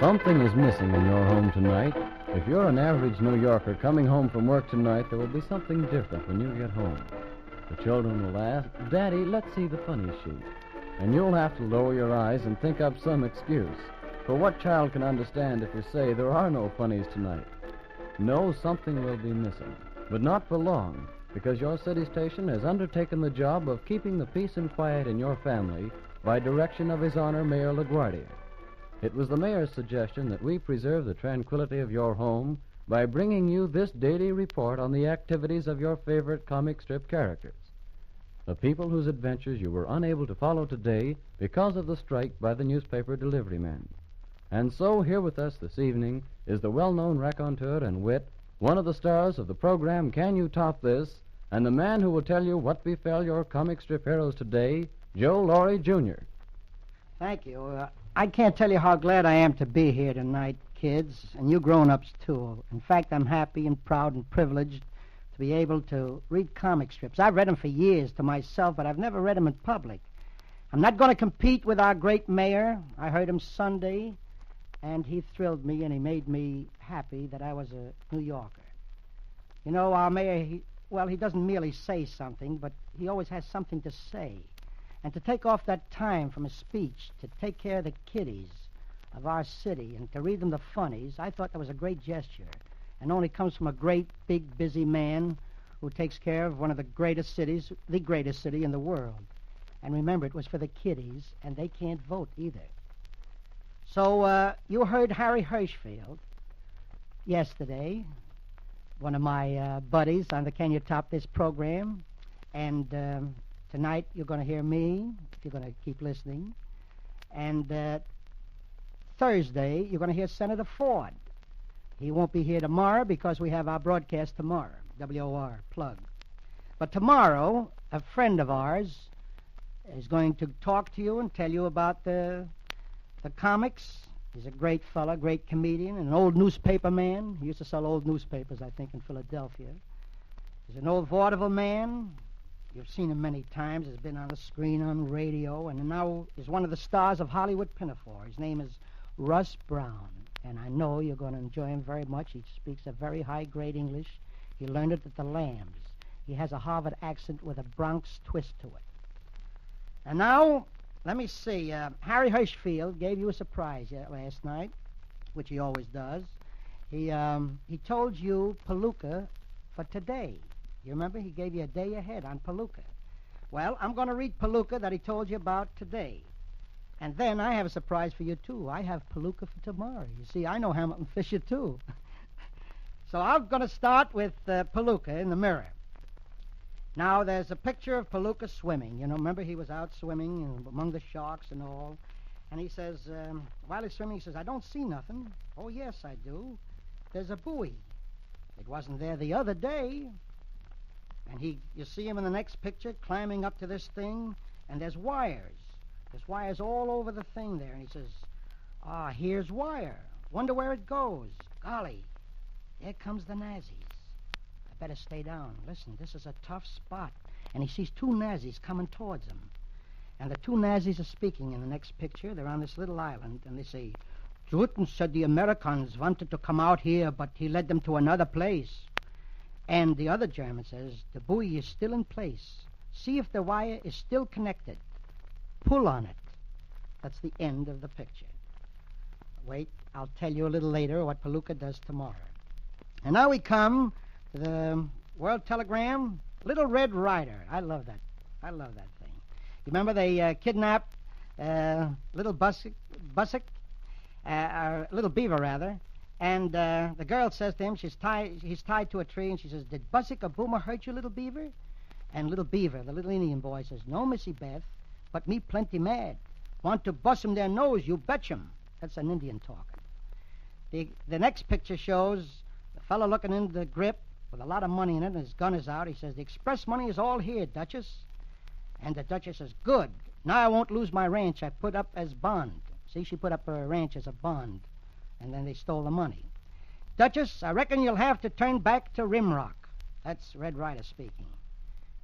Something is missing in your home tonight. If you're an average New Yorker coming home from work tonight, there will be something different when you get home. The children will ask, "Daddy, let's see the funny sheet." And you'll have to lower your eyes and think up some excuse. For what child can understand if you say there are no funnies tonight? No, something will be missing. But not for long, because your city station has undertaken the job of keeping the peace and quiet in your family by direction of His Honor Mayor LaGuardia. It was the mayor's suggestion that we preserve the tranquility of your home by bringing you this daily report on the activities of your favorite comic strip characters, the people whose adventures you were unable to follow today because of the strike by the newspaper delivery men. And so here with us this evening is the well-known raconteur and wit, one of the stars of the program Can You Top This, and the man who will tell you what befell your comic strip heroes today, Joe Laurie, Jr. Thank you. I can't tell you how glad I am to be here tonight, kids, and you grown-ups, too. In fact, I'm happy and proud and privileged to be able to read comic strips. I've read them for years to myself, but I've never read them in public. I'm not going to compete with our great mayor. I heard him Sunday, and he thrilled me, and he made me happy that I was a New Yorker. You know, our mayor, he doesn't merely say something, but he always has something to say. And to take off that time from his speech to take care of the kiddies of our city and to read them the funnies, I thought that was a great gesture. And only comes from a great, big, busy man who takes care of one of the greatest cities, the greatest city in the world. And remember, it was for the kiddies, and they can't vote either. So you heard Harry Hershfield yesterday, one of my buddies on the Can You Top This program. And tonight you're going to hear me, if you're going to keep listening. And Thursday you're going to hear Senator Ford. He won't be here tomorrow because we have our broadcast tomorrow, WOR, plug. But tomorrow, a friend of ours is going to talk to you and tell you about the comics. He's a great fella, great comedian, and an old newspaper man. He used to sell old newspapers, I think, in Philadelphia. He's an old vaudeville man. You've seen him many times. He's been on the screen, on radio, and now is one of the stars of Hollywood Pinafore. His name is Russ Brown, and I know you're going to enjoy him very much. He speaks a very high-grade English. He learned it at the Lambs. He has a Harvard accent with a Bronx twist to it. And now, let me see. Harry Hershfield gave you a surprise last night, which he always does. He told you Palooka for today. You remember? He gave you a day ahead on Palooka. Well, I'm going to read Palooka that he told you about today. And then I have a surprise for you, too. I have Palooka for tomorrow. You see, I know Hamilton Fisher, too. So I'm going to start with Palooka in the mirror. Now, there's a picture of Palooka swimming. You know, remember he was out swimming among the sharks and all. And he says, while he's swimming, he says, "I don't see nothing." "Oh, yes, I do. There's a buoy. It wasn't there the other day." And you see him in the next picture climbing up to this thing, and there's wires. There's wires all over the thing there. And he says, here's wire. Wonder where it goes. Golly, there comes the Nazis. I better stay down. Listen, this is a tough spot. And he sees two Nazis coming towards him. And the two Nazis are speaking in the next picture. They're on this little island, and they say, "Putin said the Americans wanted to come out here, but he led them to another place." And the other German says, "The buoy is still in place. See if the wire is still connected. Pull on it." That's the end of the picture. Wait, I'll tell you a little later what Palooka does tomorrow. And now we come to the World Telegram, Little Red Rider. I love that. I love that thing. You remember they kidnapped Little Little Beaver, rather. And the girl says to him, he's tied to a tree, and she says, "Did Bussick or Boomer hurt you, Little Beaver?" And Little Beaver, the little Indian boy, says, "No, Missy Beth, but me plenty mad. Want to bust 'em their nose, you betch 'em." That's an Indian talking. The next picture shows the fellow looking in the grip with a lot of money in it, and his gun is out. He says, "The express money is all here, Duchess." And the Duchess says, "Good. Now I won't lose my ranch I put up as bond." See, she put up her ranch as a bond. And then they stole the money. "Duchess, I reckon you'll have to turn back to Rimrock." That's Red Ryder speaking.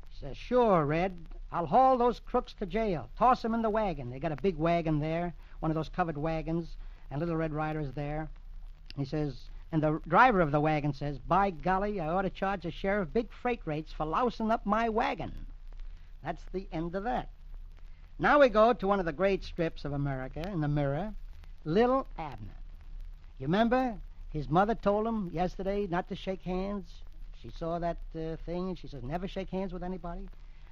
He says, "Sure, Red. I'll haul those crooks to jail. Toss them in the wagon." They got a big wagon there, one of those covered wagons. and Little Red Rider is there. He says, and the driver of the wagon says, by golly, I ought to charge the sheriff big freight rates for lousing up my wagon. That's the end of that. Now we go to one of the great strips of America in the Mirror, Little Abner. You remember his mother told him yesterday not to shake hands? She saw that thing, and she says, never shake hands with anybody.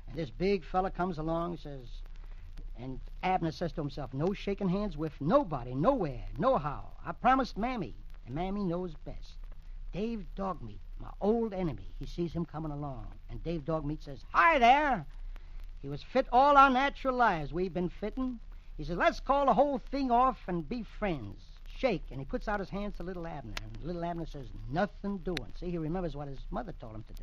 And this big fella comes along, says, and Abner says to himself, no shaking hands with nobody, nowhere, nohow. I promised Mammy, and Mammy knows best. Dave Dogmeat, my old enemy, he sees him coming along. And Dave Dogmeat says, hi there. He was fit all our natural lives we've been fitting. He says, let's call the whole thing off and be friends. Shake. And he puts out his hands to Little Abner. And Little Abner says, nothing doing. See, he remembers what his mother told him to do.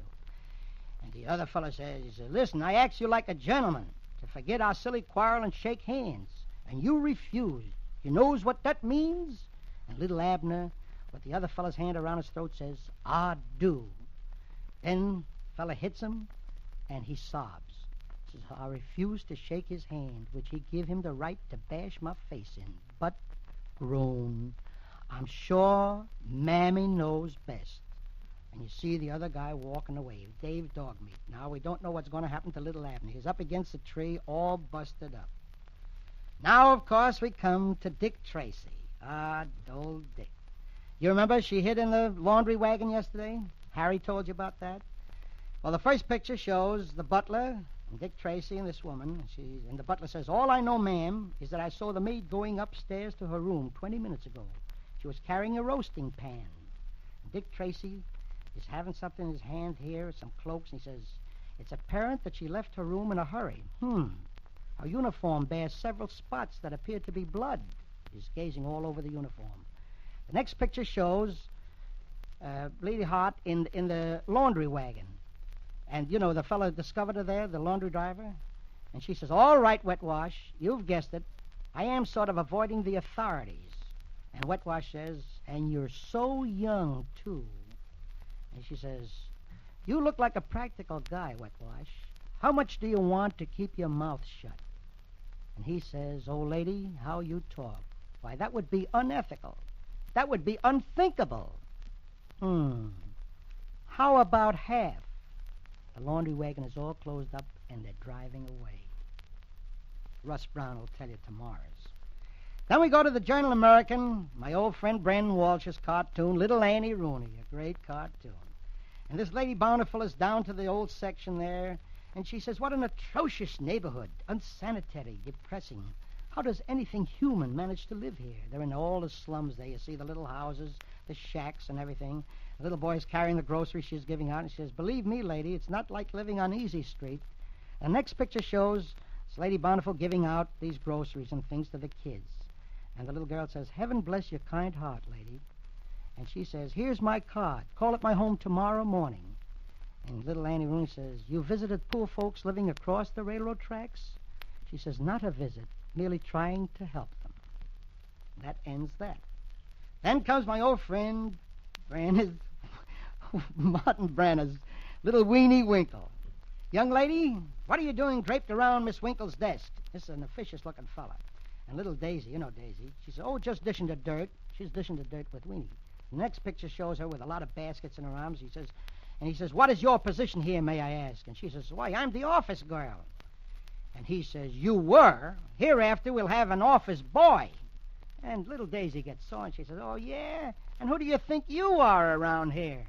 And the other fellow says, he says, listen, I ask you like a gentleman to forget our silly quarrel and shake hands. And you refused. You knows what that means? And Little Abner, with the other fellow's hand around his throat, says, I do. Then fella hits him, and he sobs. He says, I refuse to shake his hand, which he give him the right to bash my face in. But, groan, I'm sure Mammy knows best. And you see the other guy walking away, Dave Dogmeat. Now, we don't know what's going to happen to Little Abner. He's up against a tree, all busted up. Now, of course, we come to Dick Tracy. Ah, old Dick. You remember she hid in the laundry wagon yesterday? Harry told you about that? Well, the first picture shows the butler and Dick Tracy and this woman. And the butler says, all I know, ma'am, is that I saw the maid going upstairs to her room 20 minutes ago. She was carrying a roasting pan. And Dick Tracy is having something in his hand here, some cloaks, and he says, it's apparent that she left her room in a hurry. Her uniform bears several spots that appear to be blood. He's gazing all over the uniform. The next picture shows Lady Hart in the laundry wagon. And, you know, the fellow discovered her there, the laundry driver. And she says, all right, Wetwash, you've guessed it. I am sort of avoiding the authorities. And Wetwash says, and you're so young, too. And she says, you look like a practical guy, Wetwash. How much do you want to keep your mouth shut? And he says, old lady, how you talk. Why, that would be unethical. That would be unthinkable. How about half? The laundry wagon is all closed up, and they're driving away. Russ Brown will tell you tomorrow's. Then we go to the Journal American, my old friend Brandon Walsh's cartoon, Little Annie Rooney, a great cartoon. And this Lady Bountiful is down to the old section there, and she says, what an atrocious neighborhood, unsanitary, depressing. How does anything human manage to live here? They're in all the slums there. You see the little houses, the shacks and everything. The little boy's carrying the groceries she's giving out, and she says, believe me, lady, it's not like living on Easy Street. The next picture shows this Lady Bountiful giving out these groceries and things to the kids. And the little girl says, heaven bless your kind heart, lady. And she says, here's my card. Call at my home tomorrow morning. And little Annie Rooney says, you visited poor folks living across the railroad tracks? She says, not a visit, merely trying to help them. That ends that. Then comes my old friend, Branagh, Martin Branagh's little Weenie Winkle. Young lady, what are you doing draped around Miss Winkle's desk? This is an officious-looking fella. And little Daisy, you know Daisy, she says, oh, just dishing the dirt. She's dishing the dirt with Weenie. The next picture shows her with a lot of baskets in her arms. He says, what is your position here, may I ask? And she says, why, I'm the office girl. And he says, you were? Hereafter we'll have an office boy. And little Daisy gets sore, and she says, oh, yeah? And who do you think you are around here?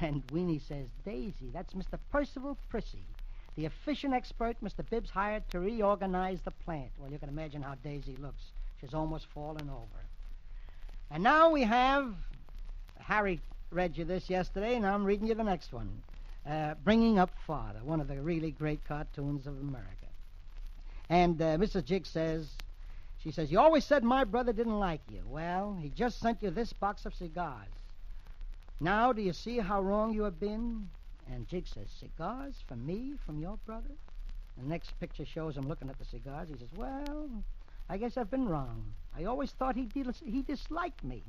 And Weenie says, Daisy, that's Mr. Percival Prissy, the efficient expert Mr. Bibbs hired to reorganize the plant. Well, you can imagine how Daisy looks. She's almost fallen over. And now we have, Harry read you this yesterday, and I'm reading you the next one. Bringing Up Father, one of the really great cartoons of America. And Mrs. Jig says, she says, you always said my brother didn't like you. Well, he just sent you this box of cigars. Now, do you see how wrong you have been? And Jig says, cigars from me, from your brother? The next picture shows him looking at the cigars. He says, well, I guess I've been wrong. I always thought he disliked me.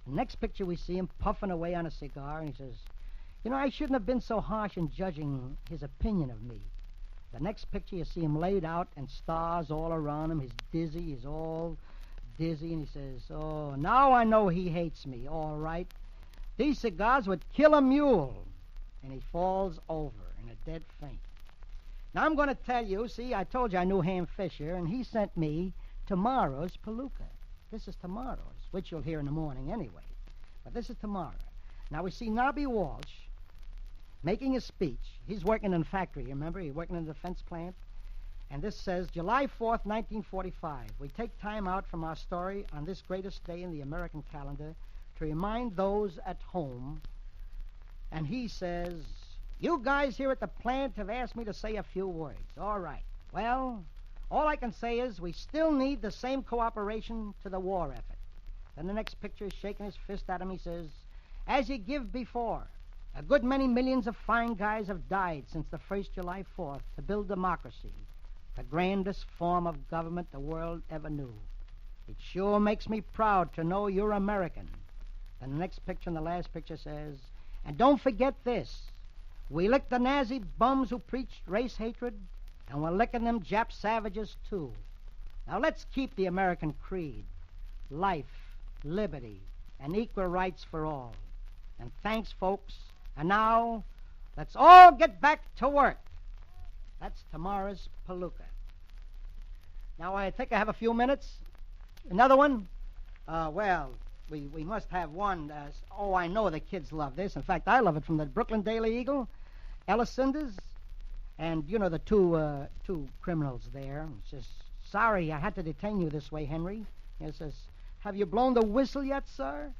The next picture we see him puffing away on a cigar, and he says, you know, I shouldn't have been so harsh in judging his opinion of me. The next picture you see him laid out and stars all around him. He's dizzy. He's all dizzy, and he says, "Oh, now I know he hates me, all right. These cigars would kill a mule." And he falls over in a dead faint. Now, I'm going to tell you, see, I told you I knew Ham Fisher, and he sent me tomorrow's palooka. This is tomorrow's, which you'll hear in the morning anyway. But this is tomorrow. Now, we see Nobby Walsh making a speech. He's working in a factory, remember? He's working in a defense plant. And this says, July 4th, 1945. We take time out from our story on this greatest day in the American calendar to remind those at home. And he says, "You guys here at the plant have asked me to say a few words. All right. Well, all I can say is we still need the same cooperation to the war effort." Then the next picture is shaking his fist at him. He says, "As you give before, a good many millions of fine guys have died since the first July 4th to build democracy, the grandest form of government the world ever knew. It sure makes me proud to know you're American." And the next picture and the last picture says, "And don't forget this. We licked the Nazi bums who preached race hatred, and we're licking them Jap savages, too. Now let's keep the American creed. Life, liberty, and equal rights for all. And thanks, folks. And now, let's all get back to work." That's tomorrow's palooka. Now, I think I have a few minutes. Another one? We must have one. I know the kids love this. In fact, I love it, from the Brooklyn Daily Eagle, Ella Cinders, and, you know, the two criminals there. It says, "Sorry I had to detain you this way, Henry." It says, "Have you blown the whistle yet, sir?"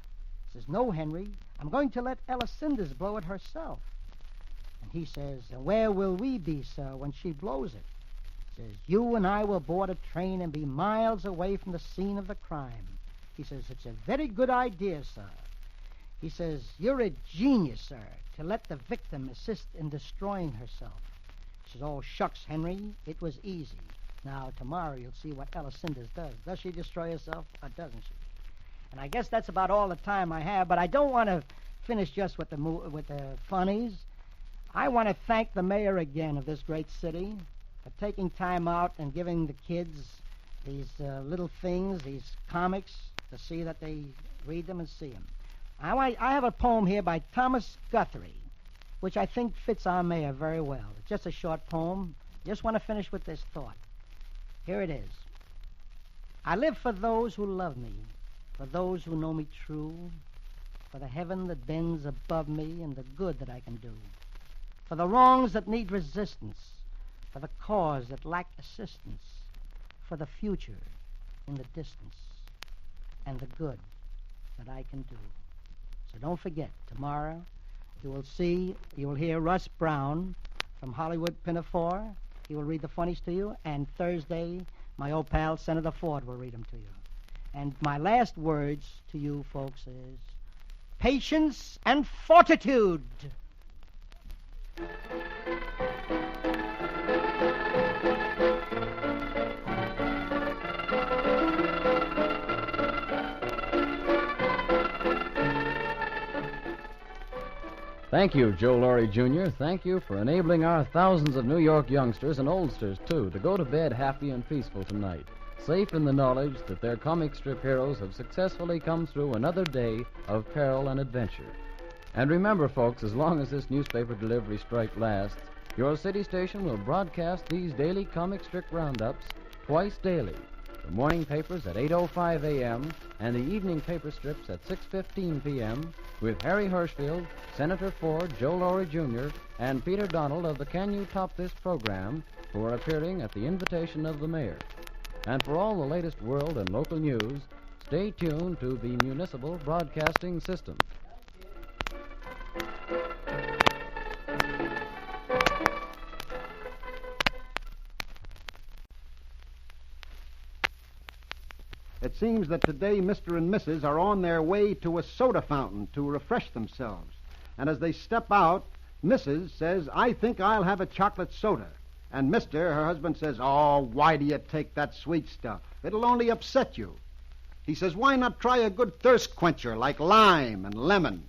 He says, "No, Henry. I'm going to let Ella Cinders blow it herself." And he says, "Where will we be, sir, when she blows it?" He says, "You and I will board a train and be miles away from the scene of the crime." He says, "It's a very good idea, sir." He says, "You're a genius, sir, to let the victim assist in destroying herself." He says, "Oh, shucks, Henry, it was easy. Now, tomorrow you'll see what Ella Cinders does. Does she destroy herself, or doesn't she?" And I guess that's about all the time I have, but I don't want to finish just with the funnies. I want to thank the mayor again of this great city for taking time out and giving the kids these little things, these comics, to see that they read them and see them. I have a poem here by Thomas Guthrie, which I think fits our mayor very well. It's just a short poem. Just want to finish with this thought. Here it is. "I live for those who love me, for those who know me true, for the heaven that bends above me and the good that I can do, for the wrongs that need resistance, for the cause that lack assistance, for the future in the distance, and the good that I can do." So don't forget, tomorrow you will hear Russ Brown from Hollywood Pinafore. He will read the funnies to you, and Thursday, my old pal Senator Ford will read them to you. And my last words to you folks is patience and fortitude. Thank you, Joe Laurie, Jr. Thank you for enabling our thousands of New York youngsters and oldsters, too, to go to bed happy and peaceful tonight, safe in the knowledge that their comic strip heroes have successfully come through another day of peril and adventure. And remember, folks, as long as this newspaper delivery strike lasts, your city station will broadcast these daily comic strip roundups twice daily. The morning papers at 8:05 a.m. and the evening paper strips at 6:15 p.m. with Harry Hershfield, Senator Ford, Joe Laurie, Jr., and Peter Donald of the Can You Top This program, who are appearing at the invitation of the mayor. And for all the latest world and local news, stay tuned to the Municipal Broadcasting System. It seems that today Mr. and Mrs. are on their way to a soda fountain to refresh themselves. And as they step out, Mrs. says, "I think I'll have a chocolate soda." And Mr., her husband, says, "Oh, why do you take that sweet stuff? It'll only upset you." He says, "Why not try a good thirst quencher like lime and lemon?"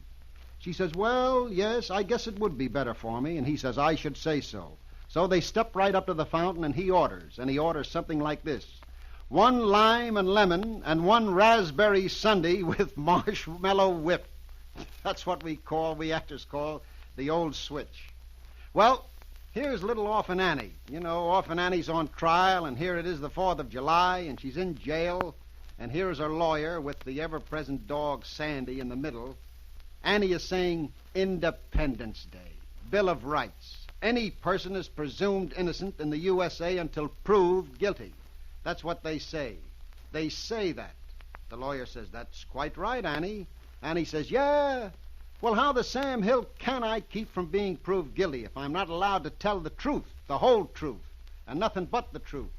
She says, "Well, yes, I guess it would be better for me." And he says, "I should say so." So they step right up to the fountain, and he orders something like this: 1 lime and lemon, and 1 raspberry sundae with marshmallow whip. That's what we actors call the old switch. Well, here's little Orphan Annie. You know, Orphan Annie's on trial, and here it is the 4th of July, and she's in jail, and here's her lawyer with the ever-present dog Sandy in the middle. Annie is saying, Independence Day, Bill of Rights. Any person is presumed innocent in the USA until proved guilty. That's what they say. They say that. The lawyer says, that's quite right, Annie. Annie says, yeah. Well, how the Sam Hill can I keep from being proved guilty if I'm not allowed to tell the truth, the whole truth, and nothing but the truth?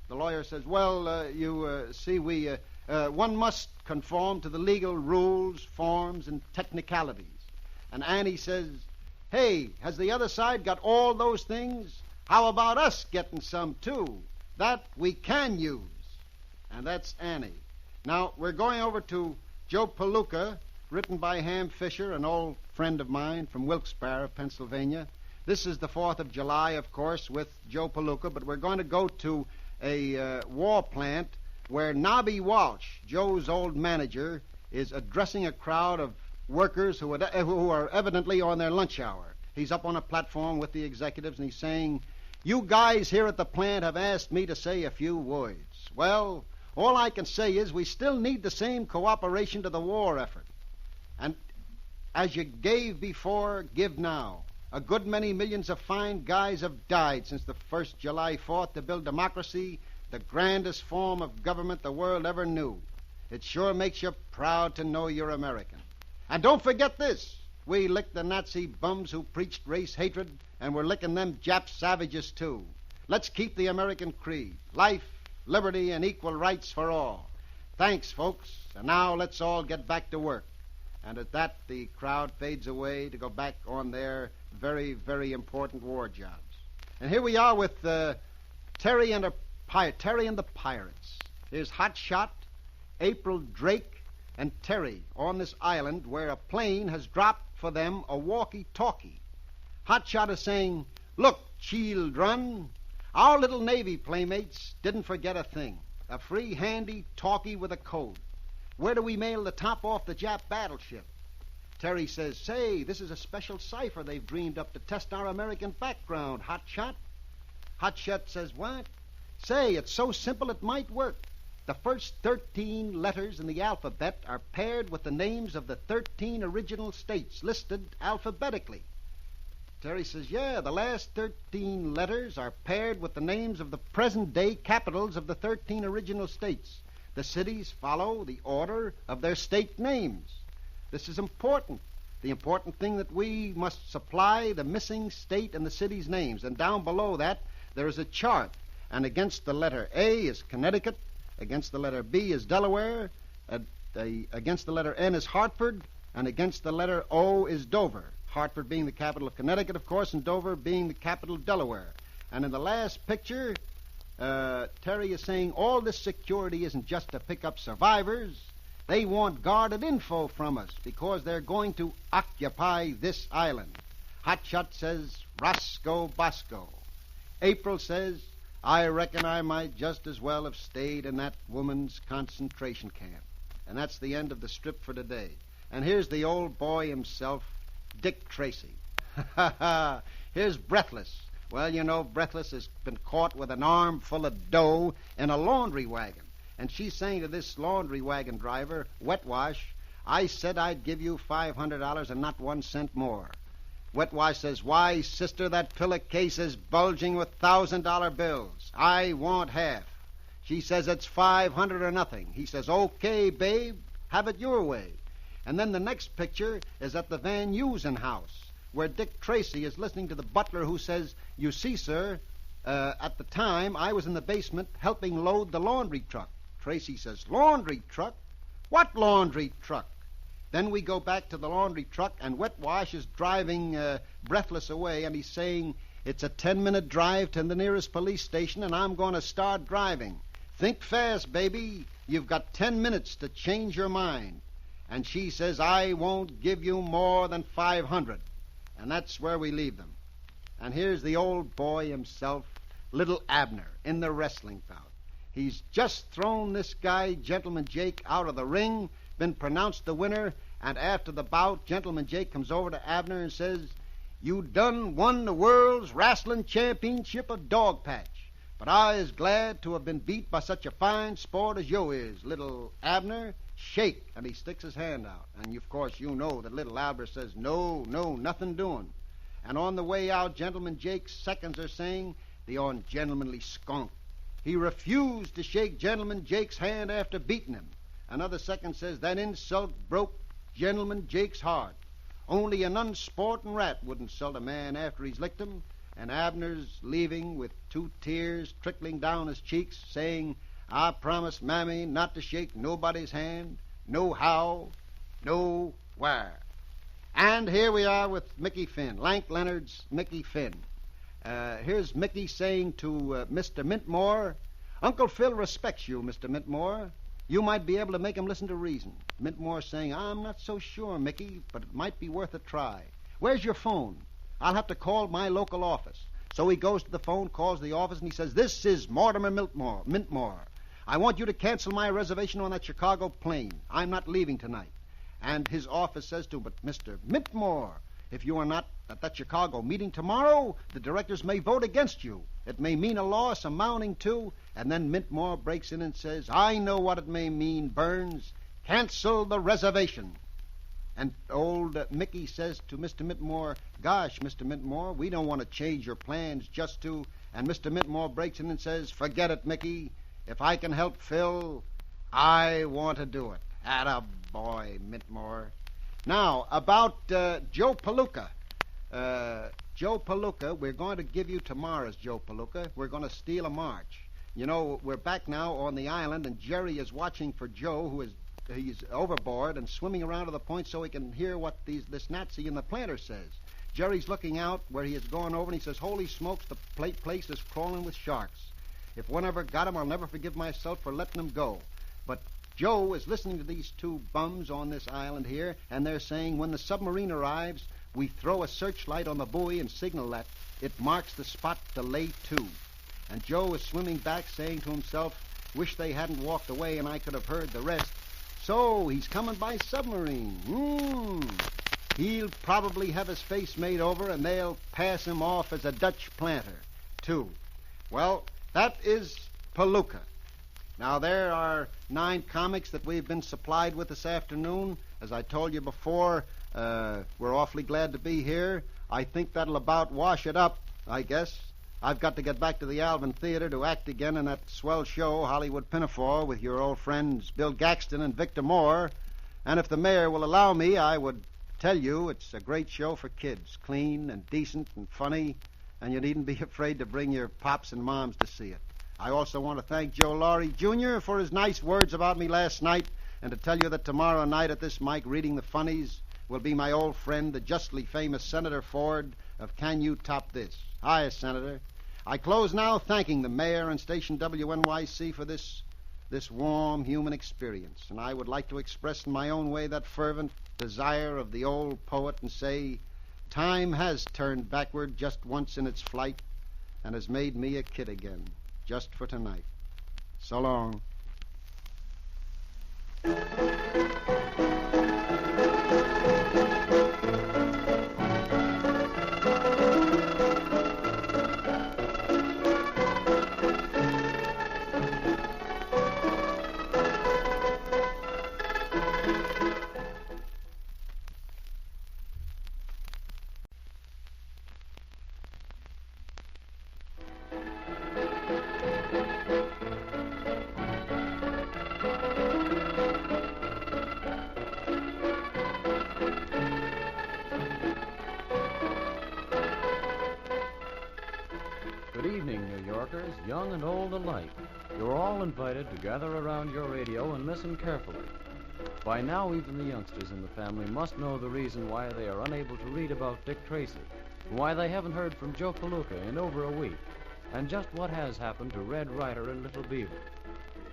The lawyer says, well, you see, one must conform to the legal rules, forms, and technicalities. And Annie says, hey, has the other side got all those things? How about us getting some, too? That we can use. And that's Annie. Now, we're going over to Joe Palooka, written by Ham Fisher, an old friend of mine from Wilkes-Barre, Pennsylvania. This is the 4th of July, of course, with Joe Palooka, but we're going to go to a war plant where Nobby Walsh, Joe's old manager, is addressing a crowd of workers who are evidently on their lunch hour. He's up on a platform with the executives, and he's saying, you guys here at the plant have asked me to say a few words. Well, all I can say is we still need the same cooperation to the war effort. And as you gave before, give now. A good many millions of fine guys have died since the first July 4th to build democracy, the grandest form of government the world ever knew. It sure makes you proud to know you're American. And don't forget this. We licked the Nazi bums who preached race hatred, and we're licking them Jap savages, too. Let's keep the American creed. Life, liberty, and equal rights for all. Thanks, folks. And now let's all get back to work. And at that, the crowd fades away to go back on their very, very important war jobs. And here we are with Terry and the Pirates. Here's Hot Shot, April Drake, and Terry on this island where a plane has dropped for them a walkie-talkie. Hot Shot is saying, look, children, our little Navy playmates didn't forget a thing. A free handy talkie with a code. Where do we mail the top off the Jap battleship? Terry says, say, this is a special cipher they've dreamed up to test our American background, Hot Shot. Hot Shot says, what? Say, it's so simple it might work. The first 13 letters in the alphabet are paired with the names of the 13 original states listed alphabetically. Terry says, yeah, the last 13 letters are paired with the names of the present-day capitals of the 13 original states. The cities follow the order of their state names. This is important. The important thing that we must supply the missing state and the city's names. And down below that, there is a chart. And against the letter A is Connecticut. Against the letter B is Delaware. Against the letter N is Hartford. And against the letter O is Dover. Hartford being the capital of Connecticut, of course, and Dover being the capital of Delaware. And in the last picture, Terry is saying all this security isn't just to pick up survivors. They want guarded info from us because they're going to occupy this island. Hotshot says, Roscoe Bosco. April says, I reckon I might just as well have stayed in that woman's concentration camp. And that's the end of the strip for today. And here's the old boy himself, Dick Tracy. Here's Breathless. Well, you know, Breathless has been caught with an arm full of dough in a laundry wagon. And she's saying to this laundry wagon driver, Wetwash, I said I'd give you $500 and not 1 cent more. Wetwash says, why, sister, that pillowcase is bulging with $1,000 bills. I want half. She says it's 500 or nothing. He says, okay, babe, have it your way. And then the next picture is at the Van Heusen house, where Dick Tracy is listening to the butler who says, you see, sir, at the time I was in the basement helping load the laundry truck. Tracy says, laundry truck? What laundry truck? Then we go back to the laundry truck, and Wetwash is driving Breathless away, and he's saying, it's a 10-minute drive to the nearest police station, and I'm going to start driving. Think fast, baby. You've got 10 minutes to change your mind. And she says, I won't give you more than 500. And that's where we leave them. And here's the old boy himself, little Abner, in the wrestling bout. He's just thrown this guy, Gentleman Jake, out of the ring, been pronounced the winner, and after the bout, Gentleman Jake comes over to Abner and says, "You done won the world's wrestling championship of dog patch. But I is glad to have been beat by such a fine sport as yo is, little Abner. Shake." And he sticks his hand out. And, of course, you know that little Abner says, "No, nothing doing." And on the way out, Gentleman Jake's seconds are saying, "The ungentlemanly skunk. He refused to shake Gentleman Jake's hand after beating him." Another second says, "That insult broke Gentleman Jake's heart. Only an unsporting rat would insult a man after he's licked him." And Abner's leaving with 2 tears trickling down his cheeks, saying, "I promised Mammy not to shake nobody's hand, no how, no where." And here we are with Mickey Finn, Lank Leonard's Mickey Finn. Here's Mickey saying to Mr. Mintmore, "Uncle Phil respects you, Mr. Mintmore. You might be able to make him listen to reason." Mintmore saying, "I'm not so sure, Mickey, but it might be worth a try. Where's your phone? I'll have to call my local office." So he goes to the phone, calls the office, and he says, "This is Mortimer Mintmore. I want you to cancel my reservation on that Chicago plane. I'm not leaving tonight." And his office says to him, "But Mr. Mintmore, if you are not at that Chicago meeting tomorrow, the directors may vote against you. It may mean a loss amounting to..." And then Mintmore breaks in and says, "I know what it may mean, Burns. Cancel the reservation." And old Mickey says to Mr. Mintmore, "Gosh, Mr. Mintmore, we don't want to change your plans just to..." And Mr. Mintmore breaks in and says, "Forget it, Mickey. If I can help Phil, I want to do it." Atta boy, Mintmore. Now, about Joe Palooka. Joe Palooka, we're going to give you tomorrow's Joe Palooka. We're going to steal a march. You know, we're back now on the island, and Jerry is watching for Joe, he's overboard and swimming around to the point so he can hear what this Nazi in the planter says. Jerry's looking out where he has gone over, and he says, "Holy smokes, the place is crawling with sharks. If one ever got him, I'll never forgive myself for letting him go." But Joe is listening to these 2 bums on this island here, and they're saying, "When the submarine arrives, we throw a searchlight on the buoy and signal that it marks the spot to lay to." And Joe is swimming back, saying to himself, "Wish they hadn't walked away and I could have heard the rest. So he's coming by submarine. He'll probably have his face made over, and they'll pass him off as a Dutch planter, too." Well, that is Palooka. Now, there are 9 comics that we've been supplied with this afternoon. As I told you before, we're awfully glad to be here. I think that'll about wash it up, I guess. I've got to get back to the Alvin Theater to act again in that swell show, Hollywood Pinafore, with your old friends Bill Gaxton and Victor Moore. And if the mayor will allow me, I would tell you it's a great show for kids, clean and decent and funny, and you needn't be afraid to bring your pops and moms to see it. I also want to thank Joe Laurie, Jr. for his nice words about me last night, and to tell you that tomorrow night at this mic reading the funnies will be my old friend, the justly famous Senator Ford of Can You Top This? Hi, Senator. I close now thanking the mayor and station WNYC for this warm human experience, and I would like to express in my own way that fervent desire of the old poet and say, "Time has turned backward just once in its flight and has made me a kid again, just for tonight. So long." Good evening, New Yorkers, young and old alike. You're all invited to gather around your radio and listen carefully. By now, even the youngsters in the family must know the reason why they are unable to read about Dick Tracy, and why they haven't heard from Joe Palooka in over a week, and just what has happened to Red Ryder and Little Beaver.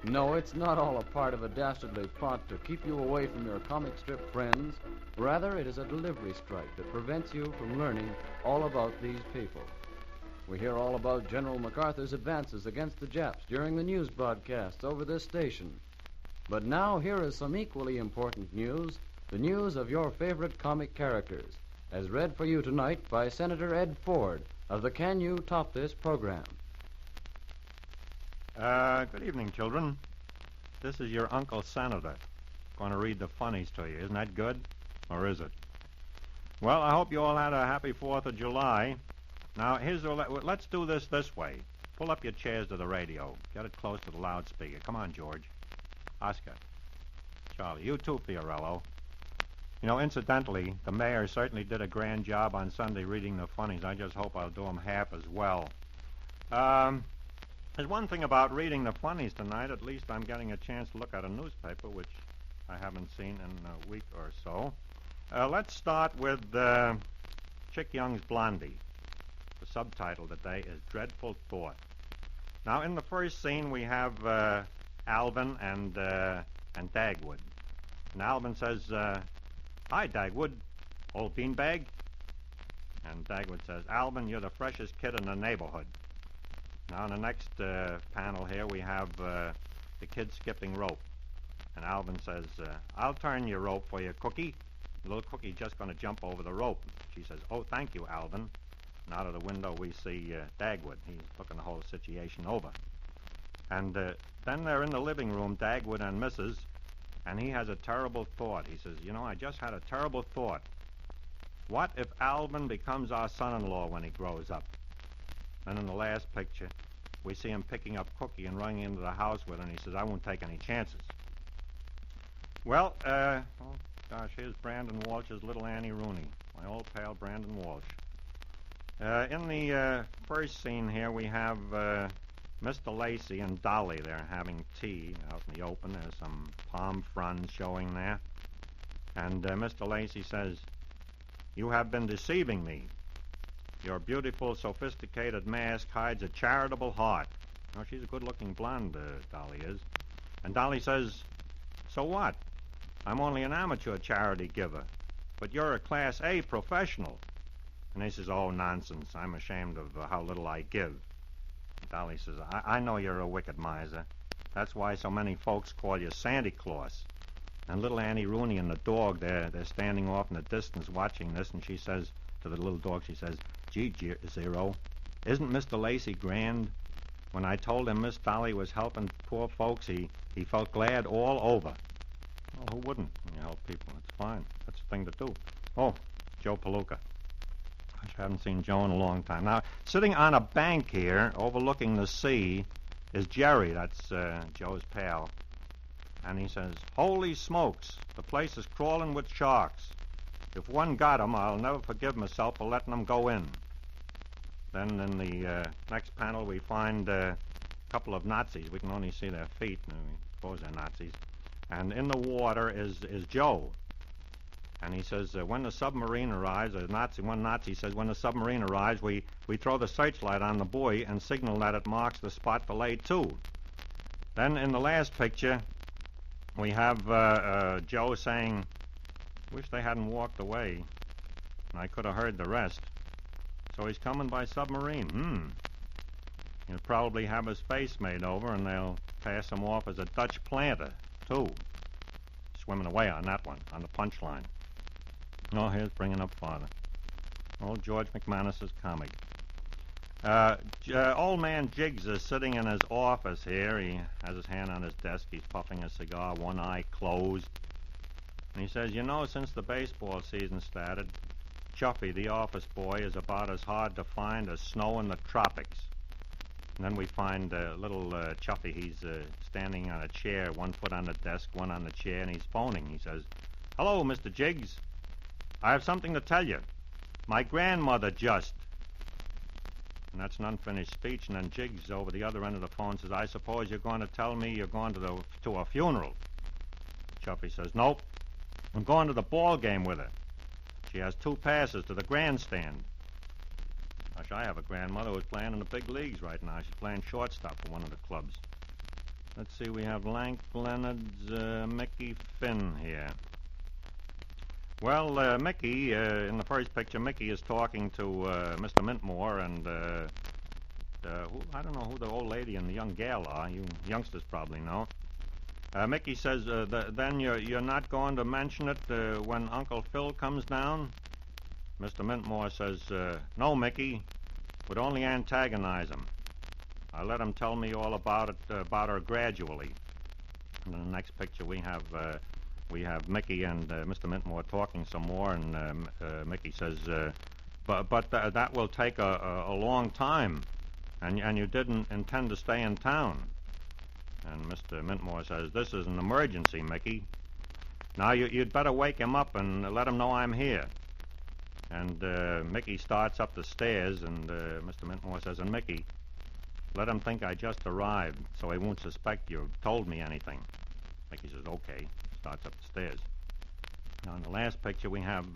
No, it's not all a part of a dastardly plot to keep you away from your comic strip friends. Rather, it is a delivery strike that prevents you from learning all about these people. We hear all about General MacArthur's advances against the Japs during the news broadcasts over this station. But now here is some equally important news, the news of your favorite comic characters, as read for you tonight by Senator Ed Ford of the Can You Top This program. Good evening, children. This is your Uncle Senator. Going to read the funnies to you. Isn't that good? Or is it? Well, I hope you all had a happy 4th of July. Now, let's do this way. Pull up your chairs to the radio. Get it close to the loudspeaker. Come on, George. Oscar. Charlie. You too, Fiorello. You know, incidentally, the mayor certainly did a grand job on Sunday reading the funnies. I just hope I'll do them half as well. There's one thing about reading the funnies tonight. At least I'm getting a chance to look at a newspaper, which I haven't seen in a week or so. Let's start with Chic Young's Blondie. The subtitle today is Dreadful Thought. Now, in the first scene, we have Alvin and Dagwood. And Alvin says, "Hi, Dagwood, old beanbag." And Dagwood says, "Alvin, you're the freshest kid in the neighborhood." Now, in the next panel here, we have the kid skipping rope. And Alvin says, "I'll turn your rope for you, Cookie. The little Cookie's just going to jump over the rope." She says, "Oh, thank you, Alvin." And out of the window, we see Dagwood. He's looking the whole situation over. And then they're in the living room, Dagwood and Mrs., and he has a terrible thought. He says, "You know, I just had a terrible thought. What if Alvin becomes our son-in-law when he grows up?" And in the last picture, we see him picking up Cookie and running into the house with her, and he says, "I won't take any chances." Well, here's Brandon Walsh's Little Annie Rooney, my old pal Brandon Walsh. In the first scene here, we have Mr. Lacey and Dolly. They're having tea out in the open. There's some palm fronds showing there. And Mr. Lacey says, "You have been deceiving me. Your beautiful, sophisticated mask hides a charitable heart." Now, she's a good-looking blonde, Dolly is. And Dolly says, "So what? I'm only an amateur charity giver, but you're a Class A professional." And he says, "Oh, nonsense. I'm ashamed of how little I give." Dolly says, I know you're a wicked miser. That's why so many folks call you Santa Claus." And little Annie Rooney and the dog, they're standing off in the distance watching this, and she says to the little dog, she says, "Gee, Zero, isn't Mr. Lacey grand? When I told him Miss Dolly was helping poor folks, he felt glad all over." Oh, who wouldn't when you help people? It's fine. That's the thing to do. Oh, Joe Palooka. I haven't seen Joe in a long time. Now, sitting on a bank here, overlooking the sea, is Jerry. That's Joe's pal. And he says, "Holy smokes, the place is crawling with sharks. If one got 'em, I'll never forgive myself for letting 'em go in." Then in the next panel, we find a couple of Nazis. We can only see their feet, and we suppose they're Nazis. And in the water is Joe. And he says, when the submarine arrives, one Nazi says, when the submarine arrives, we throw the searchlight on the buoy and signal that it marks the spot to lay to. Then in the last picture, we have Joe saying, "Wish they hadn't walked away, and I could have heard the rest." So he's coming by submarine. He'll probably have his face made over, and they'll pass him off as a Dutch planter, too. Swimming away on that one, on the punchline. Oh, here's Bringing Up Father. Old George McManus's comic. Old man Jiggs is sitting in his office here. He has his hand on his desk. He's puffing a cigar, one eye closed. And he says, "You know, since the baseball season started, Chuffy, the office boy, is about as hard to find as snow in the tropics." And then we find little Chuffy. He's standing on a chair, one foot on the desk, one on the chair, and he's phoning. He says, "Hello, Mr. Jiggs. I have something to tell you. My grandmother just..." And that's an unfinished speech, and then Jiggs over the other end of the phone says, "I suppose you're going to tell me you're going to a funeral." Chuffy says, "Nope. I'm going to the ball game with her. She has 2 passes to the grandstand." Gosh, I have a grandmother who's playing in the big leagues right now. She's playing shortstop for one of the clubs. Let's see, we have Lank Leonard's Mickey Finn here. Well, Mickey, in the first picture, Mickey is talking to Mr. Mintmore, and I don't know who the old lady and the young gal are. You youngsters probably know. Mickey says, then you're not going to mention it when Uncle Phil comes down? Mr. Mintmore says, no, Mickey. Would only antagonize him. I let him tell me all about it, about her gradually. And in the next picture we have Mickey and Mr. Mintmore talking some more, and Mickey says, but that will take a long time, and you didn't intend to stay in town. And Mr. Mintmore says, this is an emergency, Mickey. Now you'd better wake him up and let him know I'm here. And Mickey starts up the stairs, and Mr. Mintmore says, and Mickey, let him think I just arrived so he won't suspect you told me anything. Mickey says, okay. Starts up the stairs. Now, in the last picture, we have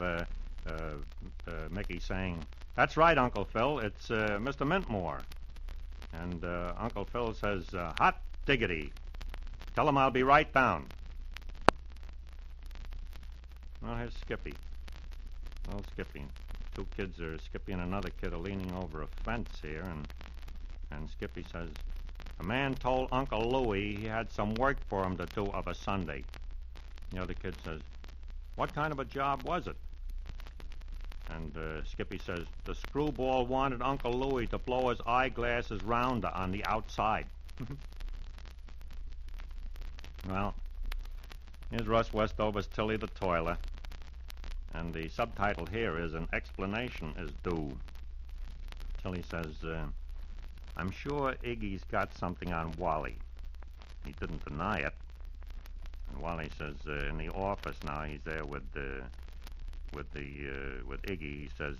Mickey saying, that's right, Uncle Phil, it's Mr. Mintmore. And Uncle Phil says, hot diggity. Tell him I'll be right down. Well, here's Skippy. Well, Skippy. Two kids are, Skippy and another kid are leaning over a fence here, and Skippy says, a man told Uncle Louie he had some work for him to do of a Sunday. The other kid says, what kind of a job was it? And Skippy says, the screwball wanted Uncle Louie to blow his eyeglasses rounder on the outside. Well, here's Russ Westover's Tilly the Toiler. And the subtitle here is, an explanation is due. Tilly says, I'm sure Iggy's got something on Wally. He didn't deny it. And Wally says, in the office now, he's there with Iggy. He says,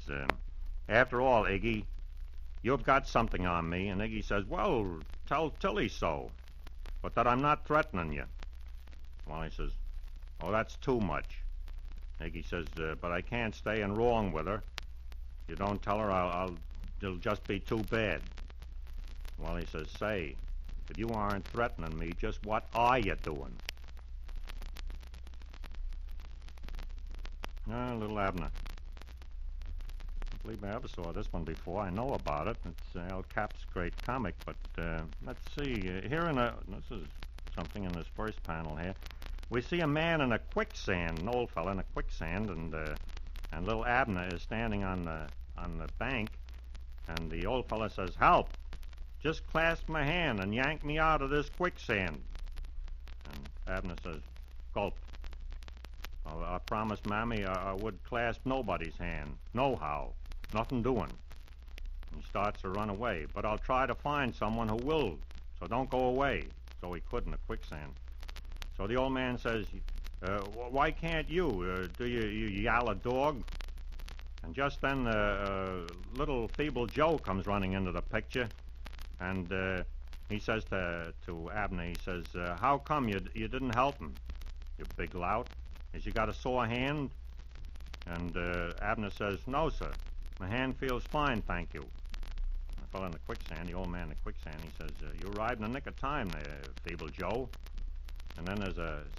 after all, Iggy, you've got something on me. And Iggy says, well, tell Tilly so, but that I'm not threatening you. Wally says, oh, that's too much. Iggy says, but I can't stay in wrong with her. If you don't tell her, it'll just be too bad. Wally says, say, if you aren't threatening me, just what are you doing? Little Abner. I don't believe I ever saw this one before. I know about it. It's Al Cap's great comic, but let's see. This is something in this first panel here. We see a man in a quicksand, an old fella in a quicksand, and little Abner is standing on the bank, and the old fella says, help! Just clasp my hand and yank me out of this quicksand. And Abner says, gulp. I promised Mammy I would clasp nobody's hand. Nohow. Nothing doing. He starts to run away. But I'll try to find someone who will. So don't go away. So he could in the quicksand. So the old man says, why can't you? Do you yell a dog? And just then little feeble Joe comes running into the picture. And he says to Abner, he says, how come you didn't help him, you big lout? Has you got a sore hand? And Abner says, no, sir. My hand feels fine, thank you. The fellow in the quicksand, the old man in the quicksand, he says, you arrived in the nick of time there, feeble Joe. And then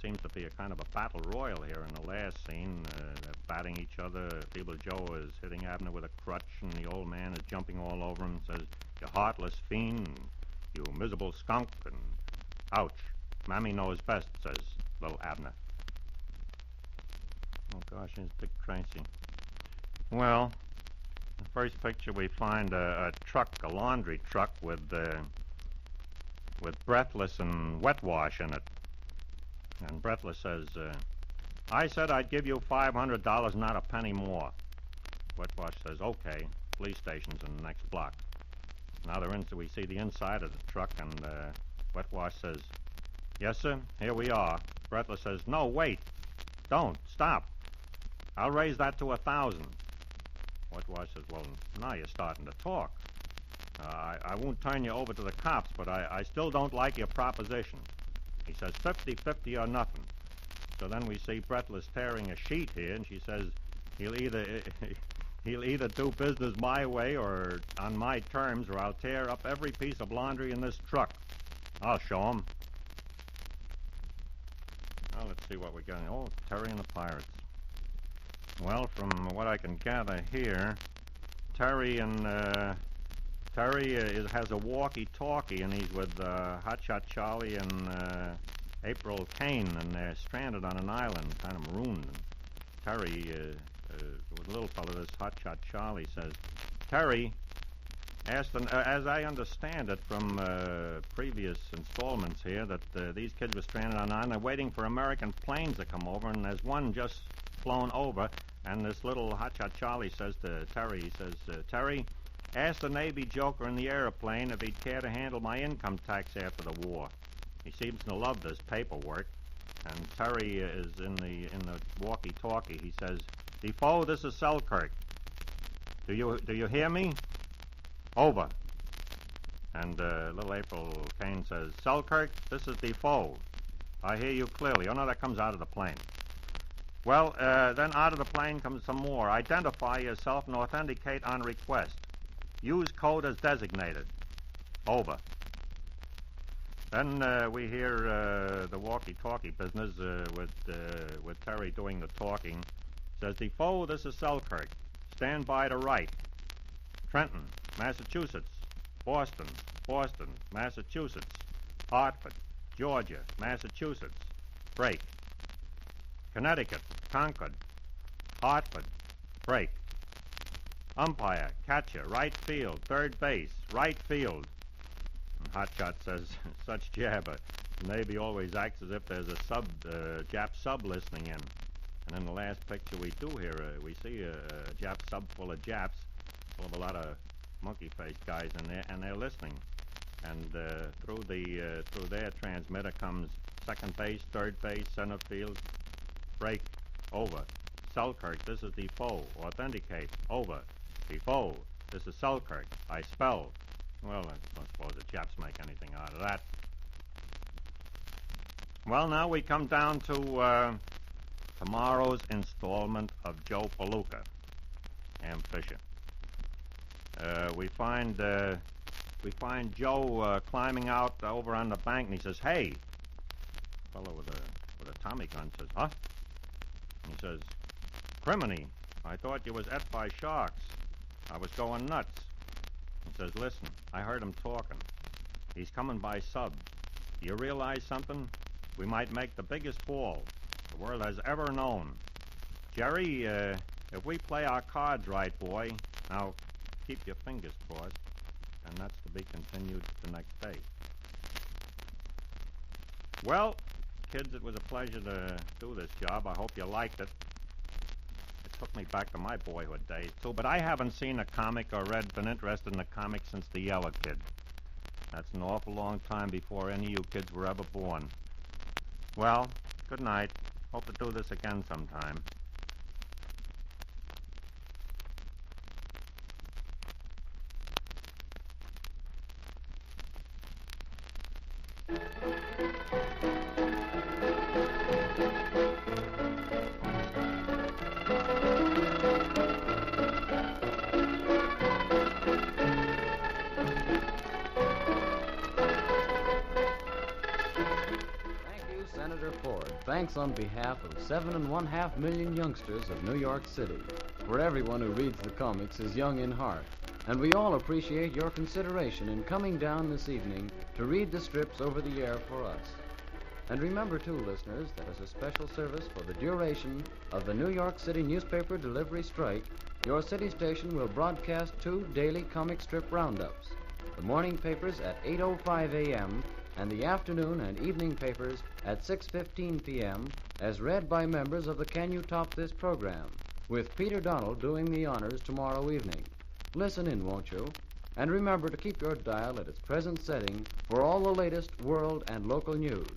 seems to be a kind of a battle royal here in the last scene. They're batting each other. Feeble Joe is hitting Abner with a crutch, and the old man is jumping all over him and says, you heartless fiend, you miserable skunk, and ouch. Mammy knows best, says little Abner. Oh, gosh, it's Dick Tracy. Well, the first picture we find a truck, a laundry truck with Breathless and Wet Wash in it. And Breathless says, I said I'd give you $500, not a penny more. Wet Wash says, okay, police station's in the next block. Now we see the inside of the truck, and Wet Wash says, yes, sir, here we are. Breathless says, no, wait, don't, stop. I'll raise that to 1,000. Wet Wash says, well, now you're starting to talk. I won't turn you over to the cops, but I still don't like your proposition. He says, 50-50 or nothing. So then we see Breathless tearing a sheet here, and she says, he'll either do business my way or on my terms, or I'll tear up every piece of laundry in this truck. I'll show him. Now let's see what we got. Oh, Terry and the Pirates. Well, from what I can gather here, Terry and Terry has a walkie-talkie, and he's with Hotshot Charlie and April Kane, and they're stranded on an island, kind of marooned. And Terry, with the little fellow, this Hotshot Charlie, says, Terry, as I understand it from previous installments here, that these kids were stranded on an island. They're waiting for American planes to come over, and there's one just flown over. And this little Hotshot Charlie says to Terry, he says, Terry, ask the Navy joker in the airplane if he'd care to handle my income tax after the war. He seems to love this paperwork. And Terry is in the walkie-talkie. He says, Defoe, this is Selkirk. Do you hear me? Over. And little April Kane says, Selkirk, this is Defoe. I hear you clearly. Oh, no, that comes out of the plane. Well, then out of the plane comes some more. Identify yourself and authenticate on request. Use code as designated. Over. Then we hear the walkie-talkie business with Terry doing the talking. Says, Defoe, this is Selkirk. Stand by to right. Trenton, Massachusetts. Boston, Massachusetts. Hartford, Georgia, Massachusetts. Break. Connecticut, Concord. Hartford, break. Umpire, catcher, right field, third base, right field. And Hotshot says, such jabber. The Navy always acts as if there's a Jap sub listening in. And in the last picture we do here, we see a Jap sub full of Japs, full of a lot of monkey-faced guys in there, and they're listening. And through their transmitter comes second base, third base, center field. Break. Over. Selkirk, this is Defoe. Authenticate. Over. Defoe, this is Selkirk. I spell. Well, I don't suppose the Japs make anything out of that. Well, now we come down to tomorrow's installment of Joe Palooka, Ham Fisher. We find Joe climbing out over on the bank, and he says, "Hey!" The fellow with a Tommy gun says, "Huh?" And he says, "Criminy, I thought you was et by sharks. I was going nuts." He says, "Listen, I heard him talking. He's coming by sub. Do you realize something? We might make the biggest haul the world has ever known. Jerry, if we play our cards right, boy, now keep your fingers crossed." And that's to be continued the next day. Well, kids, it was a pleasure to do this job. I hope you liked it. It took me back to my boyhood days, too, but I haven't seen a comic or been interested in a comic since The Yellow Kid. That's an awful long time before any of you kids were ever born. Well, good night. Hope to do this again sometime. Thanks on behalf of 7.5 million youngsters of New York City, where everyone who reads the comics is young in heart. And we all appreciate your consideration in coming down this evening to read the strips over the air for us. And remember, too, listeners, that as a special service for the duration of the New York City newspaper delivery strike, your city station will broadcast 2 daily comic strip roundups. The morning papers at 8:05 a.m., and the afternoon and evening papers at 6:15 p.m. as read by members of the Can You Top This program, with Peter Donald doing the honors tomorrow evening. Listen in, won't you? And remember to keep your dial at its present setting for all the latest world and local news.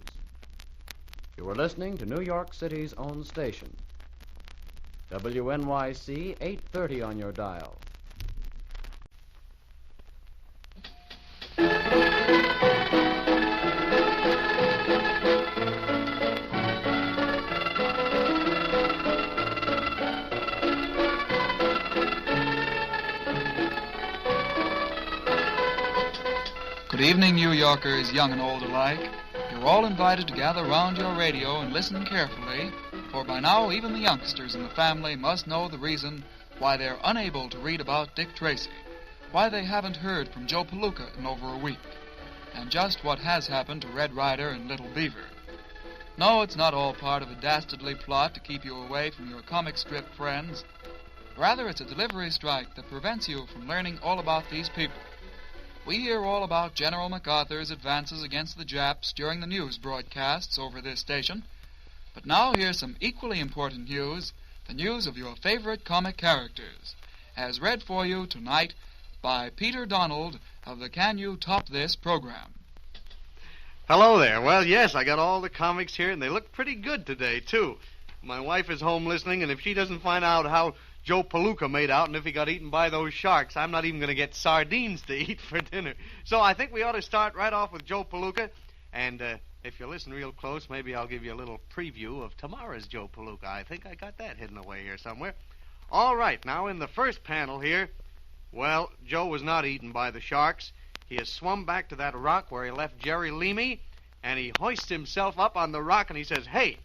You are listening to New York City's own station, WNYC 830 on your dial. Good evening, New Yorkers, young and old alike. You're all invited to gather round your radio and listen carefully, for by now even the youngsters in the family must know the reason why they're unable to read about Dick Tracy. why they haven't heard from Joe Palooka in over a week, and just what has happened to Red Ryder and Little Beaver. No, it's not all part of a dastardly plot to keep you away from your comic strip friends. Rather, it's a delivery strike that prevents you from learning all about these people. We hear all about General MacArthur's advances against the Japs during the news broadcasts over this station, but now here's some equally important news, the news of your favorite comic characters, as read for you tonight by Peter Donald of the Can You Top This program. Hello there. Well, yes, I got all the comics here, and they look pretty good today, too. My wife is home listening, and if she doesn't find out how Joe Palooka made out and if he got eaten by those sharks, I'm not even going to get sardines to eat for dinner. So I think we ought to start right off with Joe Palooka, and if you listen real close, maybe I'll give you a little preview of tomorrow's Joe Palooka. I think I got that hidden away here somewhere. All right, now in the first panel here, well, Joe was not eaten by the sharks. He has swum back to that rock where he left Jerry Leamy, and he hoists himself up on the rock, and he says, "Hey!"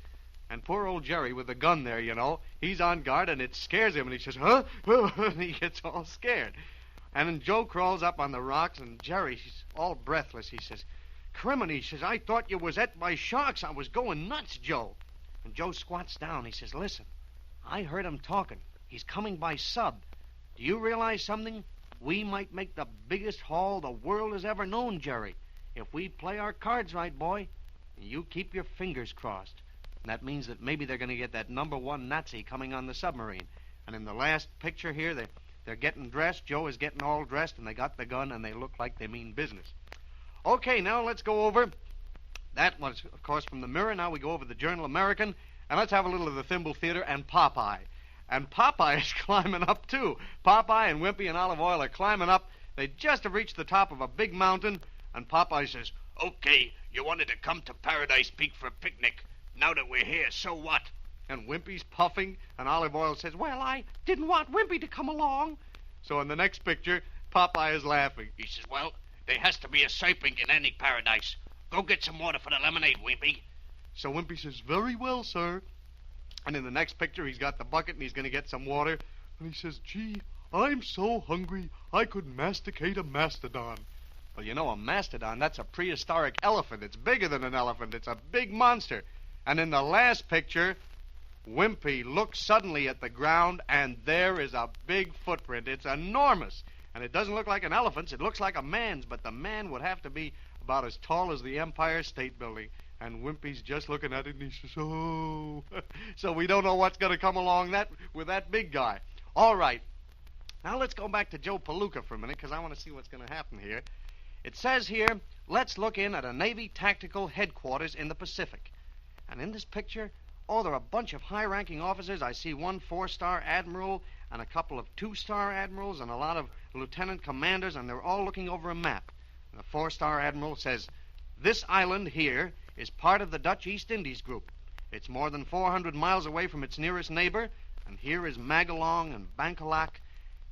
And poor old Jerry with the gun there, you know, he's on guard, and it scares him, and he says, "Huh?" And he gets all scared. And then Joe crawls up on the rocks, and Jerry, he's all breathless. He says, "Criminy," he says, "I thought you was et by sharks. I was going nuts, Joe." And Joe squats down. He says, "Listen, I heard him talking. He's coming by sub. Do you realize something? We might make the biggest haul the world has ever known, Jerry, if we play our cards right, boy. You keep your fingers crossed. And that means that maybe they're going to get that #1 Nazi coming on the submarine." And in the last picture here, they're getting dressed. Joe is getting all dressed, and they got the gun, and they look like they mean business. Okay, now let's go over. That was, of course, from the Mirror. Now we go over the Journal American, and let's have a little of the Thimble Theater and Popeye. And Popeye is climbing up, too. Popeye and Wimpy and Olive Oyl are climbing up. They just have reached the top of a big mountain, and Popeye says, "Okay, you wanted to come to Paradise Peak for a picnic. Now that we're here, so what?" And Wimpy's puffing, and Olive Oyl says, "Well, I didn't want Wimpy to come along." So in the next picture, Popeye is laughing. He says, "Well, there has to be a serpent in any paradise. Go get some water for the lemonade, Wimpy." So Wimpy says, "Very well, sir." And in the next picture, he's got the bucket, and he's going to get some water. And he says, "Gee, I'm so hungry, I could masticate a mastodon." Well, you know, a mastodon, that's a prehistoric elephant. It's bigger than an elephant. It's a big monster. And in the last picture, Wimpy looks suddenly at the ground, and there is a big footprint. It's enormous. And it doesn't look like an elephant's. It looks like a man's, but the man would have to be about as tall as the Empire State Building. And Wimpy's just looking at it, and he says, "Oh." So we don't know what's going to come along with that big guy. All right. Now let's go back to Joe Palooka for a minute, because I want to see what's going to happen here. It says here, let's look in at a Navy tactical headquarters in the Pacific. And in this picture, oh, there are a bunch of high-ranking officers. I see one 4-star admiral and a couple of 2-star admirals and a lot of lieutenant commanders, and they're all looking over a map. And the 4-star admiral says, "This island here is part of the Dutch East Indies group. It's more than 400 miles away from its nearest neighbor, and here is Magalong and Bangkok."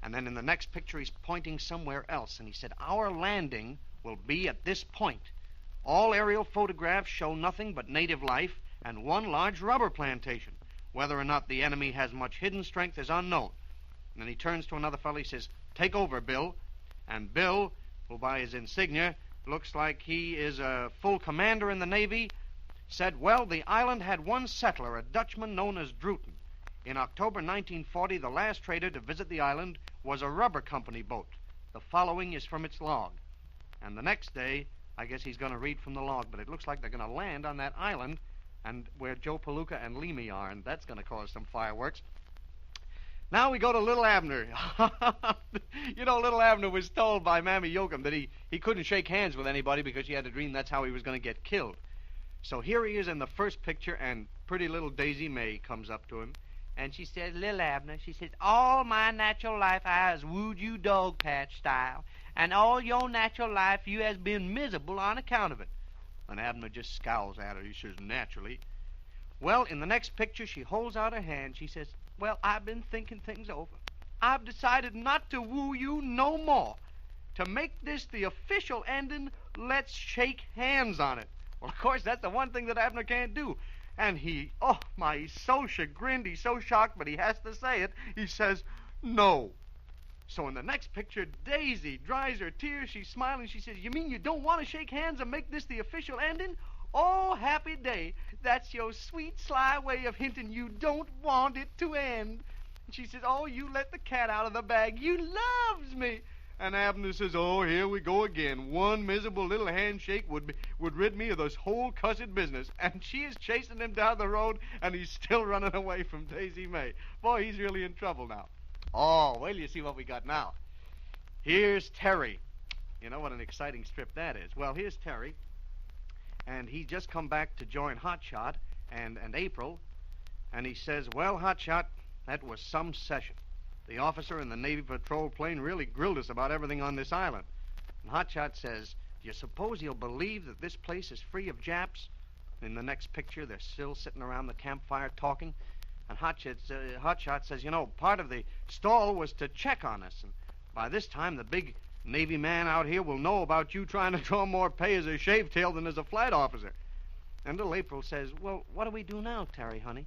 And then in the next picture, he's pointing somewhere else, and he said, "Our landing will be at this point. All aerial photographs show nothing but native life and one large rubber plantation. Whether or not the enemy has much hidden strength is unknown." And then he turns to another fellow. He says, "Take over, Bill." And Bill, who by his insignia looks like he is a full commander in the Navy, said, "Well, the island had one settler, a Dutchman known as Druten. In October 1940, the last trader to visit the island was a rubber company boat. The following is from its log." And the next day, I guess he's going to read from the log, but it looks like they're going to land on that island and where Joe Palooka and Leamy are, and that's going to cause some fireworks. Now we go to Little Abner. You know, Little Abner was told by Mammy Yoakum that he couldn't shake hands with anybody because he had a dream that's how he was going to get killed. So here he is in the first picture, and pretty little Daisy May comes up to him, and she says, "Little Abner," she says, "all my natural life I has wooed you dog patch style, and all your natural life you has been miserable on account of it." And Abner just scowls at her. He says, "Naturally." Well, in the next picture, she holds out her hand. She says, "Well, I've been thinking things over. I've decided not to woo you no more. To make this the official ending, let's shake hands on it." Well, of course, that's the one thing that Abner can't do. And he's so chagrined, he's so shocked, but he has to say it. He says, "No." So in the next picture, Daisy dries her tears. She's smiling. She says, "You mean you don't want to shake hands and make this the official ending? Oh, happy day. That's your sweet, sly way of hinting you don't want it to end." And she says, "Oh, you let the cat out of the bag. You loves me." And Abner says, "Oh, here we go again. One miserable little handshake would rid me of this whole cussed business." And she is chasing him down the road, and he's still running away from Daisy May. Boy, he's really in trouble now. Oh, wait till you see what we got now. Here's Terry. You know what an exciting strip that is. Well, here's Terry, and he just come back to join Hotshot and April, and he says, "Well, Hotshot, that was some session. The officer in the Navy patrol plane really grilled us about everything on this island." And Hotshot says, "Do you suppose he'll believe that this place is free of Japs?" In the next picture, they're still sitting around the campfire talking. And Hotshot says, "You know, part of the stall was to check on us. And by this time, the big Navy man out here will know about you trying to draw more pay as a shave tail than as a flight officer." And little April says, "Well, what do we do now, Terry, honey?"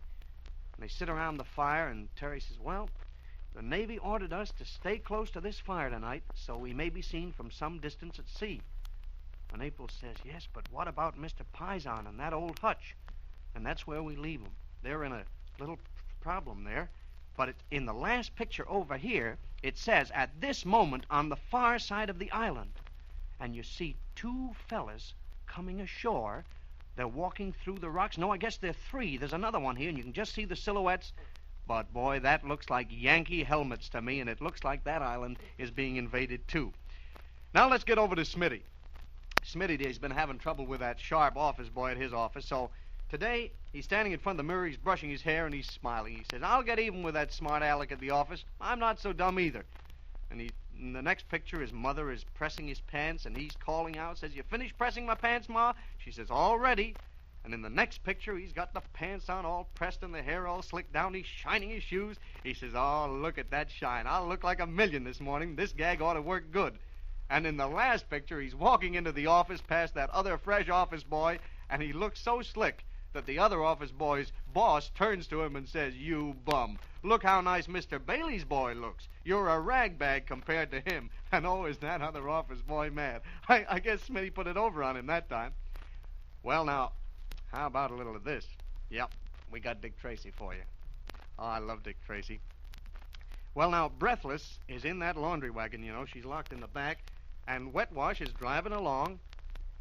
And they sit around the fire, and Terry says, "Well, the Navy ordered us to stay close to this fire tonight, so we may be seen from some distance at sea." And April says, "Yes, but what about Mr. Pison and that old Hutch?" And that's where we leave them. They're in a little problem there. But in the last picture over here, it says, "At this moment on the far side of the island." And you see two fellas coming ashore. They're walking through the rocks. No, I guess they're three. There's another one here, and you can just see the silhouettes. But, boy, that looks like Yankee helmets to me, and it looks like that island is being invaded, too. Now let's get over to Smitty. Smitty has been having trouble with that sharp office boy at his office, so today he's standing in front of the mirror, he's brushing his hair, and he's smiling. He says, "I'll get even with that smart aleck at the office. I'm not so dumb either." And in the next picture, his mother is pressing his pants, and he's calling out, says, "You finished pressing my pants, Ma?" She says, "All ready." And in the next picture, he's got the pants on all pressed and the hair all slicked down. He's shining his shoes. He says, "Oh, look at that shine. I'll look like $1,000,000 this morning. This gag ought to work good." And in the last picture, he's walking into the office past that other fresh office boy, and he looks so slick that the other office boy's boss turns to him and says, "You bum. Look how nice Mr. Bailey's boy looks. You're a ragbag compared to him." And oh, is that other office boy mad. I guess Smitty put it over on him that time. Well, now, how about a little of this? Yep, we got Dick Tracy for you. Oh, I love Dick Tracy. Well, now, Breathless is in that laundry wagon, you know. She's locked in the back, and Wet Wash is driving along,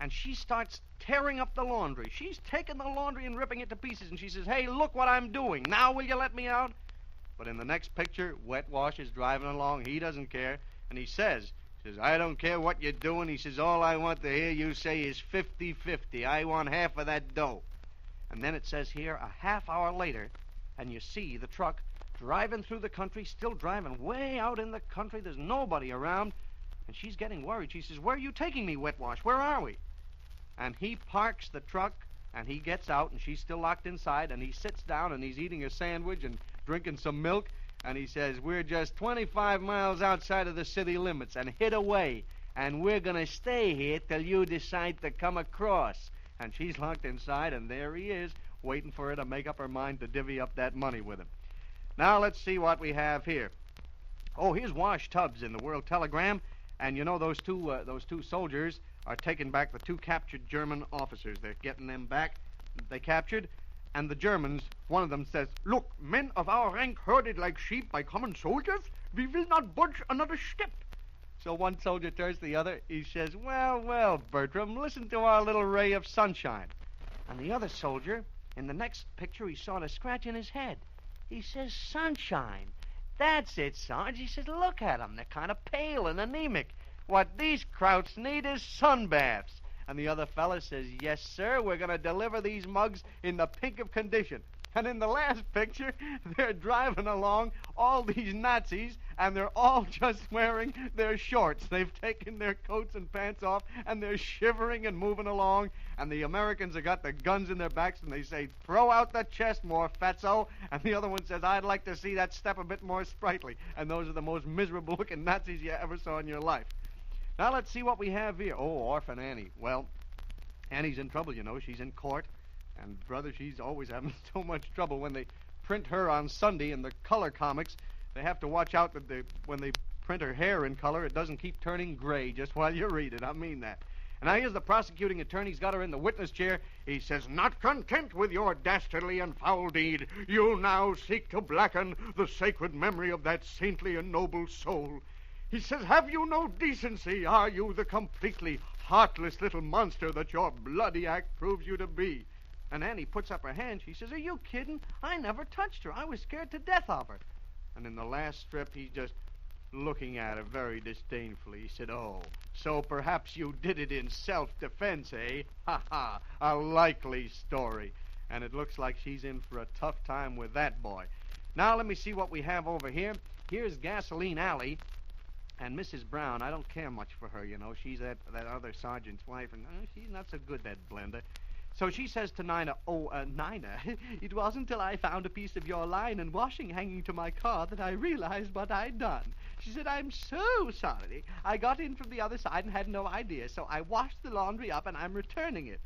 and she starts tearing up the laundry. She's taking the laundry and ripping it to pieces, and she says, "Hey, look what I'm doing. Now will you let me out?" But in the next picture, Wet Wash is driving along. He doesn't care, and he says, "I don't care what you're doing." He says, "All I want to hear you say is 50-50. I want half of that dough." And then it says here, a half hour later, and you see the truck driving through the country, still driving way out in the country. There's nobody around, and she's getting worried. She says, "Where are you taking me, Wet Wash? Where are we?" And he parks the truck, and he gets out, and she's still locked inside, and he sits down, and he's eating a sandwich and drinking some milk, and he says, "We're just 25 miles outside of the city limits and hid away, and we're going to stay here till you decide to come across." And she's locked inside, and there he is, waiting for her to make up her mind to divvy up that money with him. Now let's see what we have here. Oh, here's Wash Tubbs in the World Telegram, and you know those two soldiers are taking back the two captured German officers. They're getting them back. They captured, and the Germans, one of them says, "Look, men of our rank herded like sheep by common soldiers. We will not budge another step." So one soldier turns to the other. He says, "Well, well, Bertram, listen to our little ray of sunshine." And the other soldier, in the next picture, he saw a scratch in his head. He says, "Sunshine. That's it, Sarge." He says, "Look at them. They're kind of pale and anemic. What these krauts need is sun baths." And the other fella says, "Yes, sir, we're going to deliver these mugs in the pink of condition." And in the last picture, they're driving along, all these Nazis, and they're all just wearing their shorts. They've taken their coats and pants off, and they're shivering and moving along. And the Americans have got the guns in their backs, and they say, "Throw out the chest more, fatso." And the other one says, "I'd like to see that step a bit more sprightly." And those are the most miserable-looking Nazis you ever saw in your life. Now let's see what we have here. Oh, Orphan Annie. Well, Annie's in trouble, you know. She's in court. And, brother, she's always having so much trouble when they print her on Sunday in the color comics. They have to watch out that when they print her hair in color, it doesn't keep turning gray just while you read it. I mean that. And now here's the prosecuting attorney. He's got her in the witness chair. He says, "Not content with your dastardly and foul deed, you now seek to blacken the sacred memory of that saintly and noble soul." He says, "Have you no decency? Are you the completely heartless little monster that your bloody act proves you to be?" And Annie puts up her hand. She says, "Are you kidding? I never touched her. I was scared to death of her." And in the last strip, he's just looking at her very disdainfully. He said, "Oh, so perhaps you did it in self-defense, eh? Ha ha, a likely story." And it looks like she's in for a tough time with that boy. Now let me see what we have over here. Here's Gasoline Alley. And Mrs. Brown, I don't care much for her, you know. She's that other sergeant's wife, and she's not so good, that blender. So she says to Nina, "Nina, it wasn't till I found a piece of your line and washing hanging to my car that I realized what I'd done." She said, "I'm so sorry. I got in from the other side and had no idea, so I washed the laundry up and I'm returning it."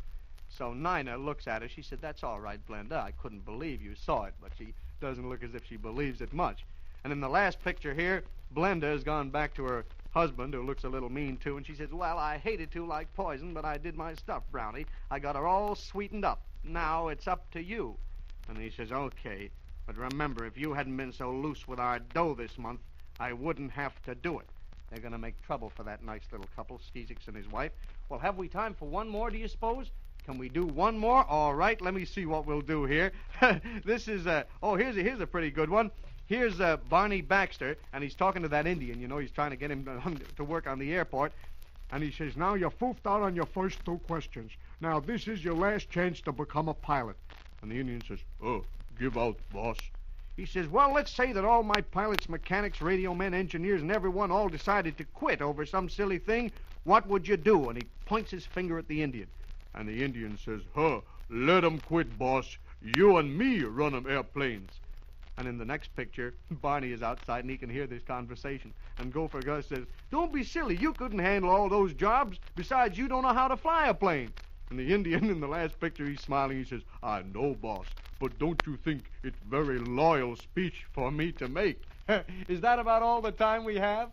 So Nina looks at her. She said, "That's all right, Blenda. I couldn't believe you saw it," but she doesn't look as if she believes it much. And in the last picture here, Blenda has gone back to her husband, who looks a little mean, too, and she says, "Well, I hated to like poison, but I did my stuff, Brownie. I got her all sweetened up. Now it's up to you." And he says, "Okay, but remember, if you hadn't been so loose with our dough this month, I wouldn't have to do it." They're going to make trouble for that nice little couple, Skeezix and his wife. Well, have we time for one more, do you suppose? Can we do one more? All right, let me see what we'll do here. This is, here's a pretty good one. Here's Barney Baxter, and he's talking to that Indian. You know, he's trying to get him to work on the airport. And he says, "Now you foofed out on your first 2 questions. Now this is your last chance to become a pilot." And the Indian says, "Oh, give out, boss." He says, "Well, let's say that all my pilots, mechanics, radio men, engineers, and everyone all decided to quit over some silly thing. What would you do?" And he points his finger at the Indian. And the Indian says, "Let 'em quit, boss. You and me run 'em airplanes." And in the next picture, Barney is outside and he can hear this conversation. And Gopher Gus says, "Don't be silly. You couldn't handle all those jobs. Besides, you don't know how to fly a plane." And the Indian in the last picture, he's smiling. He says, "I know, boss, but don't you think it's very loyal speech for me to make?" Is that about all the time we have?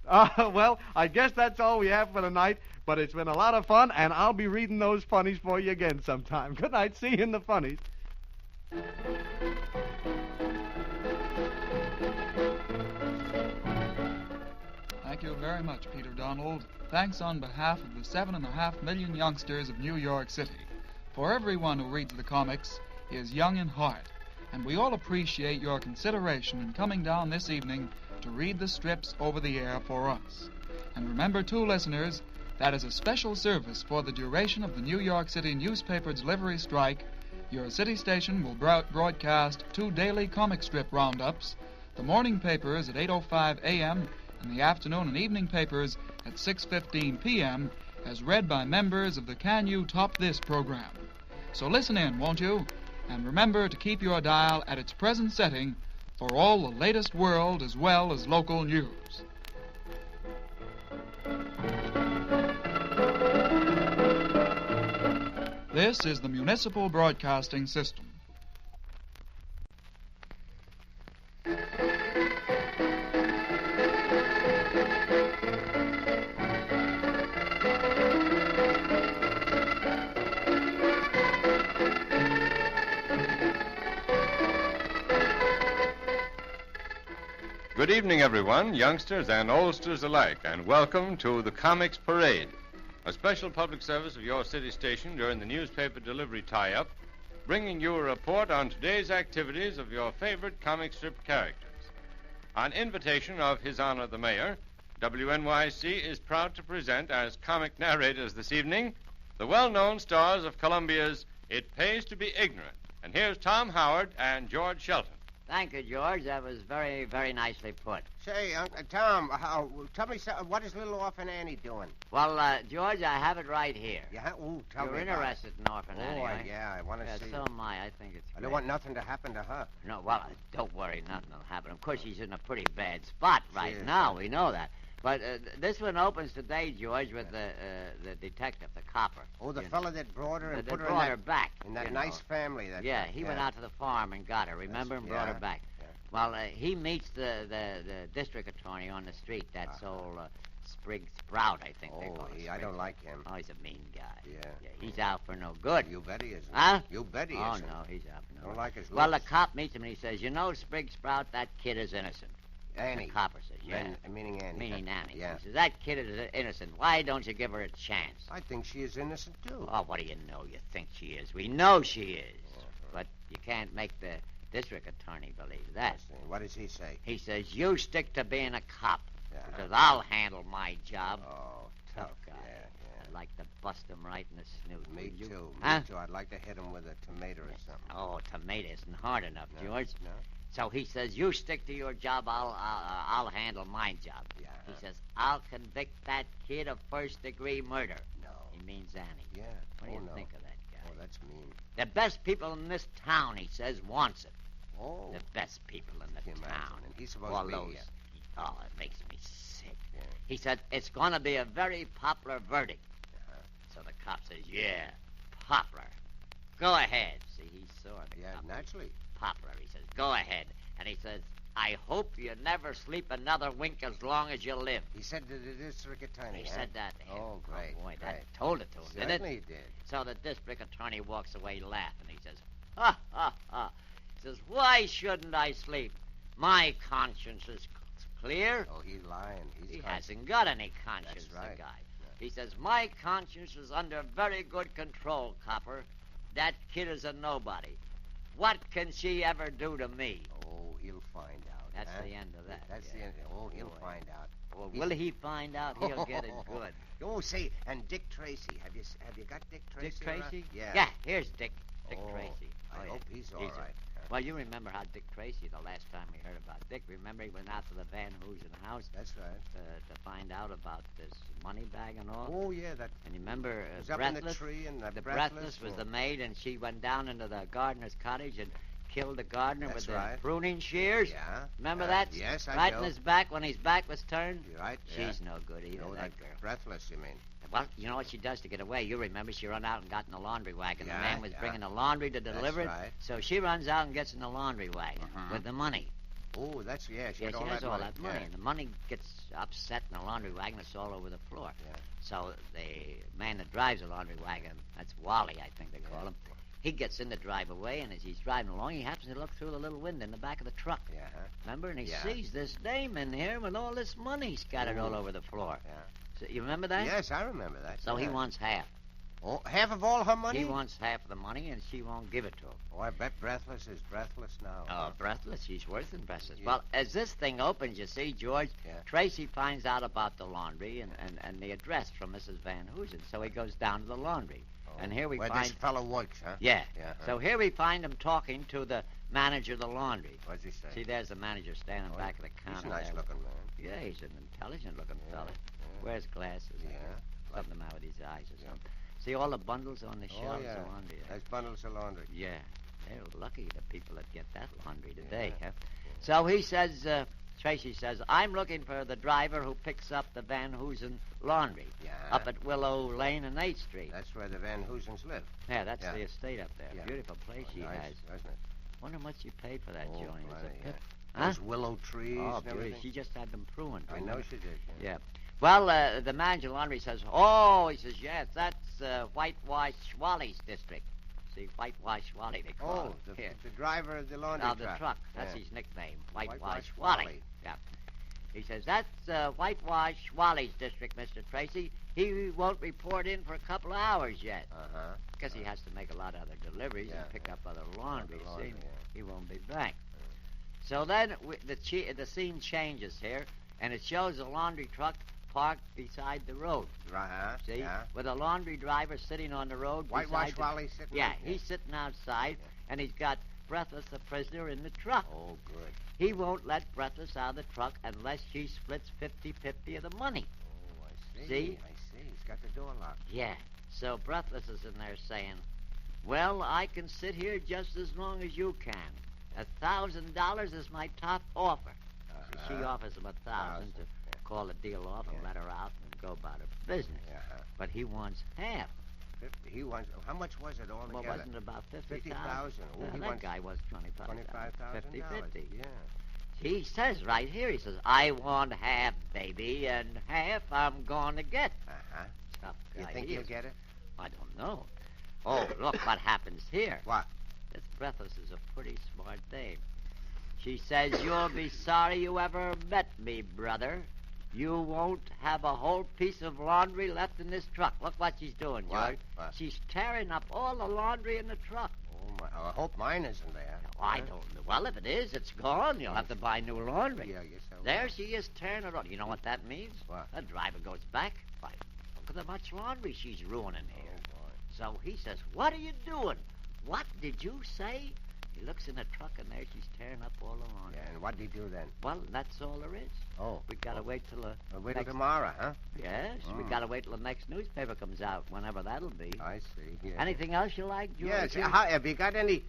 Well, I guess that's all we have for tonight. But it's been a lot of fun, and I'll be reading those funnies for you again sometime. Good night. See you in the funnies. Thank you very much, Peter Donald. Thanks on behalf of the 7.5 million youngsters of New York City. For everyone who reads the comics is young in heart, and we all appreciate your consideration in coming down this evening to read the strips over the air for us. And remember, too, listeners, that as a special service for the duration of the New York City newspaper delivery strike, your city station will broadcast 2 daily comic strip roundups, the morning papers at 8:05 a.m., and the afternoon and evening papers at 6:15 p.m., as read by members of the Can You Top This program. So listen in, won't you? And remember to keep your dial at its present setting for all the latest world as well as local news. This is the Municipal Broadcasting System. Good evening, everyone, youngsters and oldsters alike, and welcome to the Comics Parade, a special public service of your city station during the newspaper delivery tie-up, bringing you a report on today's activities of your favorite comic strip characters. On invitation of His Honor the Mayor, WNYC is proud to present as comic narrators this evening the well-known stars of Columbia's It Pays to Be Ignorant. And here's Tom Howard and George Sheldon. Thank you, George. That was very, very nicely put. Say, Tom, tell me, what is little Orphan Annie doing? Well, George, I have it right here. Yeah? Ooh, tell You're me about interested in Orphan it. Annie, Oh, right? yeah, I want to see So it. am I. I think it's I great. don't want nothing to happen to her. No, well, don't worry. Nothing will happen. Of course, she's in a pretty bad spot right is. now. We know that. But this one opens today, George, with the detective, the copper. Oh, the You fella that brought her and that put her brought in her back. in that you nice know. family. Yeah, he went out to the farm and got her, remember, and brought her back. Yeah. Well, he meets the district attorney on the street. That's old Sprig Sprout, I think they call him. I don't like him. Oh, he's a mean guy. Yeah. He's out for no good. You bet he isn't. Huh? You bet he Oh, isn't. no, he's out for no Don't good. like his Well, the looks. cop meets him and he says, you know, Sprig Sprout, that kid is innocent. Annie. The copper says, yeah. Meaning Annie. Meaning Annie. Yeah. He says, that kid is innocent. Why don't you give her a chance? I think she is innocent, too. Oh, what do you know? You think she is. We know she is. But you can't make the district attorney believe that. What does he say? He says, you stick to being a cop. Yeah. Because I'll handle my job. Oh, Tough guy. Yeah. I'd like to bust him right in the snoot. Me would you? too. Huh? Me too. I'd like to hit him with a tomato or something. Oh, tomato isn't hard enough, No, George. no. So he says, you stick to your job, I'll handle my job. Yeah. He says, I'll convict that kid of first-degree murder. No. He means Annie. Yeah. What do you no. think of that guy? Oh, that's mean. The best people in this town, he says, wants it. Oh. The best people in Can you the imagine? town. And he's supposed All to be... those. Oh, it makes me sick. Yeah. He said, it's going to be a very popular verdict. So the cop says, yeah, popular. Go ahead. See, he's sore. Yeah, naturally. Popular, he says. Go ahead. And he says, I hope you never sleep another wink as long as you live. He said to the district attorney, He said that to him. Oh, great. Oh, boy, that great. told it to him, didn't it? Certainly he did. So the district attorney walks away laughing. He says, ha, ha, ha. He says, why shouldn't I sleep? My conscience is clear. Oh, he's lying. He hasn't got any conscience, That's right. the guy. He says, my conscience is under very good control, Copper. That kid is a nobody. What can she ever do to me? Oh, he'll find out. That's huh? the end of that. That's the end. Oh, he'll find out. Well, will he find out? He'll get it good. Oh, say, and Dick Tracy. Have you got Dick Tracy? Dick around? Tracy? Yeah. Yeah, here's Dick. Dick Oh, Tracy. I hope he's all right. Well, you remember how Dick Tracy, the last time we heard about Dick, remember he went out to the Van Hoosen house? That's right. To find out about this money bag and all? Oh, yeah, that... And you remember was up in the Breathless? tree and The Breathless Breathless was and- the maid, and she went down into the gardener's cottage and killed the gardener That's with right. the pruning shears. Yeah. Remember that? Yes, I Right do. in his back when his back was turned? You're right. She's no good either, No, that girl. Breathless, you mean? Well, you know what she does to get away? You remember she run out and got in the laundry wagon. Yeah, The man was yeah. bringing the laundry to That's deliver it. right. So she runs out and gets in the laundry wagon with the money. Oh, that's, yeah, she Yeah, had she all has that all money. that money. Yeah. And the money gets upset in the laundry wagon. It's all over the floor. Yeah. So the man that drives the laundry wagon, that's Wally, I think they call him, he gets in to drive away, and as he's driving along, he happens to look through the little window in the back of the truck. Yeah, huh? Remember? And he Yeah. sees this dame in here with all this money scattered all over the floor. Yeah. So you remember that? Yes, I remember that. So he yeah. wants half. Oh, half of all her money? He wants half of the money, and she won't give it to him. Oh, I bet Breathless is breathless now. Oh, breathless. She's worse than breathless. Yeah. Well, as this thing opens, you see, George, Yeah. Tracy finds out about the laundry and the address from Mrs. Van Hoosen. So he goes down to the laundry. Oh. And here we Where find... this fellow works, huh? Yeah. Yeah, huh? So here we find him talking to the manager of the laundry. What's he say? See, there's the manager standing Oh, back of the counter. He's a nice there. looking man. Yeah, he's an intelligent-looking Yeah, fella. yeah. Wears glasses. Yeah. Something the matter with his eyes or Yeah. something. See all the bundles on the Oh, shelves yeah. of laundry there? There's bundles of laundry. Yeah. They're lucky, the people that get that laundry today, huh? So he says, Tracy says, I'm looking for the driver who picks up the Van Hoosen laundry Yeah. up at Willow Lane and 8th Street. That's where the Van Hoosens live. Yeah, that's Yeah. the estate up there. Yeah. Beautiful place she nice, has. Wasn't it? Wonder how much you paid for that Oh, joint. Is plenty, it yeah. pip? Huh? Those willow trees Oh, and beautiful. everything. She just had them pruned. I know she did. Yeah. Well, the manager of laundry says, oh, he says, yes, that's Whitewash Wally's district. See, Whitewash Wally, they call Oh, him. the, Here. the driver of the laundry Of the truck. That's Yeah. his nickname, Whitewash Whitewash Wally. Wally. Yeah. He says, that's Whitewash Wally's district, Mr. Tracy. He won't report in for a couple of hours yet. Uh-huh. Because he has to make a lot of other deliveries Yeah, and pick up other laundry. Other laundry, see? yeah. He won't be back. So then the scene changes here, and it shows a laundry truck parked beside the road. Uh-huh. See? Yeah. With a laundry driver sitting on the road. Whitewash beside the- Wally sitting Yeah, there? he's sitting outside, and he's got Breathless, the prisoner, in the truck. Oh, good. He won't let Breathless out of the truck unless she splits 50-50 of the money. Oh, I see. See? I see. He's got the door locked. Yeah. So Breathless is in there saying, well, I can sit here just as long as you can. $1,000 is my top offer. So she Uh-huh. offers him 1,000 to call the deal off and Yeah. let her out and go about her business. Uh-huh. But he wants half. 50. He wants... How much was it altogether? Well, wasn't it about 50,000? 50,000. Oh, he that wants guy wants 25,000. $25,000. 50-50. Yeah. He says right here, he says, I want half, baby, and half I'm going to get. Uh-huh. Tough You guy think he you'll is. get it? I don't know. Oh, look what happens here. What? This Breathless is a pretty smart dame. She says, you'll be sorry you ever met me, brother. You won't have a whole piece of laundry left in this truck. Look what she's doing, George. What? She's tearing up all the laundry in the truck. Oh, my. I hope mine isn't there. I don't know. Well, if it is, it's gone. You'll have to buy new laundry. Yeah, I guess I will. There she is tearing it up. You know what that means? What? The driver goes back. Why, look at the much laundry she's ruining here. Oh, boy. So he says, what are you doing? What did you say? He looks in the truck, and there she's tearing up all the laundry. Yeah, and what did he do then? Well, that's all there is. Oh. We gotta wait till the Wait till next... tomorrow, huh? Yes, we gotta wait till the next newspaper comes out, whenever that'll be. I see. Yeah. Anything else you like, George? Yes. Have you got any?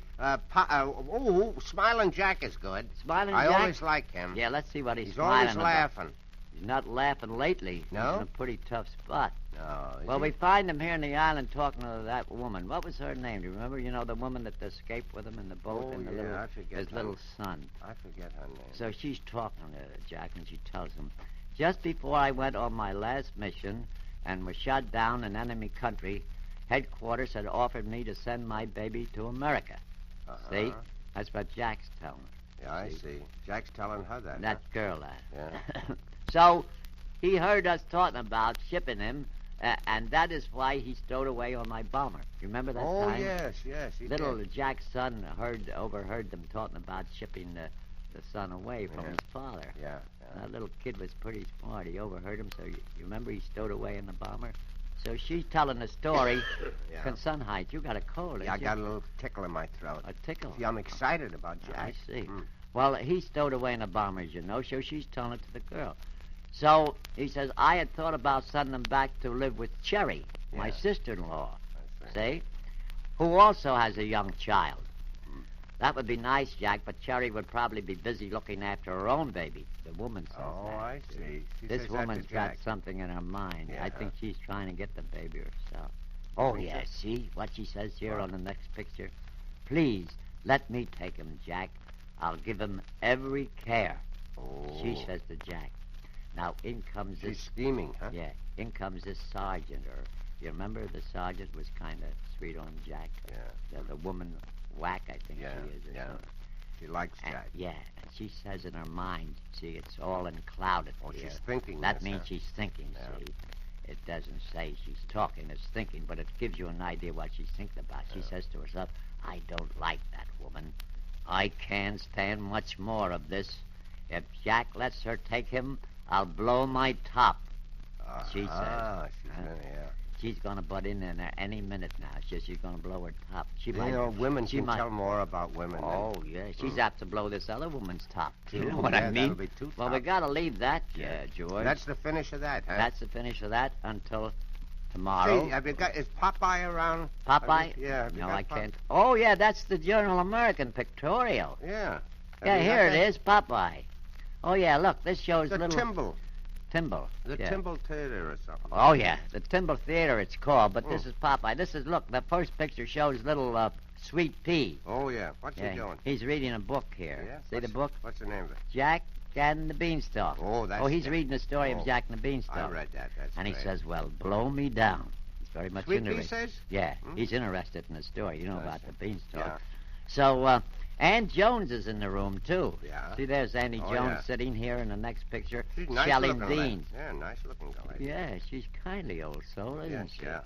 Smiling Jack is good. Smiling I Jack? always like him. Yeah, let's see what he's He's smiling always about. laughing. He's not laughing lately. No? He's in a pretty tough spot. No. Well, we find him here in the island talking to that woman. What was her name? Do you remember? You know, the woman that escaped with him in the boat and the yeah, little, I forget his her. little son. I forget her name. So she's talking to Jack, and she tells him, just before I went on my last mission and was shot down in enemy country, headquarters had offered me to send my baby to America. Uh-huh. See? That's what Jack's telling her. Yeah, I see. Jack's telling her that. That girl, that. Yeah. So he heard us talking about shipping him, and that is why he stowed away on my bomber. You remember that Oh, time? yes, he Little did. Jack's son overheard them talking about shipping the son away from his father. Yeah. That little kid was pretty smart. He overheard him, so you remember he stowed away in the bomber? So she's telling the story. Yeah. Consunheit, you got a cold, Yeah, I ain't you? got a little tickle in my throat. A tickle? See, I'm excited about Jack. I see. Mm. Well, he stowed away in the bomber, as you know, so she's telling it to the girl. So he says, I had thought about sending him back to live with Cherry, my Yeah. sister-in-law, I see. who also has a young child. That would be nice, Jack, but Cherry would probably be busy looking after her own baby. The woman says Oh, that. I see. She This says that to woman's got Jack. something in her mind. Yeah. I think she's trying to get the baby herself. Oh, think yeah, so? see what she says here What? on the next picture? Please, let me take him, Jack. I'll give him every care. Oh. She says to Jack. Now, in comes She's this... scheming, huh? Yeah, in comes this sergeant, or... You remember the sergeant was kind of sweet on Jack? Yeah. The woman, Whack, I think Yeah, she is. Or yeah. something. She likes And, Jack. yeah, and she says in her mind, see, it's all unclouded. Oh, here. she's thinking. That this, means huh? she's thinking, Yeah. see. It doesn't say she's talking, it's thinking, but it gives you an idea what she's thinking about. She says to herself, I don't like that woman. I can't stand much more of this. If Jack lets her take him, I'll blow my top. She says. Ah, she's Huh? yeah. She's going to butt in there any minute now. She's going to blow her top. She You might, know, women she can might, tell more about women than... Oh, yeah. She's apt to blow this other woman's top, too. You know Ooh, what yeah, I mean? that'll be two Well, we tops. got to leave that, George. That's the finish of that, huh? That's the finish of that until tomorrow. Say, have you got... Is Popeye around? Popeye? Yeah. have you No, got I Pop- can't. Oh, yeah, that's the Journal American pictorial. Yeah. Yeah, here it is, Popeye. Oh, yeah, look, this shows The little... Timble. Timble. The yeah. Timble Theater or something. Oh, yeah, the Timble Theater it's called, but Hmm. this is Popeye. This is, look, the first picture shows little Sweet Pea. Oh, yeah. What's Yeah, he doing? he's reading a book here. Yeah? See the book? What's the name of it? Jack and the Beanstalk. Oh, that's... Oh, he's reading the story Oh. of Jack and the Beanstalk. I read that. That's And he great. says, well, blow me down. He's very much Sweet Pea interested. says? Yeah, Hmm? he's interested in the story, you know, I about see. the Beanstalk. Yeah. So, Ann Jones is in the room, too. Yeah. See, there's Annie Oh, Jones yeah. sitting here in the next picture, She's nice shelling looking, beans. Yeah, nice looking girl. Yeah, she's kindly old soul, isn't Yes, she? yeah.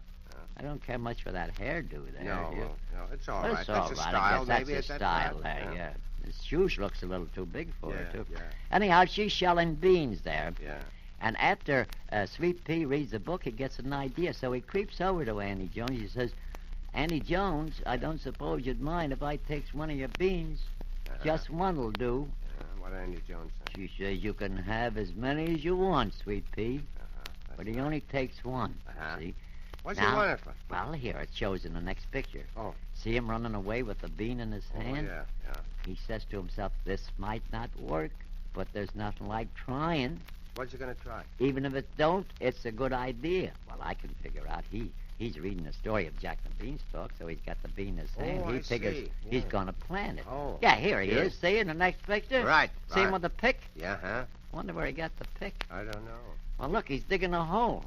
I don't care much for that hairdo there. No, do you? no, it's all But right. it's That's all a right. style, I guess maybe. that's at a that style time. there, yeah. His shoes looks a little too big for her, too. Yeah. Anyhow, she's shelling beans there. Yeah. And after Sweet Pea reads the book, he gets an idea. So he creeps over to Annie Jones. He says, Annie Jones, I don't suppose you'd mind if I takes one of your beans. Just one'll do. What Andy Jones said. She says, you can have as many as you want, Sweet Pea. That's But he only takes one. Uh-huh. See? What's Now- he want it for? Well, here it shows in the next picture. Oh. See him running away with the bean in his Oh, hand? yeah. He says to himself, this might not work, but there's nothing like trying. What's he going to try? Even if it don't, it's a good idea. Well, I can figure out he He's reading the story of Jack the Beanstalk, so he's got the bean in his hand. Oh, He I figures see. he's Yeah. going to plant it. Oh. Yeah, here he Here? is. See, in the next picture? Right, See him right. with the pick? Yeah, huh? Wonder where he got the pick. I don't know. Well, look, he's digging a hole.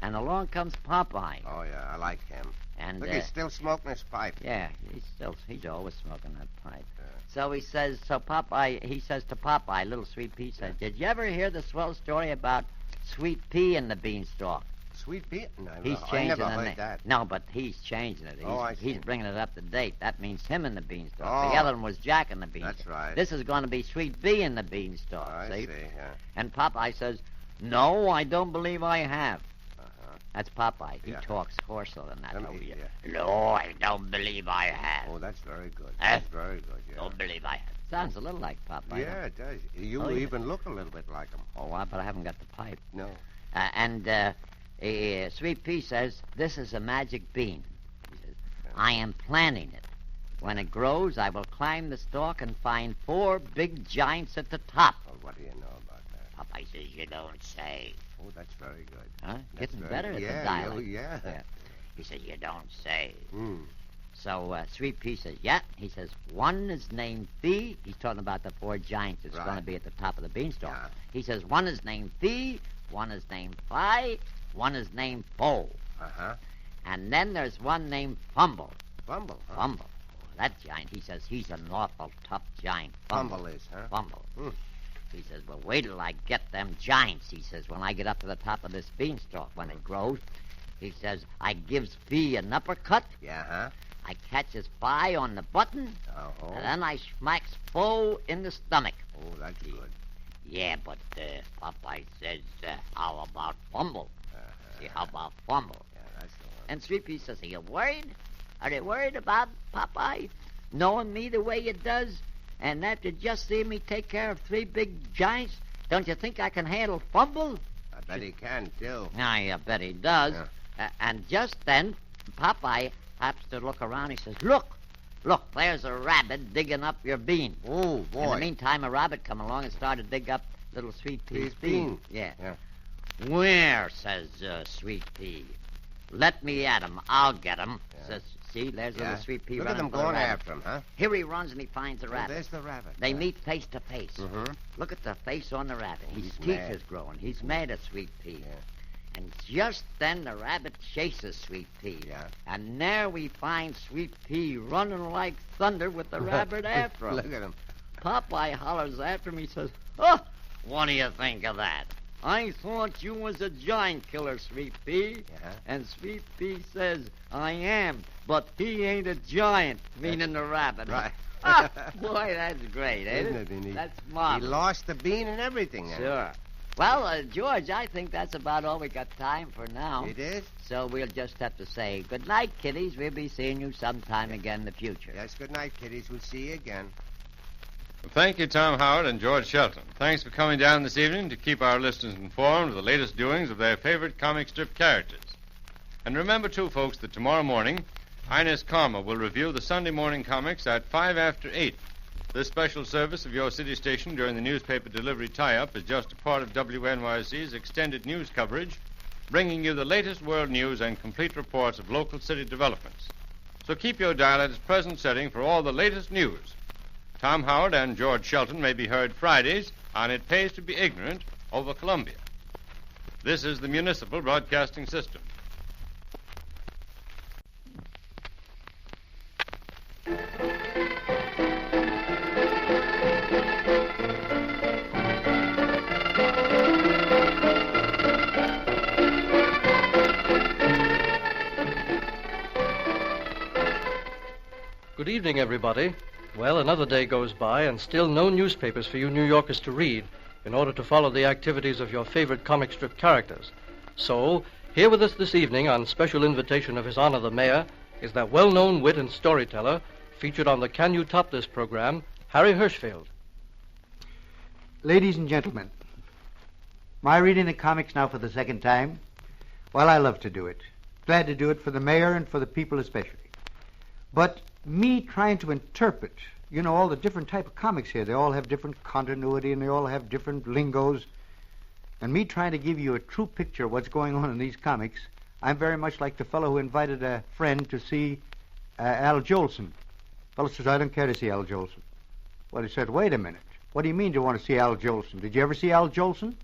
And along comes Popeye. Oh, yeah, I like him. And, Look, he's still smoking his pipe. yeah, he's always smoking that pipe. So he says to Popeye, little Sweet Pea says, did you ever hear the swell story about Sweet Pea and the Beanstalk? Sweet Pea? No, He's I changing never the heard name. that. No, but he's changing it. I see. He's bringing it up to date. That means him and the Beanstalk. Oh. The other one was Jack and the Beanstalk. That's right. This is going to be Sweet Pea and the Beanstalk. I see, yeah. And Popeye says, no, I don't believe I have. That's Popeye. He Yeah. talks hoarser than that. Let me hear. No, I don't believe I have. Oh, that's very good. Eh? That's very good, yeah. Don't believe I have. Sounds a little like Popeye. Yeah, it does. You Oh, yeah. even look a little bit like him. Oh, but I haven't got the pipe. No. Sweet Pea says, this is a magic bean. He says, I am planting it. When it grows, I will climb the stalk and find 4 big giants at the top. Well, what do you know about that? Popeye says, you don't say. Oh, that's very good. Huh? That's Getting very- better at yeah, the dialect. yeah. He says, you don't say. Hmm. So Sweet Pea says, yeah. He says, one is named Fee. He's talking about the 4 giants that's Right. going to be at the top of the beanstalk. Yeah. He says, one is named Fee, one is named Fi, one is named Fo. Uh-huh. And then there's one named Fumble. Fumble, huh? Fumble. Oh, that giant, he says, he's an awful tough giant. Fumble is, huh? Fumble. Hmm. He says, well, wait till I get them giants, he says, when I get up to the top of this beanstalk when it grows. He says, I gives Fee an uppercut. Yeah, huh? I catches Fi on the button. Oh. And then I smacks Fo in the stomach. Oh, that's good. Yeah, but Popeye says, how about Fumble? See, how about Fumble? Yeah, that's the one. And Sweet Pea says, are you worried? Are you worried about Popeye knowing me the way it does? And after just seeing me take care of 3 big giants, don't you think I can handle Fumble? I bet he can, too. I bet he does. Yeah. And just then, Popeye happens to look around. He says, look, there's a rabbit digging up your bean. Oh, boy. In the meantime, a rabbit come along and started to dig up little Sweet Pea's bean. Yeah. Where, says Sweet Pea. Let me at him. I'll get him. Yeah. Says, see, there's little Sweet Pea Look at running them for the going rabbit. after him, huh? Here he runs and he finds the Oh, rabbit. there's the rabbit. They meet face to face. Mm-hmm. Look at the face on the rabbit. His He's teeth mad. is growing. He's mad at Sweet Pea. Yeah. And just then the rabbit chases Sweet Pea. Yeah. And there we find Sweet Pea running like thunder with the rabbit after him. Look at him. Popeye hollers after him. He says, oh, what do you think of that? I thought you was a giant killer, Sweet Pea. Yeah. And Sweet Pea says, I am, but he ain't a giant, meaning the rabbit. Right. Boy, that's great, ain't Isn't it? it? And he- That's He marvelous. lost the bean and everything. then. Sure. Well, George, I think that's about all we got time for now. It is? So we'll just have to say good night, kiddies. We'll be seeing you sometime again in the future. Yes, good night, kiddies. We'll see you again. Well, thank you, Tom Howard and George Shelton. Thanks for coming down this evening to keep our listeners informed of the latest doings of their favorite comic strip characters. And remember, too, folks, that tomorrow morning, Ines Karma will review the Sunday morning comics at 5 after 8. This special service of your city station during the newspaper delivery tie-up is just a part of WNYC's extended news coverage, bringing you the latest world news and complete reports of local city developments. So keep your dial at its present setting for all the latest news. Tom Howard and George Shelton may be heard Fridays on It Pays to Be Ignorant over Columbia. This is the Municipal Broadcasting System. Good evening, everybody. Well, another day goes by, and still no newspapers for you New Yorkers to read in order to follow the activities of your favorite comic strip characters. So, here with us this evening, on special invitation of His Honor the Mayor, is that well-known wit and storyteller featured on the Can You Top This program, Harry Hershfield. Ladies and gentlemen, my reading the comics now for the second time. Well, I love to do it. Glad to do it for the mayor and for the people especially. But me trying to interpret, all the different type of comics here, they all have different continuity and they all have different lingos. And me trying to give you a true picture of what's going on in these comics, I'm very much like the fellow who invited a friend to see Al Jolson. Fellow says, I don't care to see Al Jolson. Well, he said, wait a minute. What do you mean you want to see Al Jolson? Did you ever see Al Jolson?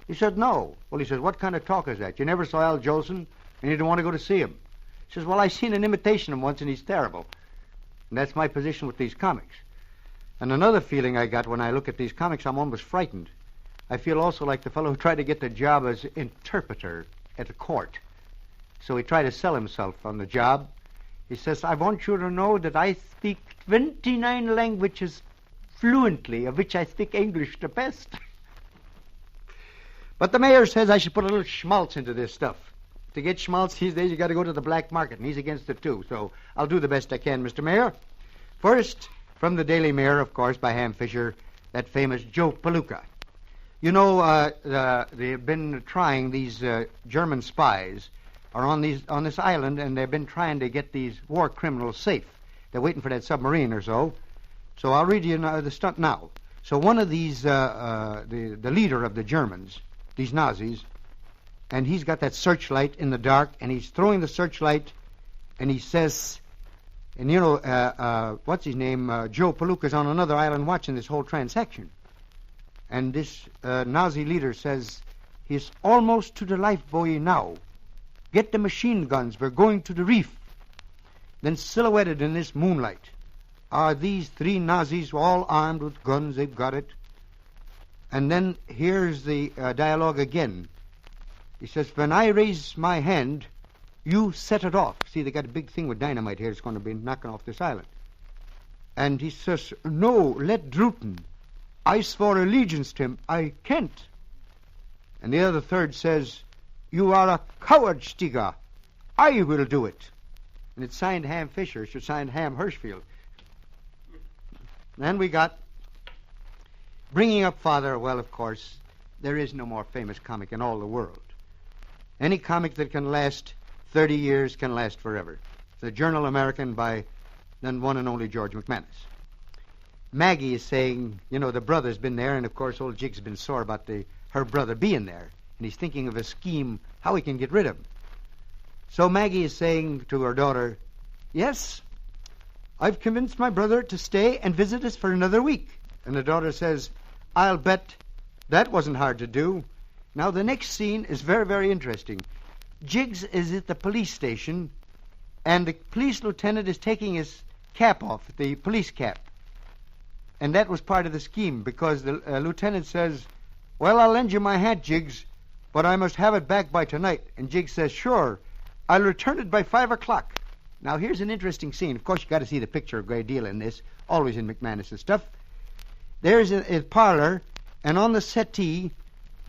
He said, no. Well, he says, what kind of talk is that? You never saw Al Jolson and you don't want to go to see him. He says, well, I seen an imitation of him once and he's terrible. And that's my position with these comics. And another feeling I got when I look at these comics, I'm almost frightened. I feel also like the fellow who tried to get the job as interpreter at a court. So he tried to sell himself on the job. He says, I want you to know that I speak 29 languages fluently, of which I speak English the best. But the mayor says I should put a little schmaltz into this stuff. To get schmaltz these days, you got to go to the black market, and he's against it, too. So I'll do the best I can, Mr. Mayor. First, from the Daily Mirror, of course, by Ham Fisher, that famous Joe Palooka. You know, they've been trying, these German spies are on this island, and they've been trying to get these war criminals safe. They're waiting for that submarine or so. So I'll read you the stunt now. So one of these, the leader of the Germans, these Nazis, and he's got that searchlight in the dark, and he's throwing the searchlight, and he says, and you know, what's his name? Joe Palooka's on another island watching this whole transaction. And this Nazi leader says, he's almost to the lifebuoy now. Get the machine guns, we're going to the reef. Then silhouetted in this moonlight are these three Nazis all armed with guns, they've got it. And then here's the dialogue again. He says, when I raise my hand, you set it off. See, they got a big thing with dynamite here. It's going to be knocking off this island. And he says, no, let Druten. I swore allegiance to him. I can't. And the other third says, you are a coward, Stiga. I will do it. And it's signed Ham Fisher. It should sign Ham Hershfield. Then we got Bringing Up Father. Well, of course, there is no more famous comic in all the world. Any comic that can last 30 years can last forever. The Journal American by the one and only George McManus. Maggie is saying, you know, the brother's been there, and of course old Jig's been sore about her brother being there, and he's thinking of a scheme how he can get rid of him. So Maggie is saying to her daughter, yes, I've convinced my brother to stay and visit us for another week. And the daughter says, I'll bet that wasn't hard to do. Now, the next scene is very, very interesting. Jiggs is at the police station, and the police lieutenant is taking his cap off, the police cap. And that was part of the scheme, because the lieutenant says, well, I'll lend you my hat, Jiggs, but I must have it back by tonight. And Jiggs says, sure, I'll return it by 5 o'clock. Now, here's an interesting scene. Of course, you got to see the picture a great deal in this, always in McManus' stuff. There's a parlor, and on the settee,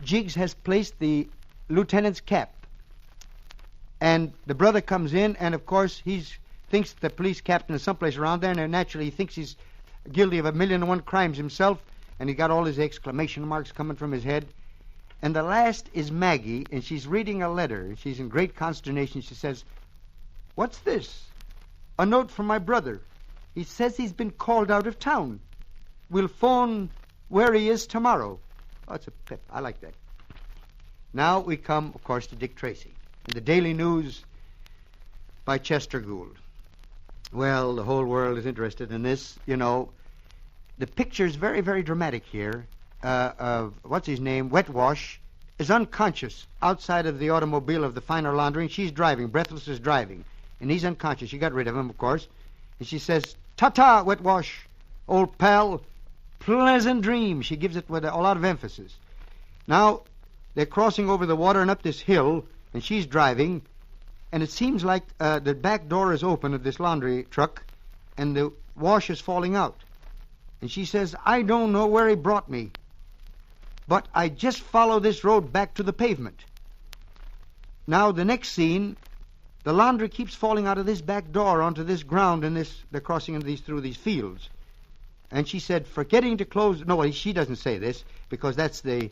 Jiggs has placed the lieutenant's cap. And the brother comes in, and of course, he thinks the police captain is someplace around there, and naturally he thinks he's guilty of 1,000,001 crimes himself, and he got all his exclamation marks coming from his head. And the last is Maggie, and she's reading a letter. She's in great consternation. She says, what's this? A note from my brother. He says he's been called out of town. We'll phone where he is tomorrow. Oh, it's a pip. I like that. Now we come, of course, to Dick Tracy. In the Daily News by Chester Gould. Well, the whole world is interested in this. You know, the picture's very, very dramatic here. What's his name? Wetwash is unconscious outside of the automobile of the finer laundering. She's driving. Breathless is driving. And he's unconscious. She got rid of him, of course. And she says, ta-ta, Wetwash, old pal. Pleasant dream. She gives it with a lot of emphasis. Now, they're crossing over the water and up this hill, and she's driving, and it seems like the back door is open of this laundry truck, and the wash is falling out. And she says, I don't know where he brought me, but I just follow this road back to the pavement. Now, the next scene, the laundry keeps falling out of this back door onto this ground, and they're crossing through these fields. And she said, forgetting to close... No, she doesn't say this, because that's the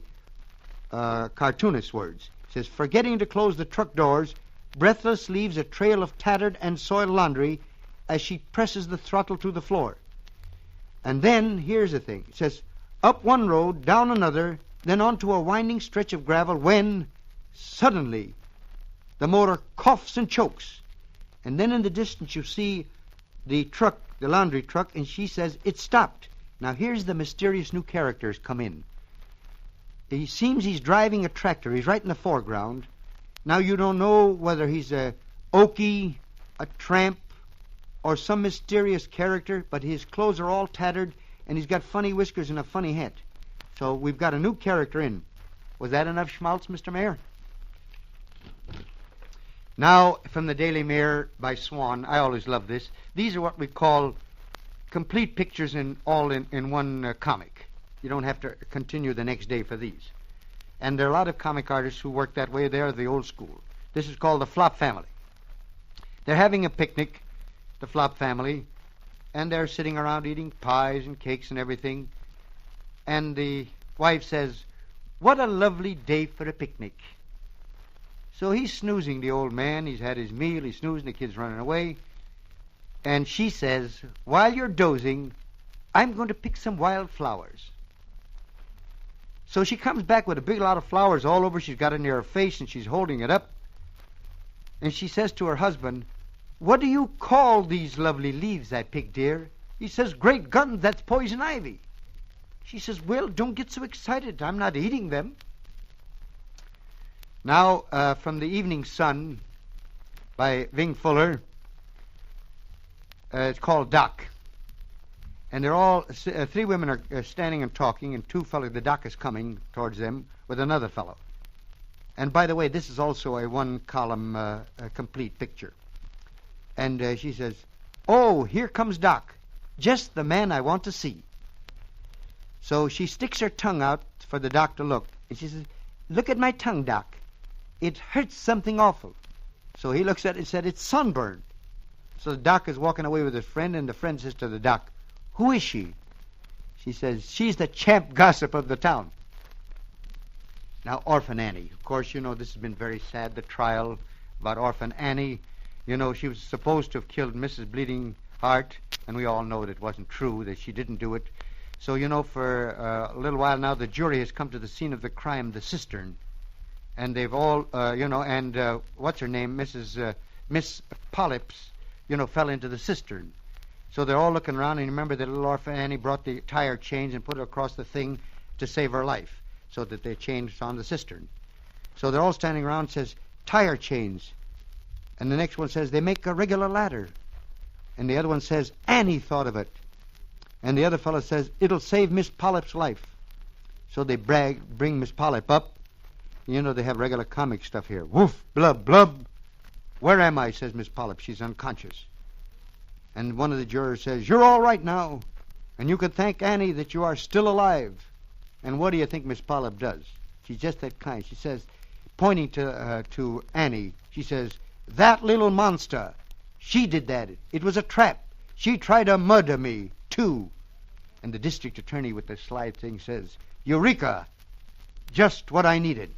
cartoonist's words. She says, forgetting to close the truck doors, Breathless leaves a trail of tattered and soiled laundry as she presses the throttle to the floor. And then, here's the thing. It says, up one road, down another, then onto a winding stretch of gravel when, suddenly, the motor coughs and chokes. And then in the distance you see the truck, the laundry truck, and she says, it stopped. Now here's the mysterious new characters come in. He seems he's driving a tractor. He's right in the foreground. Now you don't know whether he's a Okie, a tramp, or some mysterious character, but his clothes are all tattered, and he's got funny whiskers and a funny hat. So we've got a new character in. Was that enough schmaltz, Mr. Mayor? Now, from the Daily Mirror by Swan, I always love this. These are what we call complete pictures in one comic. You don't have to continue the next day for these. And there are a lot of comic artists who work that way. They're the old school. This is called the Flop Family. They're having a picnic, the Flop family, and they're sitting around eating pies and cakes and everything. And the wife says, what a lovely day for a picnic. So he's snoozing, the old man. He's had his meal, he's snoozing, the kid's running away. And she says, while you're dozing, I'm going to pick some wild flowers. So she comes back with a big lot of flowers all over. She's got it near her face, and she's holding it up. And she says to her husband, what do you call these lovely leaves I picked, dear? He says, great guns, that's poison ivy. She says, well, don't get so excited. I'm not eating them. Now, from the Evening Sun by Ving Fuller, it's called Doc. And they're all, three women are standing and talking, and two fellows, the Doc is coming towards them with another fellow. And by the way, this is also a one-column complete picture. And she says, oh, here comes Doc, just the man I want to see. So she sticks her tongue out for the Doc to look, and she says, look at my tongue, Doc. It hurts something awful. So he looks at it and said, it's sunburned. So the Doc is walking away with his friend, and the friend says to the Doc, who is she? She says, she's the champ gossip of the town. Now, Orphan Annie. Of course, you know, this has been very sad, the trial about Orphan Annie. You know, she was supposed to have killed Mrs. Bleeding Heart, and we all know that it wasn't true, that she didn't do it. So, you know, for a little while now, the jury has come to the scene of the crime, the cistern. And they've all, and what's her name, Miss Polyps, fell into the cistern. So they're all looking around, and remember that little Orphan Annie brought the tire chains and put it across the thing to save her life, so that they changed on the cistern. So they're all standing around and says, tire chains. And the next one says, they make a regular ladder. And the other one says, Annie thought of it. And the other fellow says, it'll save Miss Polyp's life. So they bring Miss Polyp up. You know, they have regular comic stuff here. Woof, blub, blub. Where am I, says Miss Polyp. She's unconscious. And one of the jurors says, you're all right now. And you can thank Annie that you are still alive. And what do you think Miss Polyp does? She's just that kind. She says, pointing to Annie, she says, that little monster, she did that. It was a trap. She tried to murder me, too. And the district attorney with the slide thing says, Eureka! Just what I needed.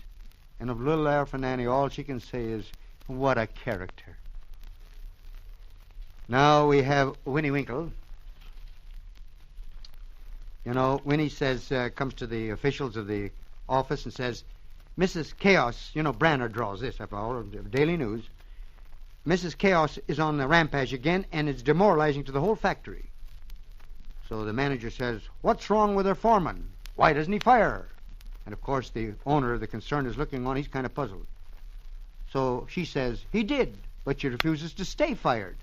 And of little Orphan Annie, all she can say is, what a character. Now we have Winnie Winkle. You know, Winnie says, comes to the officials of the office and says, Mrs. Chaos, Branner draws this after all, Daily News. Mrs. Chaos is on the rampage again, and it's demoralizing to the whole factory. So the manager says, what's wrong with her foreman? Why doesn't he fire her? And, of course, the owner of the concern is looking on. He's kind of puzzled. So she says, he did, but she refuses to stay fired.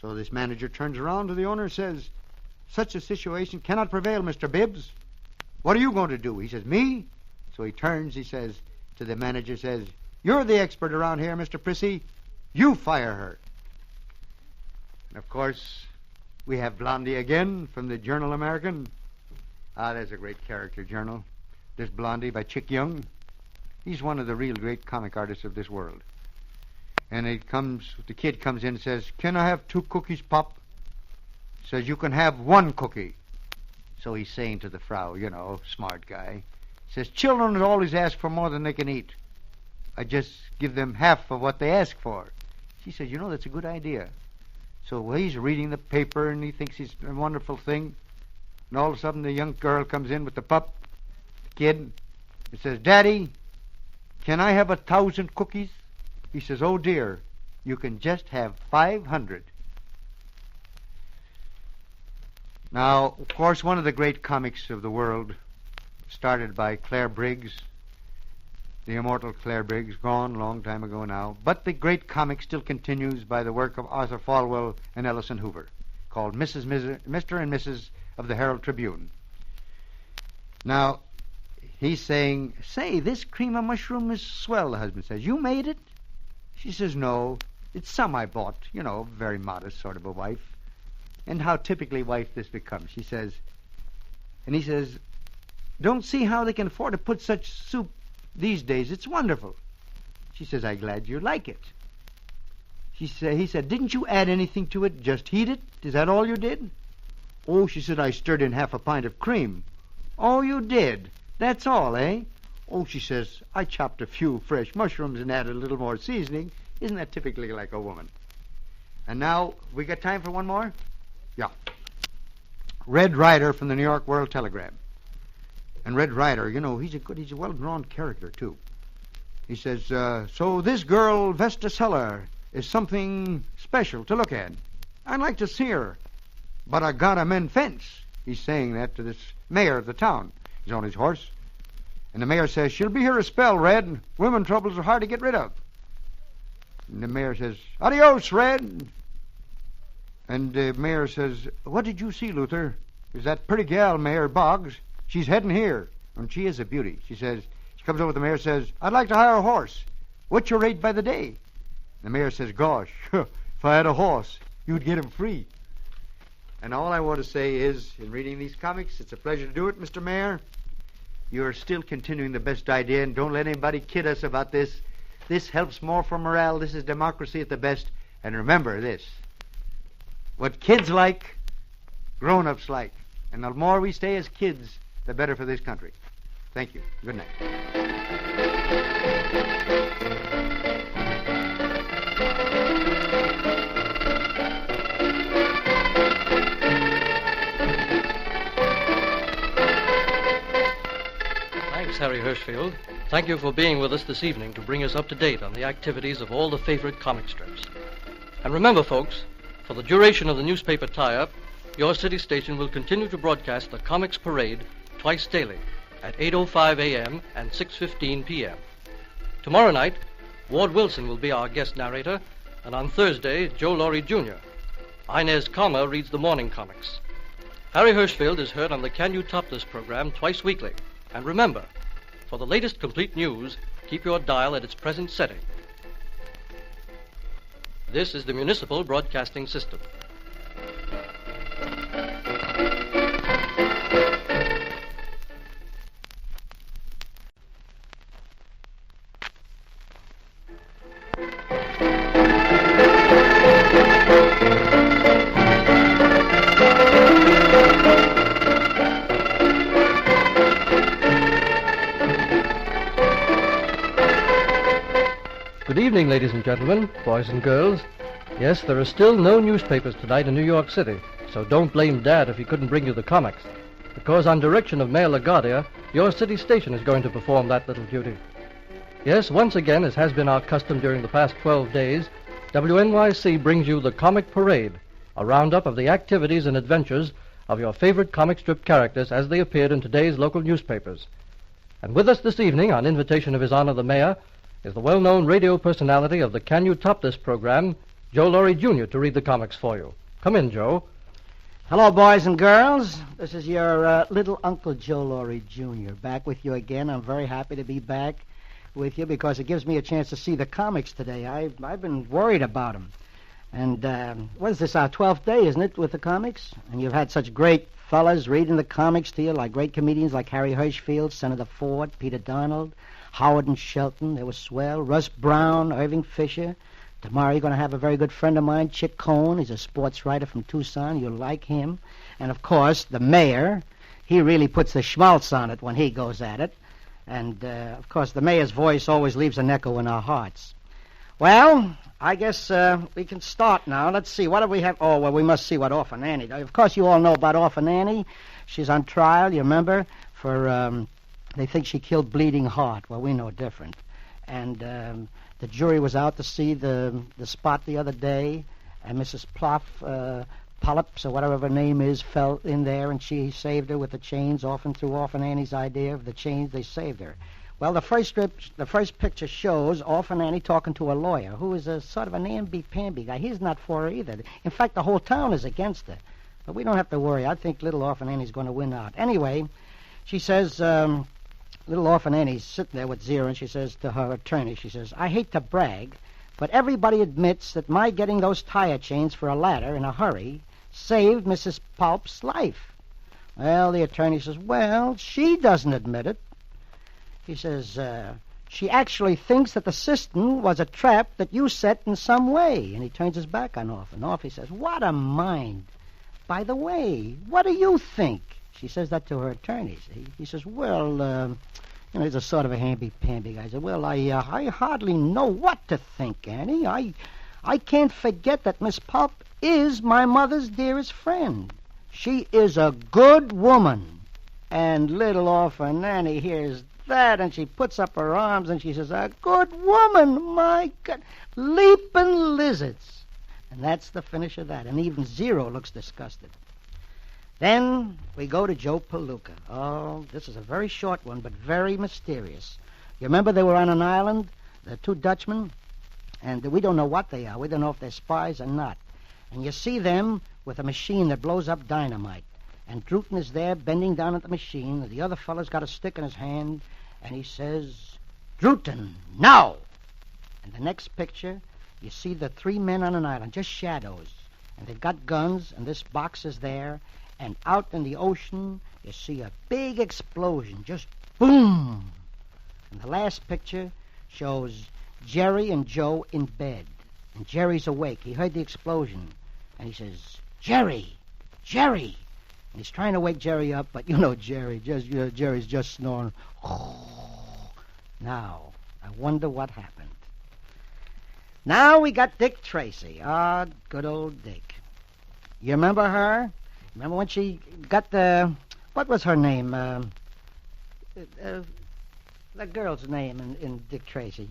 So this manager turns around to the owner and says, such a situation cannot prevail, Mr. Bibbs. What are you going to do? He says, me? So he turns, he says, to the manager, says, you're the expert around here, Mr. Prissy. You fire her. And, of course, we have Blondie again from the Journal American. There's a great character journal. This Blondie by Chic Young. He's one of the real great comic artists of this world. And the kid comes in and says, can I have 2 cookies, Pop? Says, you can have 1 cookie. So he's saying to the Frau, smart guy, says, children always ask for more than they can eat. I just give them half of what they ask for. She says, that's a good idea. So he's reading the paper, and he thinks it's a wonderful thing. And all of a sudden, the young girl comes in with the pup, the kid, and says, Daddy, can I have 1,000 cookies? He says, oh, dear, you can just have 500. Now, of course, one of the great comics of the world, started by Claire Briggs, the immortal Claire Briggs, gone a long time ago now, but the great comic still continues by the work of Arthur Falwell and Ellison Hoover, called Mr. and Mrs. of the Herald Tribune. Now, he's saying, say, this cream of mushroom is swell, the husband says. You made it? She says, no, it's some I bought. You know, very modest sort of a wife. And how typically wife this becomes. She says, and he says, don't see how they can afford to put such soup these days. It's wonderful. She says, I'm glad you like it. He said, didn't you add anything to it? Just heat it? Is that all you did? Oh, she said, I stirred in half a pint of cream. Oh, you did? That's all, eh? Oh, she says, I chopped a few fresh mushrooms and added a little more seasoning. Isn't that typically like a woman? And now, we got time for one more? Yeah. Red Ryder from the New York World Telegram. And Red Ryder, you know, he's a well-drawn character, too. He says, so this girl, Vesta Seller, is something special to look at. I'd like to see her, but I got a mend fence. He's saying that to this mayor of the town. He's on his horse. And the mayor says, she'll be here a spell, Red. Women troubles are hard to get rid of. And the mayor says, adios, Red. And the mayor says, what did you see, Luther? Is that pretty gal, Mayor Boggs? She's heading here. And she is a beauty. She comes over to the mayor and says, I'd like to hire a horse. What's your rate by the day? The mayor says, gosh, if I had a horse, you'd get him free. And all I want to say is, in reading these comics, it's a pleasure to do it, Mr. Mayor. You're still continuing the best idea, and don't let anybody kid us about this. This helps more for morale. This is democracy at the best. And remember this. What kids like, grown-ups like. And the more we stay as kids, the better for this country. Thank you. Good night. Thanks, Harry Hershfield. Thank you for being with us this evening to bring us up to date on the activities of all the favorite comic strips. And remember, folks, for the duration of the newspaper tie-up, your city station will continue to broadcast the Comics Parade twice daily at 8:05 a.m. and 6:15 p.m. Tomorrow night, Ward Wilson will be our guest narrator, and on Thursday, Joe Laurie Jr. Inez Calmer reads the morning comics. Harry Hershfield is heard on the Can You Top This program twice weekly. And remember, for the latest complete news, keep your dial at its present setting. This is the Municipal Broadcasting System. Good evening, ladies and gentlemen, boys and girls. Yes, there are still no newspapers tonight in New York City, so don't blame Dad if he couldn't bring you the comics. Because on direction of Mayor LaGuardia, your city station is going to perform that little duty. Yes, once again, as has been our custom during the past 12 days, WNYC brings you the Comic Parade, a roundup of the activities and adventures of your favorite comic strip characters as they appeared in today's local newspapers. And with us this evening, on invitation of His Honor the Mayor, is the well-known radio personality of the Can You Top This program, Joe Laurie Jr., to read the comics for you. Come in, Joe. Hello, boys and girls. This is your little Uncle Joe Laurie Jr. back with you again. I'm very happy to be back with you because it gives me a chance to see the comics today. I've been worried about them. And what is this, our 12th day, isn't it, with the comics? And you've had such great fellas reading the comics to you, like great comedians like Harry Hershfield, Senator Ford, Peter Donald, Howard and Sheldon. They were swell. Russ Brown, Irving Fisher. Tomorrow you're going to have a very good friend of mine, Chic Cohen. He's a sports writer from Tucson. You'll like him. And, of course, the mayor. He really puts the schmaltz on it when he goes at it. And, of course, the mayor's voice always leaves an echo in our hearts. Well, I guess we can start now. Let's see. What do we have? Oh, well, we must see what Orphan Annie does. Of course, you all know about Orphan Annie. She's on trial, you remember, for... they think she killed Bleeding Heart. Well, we know different. And the jury was out to see the spot the other day, and Mrs. Polyps, or whatever her name is, fell in there, and she saved her with the chains, through Orphan Annie's idea of the chains. They saved her. Well, the first picture shows Orphan Annie talking to a lawyer who is a sort of an amby-pamby guy. He's not for her either. In fact, the whole town is against her. But we don't have to worry. I think little Orphan Annie's going to win out. Anyway, she says, little Orphan Annie's sitting there with Zero, and she says to her attorney, she says, I hate to brag, but everybody admits that my getting those tire chains for a ladder in a hurry saved Mrs. Pulp's life. Well, the attorney says, well, she doesn't admit it. He says, she actually thinks that the cistern was a trap that you set in some way. And he turns his back on Orphan. Orphan says, what a mind. By the way, what do you think? She says that to her attorney. He says, well, he's a sort of a hamby-pamby guy. I said, well, I hardly know what to think, Annie. I can't forget that Miss Pulp is my mother's dearest friend. She is a good woman. And little Orphan Annie hears that, and she puts up her arms, and she says, a good woman, my God, leaping lizards. And that's the finish of that. And even Zero looks disgusted. Then we go to Joe Palooka. Oh, this is a very short one, but very mysterious. You remember they were on an island, the two Dutchmen? And we don't know what they are. We don't know if they're spies or not. And you see them with a machine that blows up dynamite. And Drootin is there bending down at the machine. And the other fellow's got a stick in his hand. And he says, Drootin, now! And the next picture, you see the three men on an island, just shadows. And they've got guns, and this box is there. And out in the ocean, you see a big explosion, just boom. And the last picture shows Jerry and Joe in bed. And Jerry's awake. He heard the explosion. And he says, Jerry, Jerry. And he's trying to wake Jerry up, but you know Jerry. Jerry's just snoring. Now, I wonder what happened. Now we got Dick Tracy. Ah, good old Dick. You remember her? Remember when she got what was her name? The girl's name in Dick Tracy.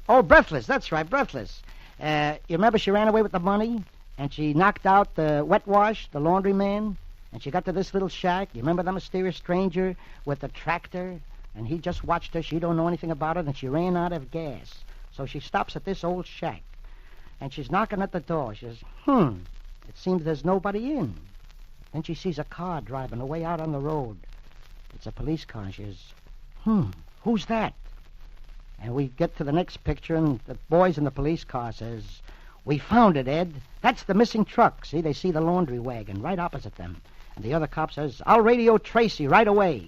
Oh, Breathless. That's right, Breathless. You remember she ran away with the money? And she knocked out the wet wash, the laundry man, and she got to this little shack. You remember the mysterious stranger with the tractor? And he just watched her. She don't know anything about it, and she ran out of gas. So she stops at this old shack, and she's knocking at the door. She says, it seems there's nobody in. Then she sees a car driving away out on the road. It's a police car, and she says, who's that? And we get to the next picture, and the boys in the police car says, we found it, Ed. That's the missing truck. See, they see the laundry wagon right opposite them. And the other cop says, I'll radio Tracy right away.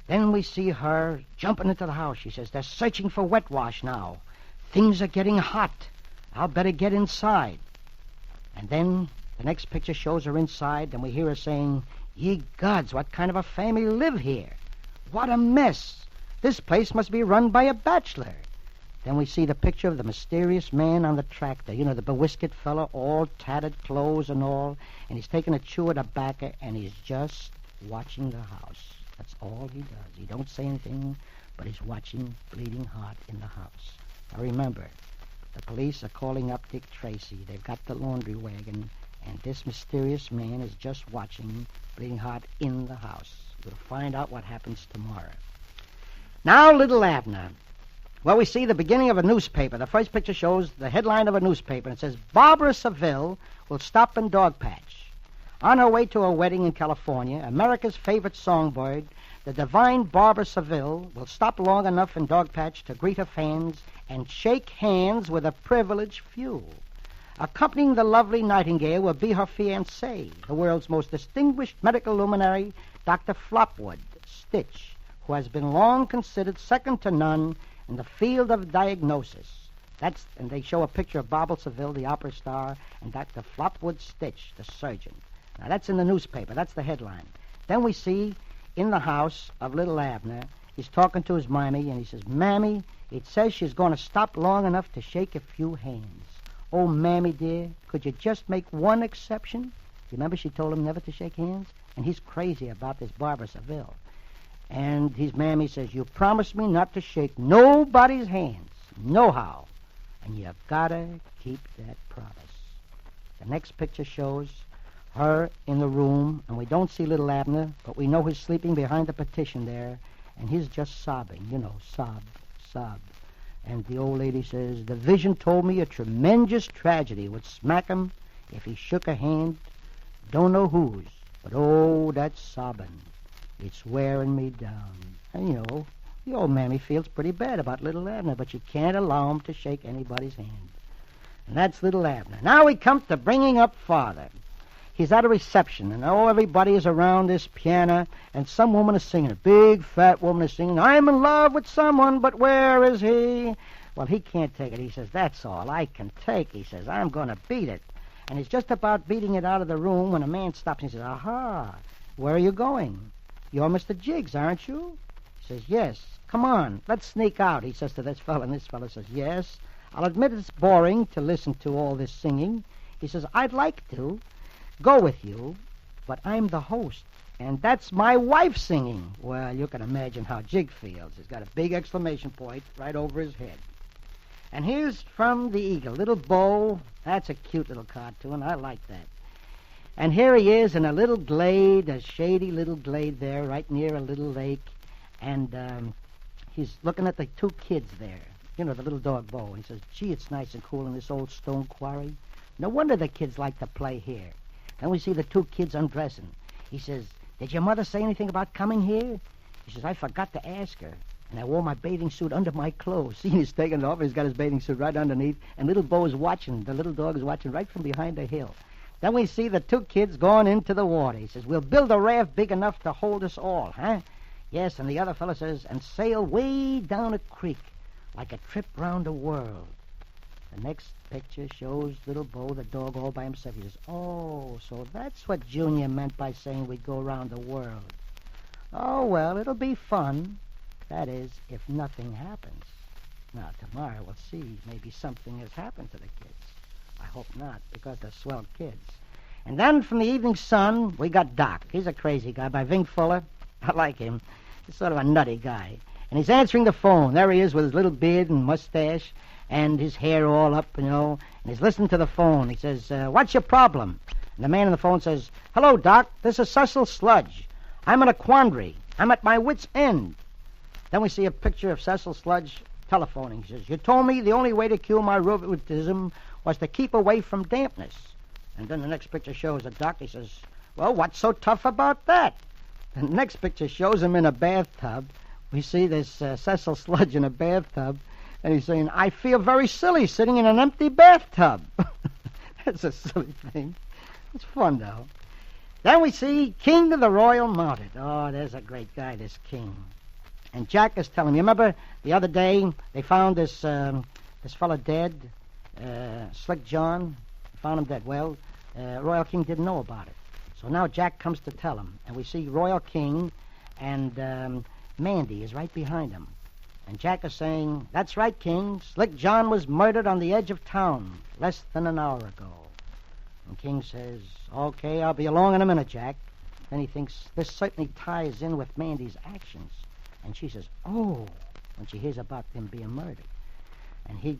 Then we see her jumping into the house. She says, they're searching for wet wash now. Things are getting hot. I'll better get inside. And then the next picture shows her inside, and we hear her saying, ye gods, what kind of a family live here? What a mess. This place must be run by a bachelor. Then we see the picture of the mysterious man on the tractor. You know, the bewhiskered fellow, all tattered clothes and all. And he's taking a chew of tobacco, and he's just watching the house. That's all he does. He don't say anything, but he's watching Bleeding Heart in the house. Now remember, the police are calling up Dick Tracy. They've got the laundry wagon, and this mysterious man is just watching Bleeding Heart in the house. We'll find out what happens tomorrow. Now, Little Abner. Well, we see the beginning of a newspaper. The first picture shows the headline of a newspaper. It says, Barbara Seville will stop in Dogpatch. On her way to a wedding in California, America's favorite songbird, the divine Barbara Seville, will stop long enough in Dogpatch to greet her fans and shake hands with a privileged few. Accompanying the lovely Nightingale will be her fiancé, the world's most distinguished medical luminary, Dr. Flopwood Stitch, who has been long considered second to none in the field of diagnosis. And they show a picture of Barbara Seville, the opera star, and Dr. Flopwood Stitch, the surgeon. Now, that's in the newspaper. That's the headline. Then we see in the house of little Abner, he's talking to his mammy, and he says, Mammy, it says she's going to stop long enough to shake a few hands. Oh, Mammy, dear, could you just make one exception? Remember she told him never to shake hands? And he's crazy about this Barbara Seville. And his mammy says, you promised me not to shake nobody's hands, nohow. And you've got to keep that promise. The next picture shows her in the room, and we don't see little Abner, but we know he's sleeping behind the partition there, and he's just sobbing, sob, sob. And the old lady says, the vision told me a tremendous tragedy would smack him if he shook a hand, don't know whose, but oh, that sobbing, it's wearing me down. And, the old mammy feels pretty bad about little Abner, but you can't allow him to shake anybody's hand. And that's little Abner. Now we come to bringing up father. He's at a reception, and everybody is around this piano, and some woman is singing. A big, fat woman is singing, I'm in love with someone, but where is he? Well, he can't take it. He says, that's all I can take. He says, I'm going to beat it. And he's just about beating it out of the room when a man stops and he says, aha, where are you going? You're Mr. Jiggs, aren't you? He says, yes. Come on, let's sneak out, he says to this fellow, and this fellow says, yes. I'll admit it's boring to listen to all this singing. He says, I'd like to go with you, but I'm the host, and that's my wife singing. Well, you can imagine how Jig feels. He's got a big exclamation point right over his head. And here's from the Eagle, little Bo. That's a cute little cartoon. I like that. And here he is in a little glade, a shady little glade there, right near a little lake, and he's looking at the two kids there. The little dog Bo. He says, gee, it's nice and cool in this old stone quarry. No wonder the kids like to play here. Then we see the two kids undressing. He says, did your mother say anything about coming here? He says, I forgot to ask her, and I wore my bathing suit under my clothes. See, he's taking it off, and he's got his bathing suit right underneath, and little Bo is watching. The little dog is watching right from behind the hill. Then we see the two kids going into the water. He says, we'll build a raft big enough to hold us all, huh? Yes, and the other fellow says, and sail way down a creek, like a trip round the world. The next picture shows little Bo, the dog, all by himself. He says, oh, so that's what Junior meant by saying we'd go around the world. Oh, well, it'll be fun. That is, if nothing happens. Now, tomorrow we'll see. Maybe something has happened to the kids. I hope not, because they're swell kids. And then from the Evening Sun, we got Doc. He's a crazy guy by Ving Fuller. I like him. He's sort of a nutty guy. And he's answering the phone. There he is with his little beard and mustache and his hair all up, and he's listening to the phone. He says, what's your problem? And the man on the phone says, hello, Doc, this is Cecil Sludge. I'm in a quandary. I'm at my wit's end. Then we see a picture of Cecil Sludge telephoning. He says, you told me the only way to cure my rheumatism was to keep away from dampness. And then the next picture shows a doc. He says, well, what's so tough about that? The next picture shows him in a bathtub. We see this Cecil Sludge in a bathtub, and he's saying, I feel very silly sitting in an empty bathtub. That's a silly thing. It's fun, though. Then we see King of the Royal Mounted. Oh, there's a great guy, this king. And Jack is telling me, remember the other day they found this fella dead, Slick John, found him dead. Well, Royal King didn't know about it. So now Jack comes to tell him, and we see Royal King and Mandy is right behind him. And Jack is saying, that's right, King. Slick John was murdered on the edge of town less than an hour ago. And King says, okay, I'll be along in a minute, Jack. Then he thinks this certainly ties in with Mandy's actions. And she says, oh, when she hears about them being murdered. And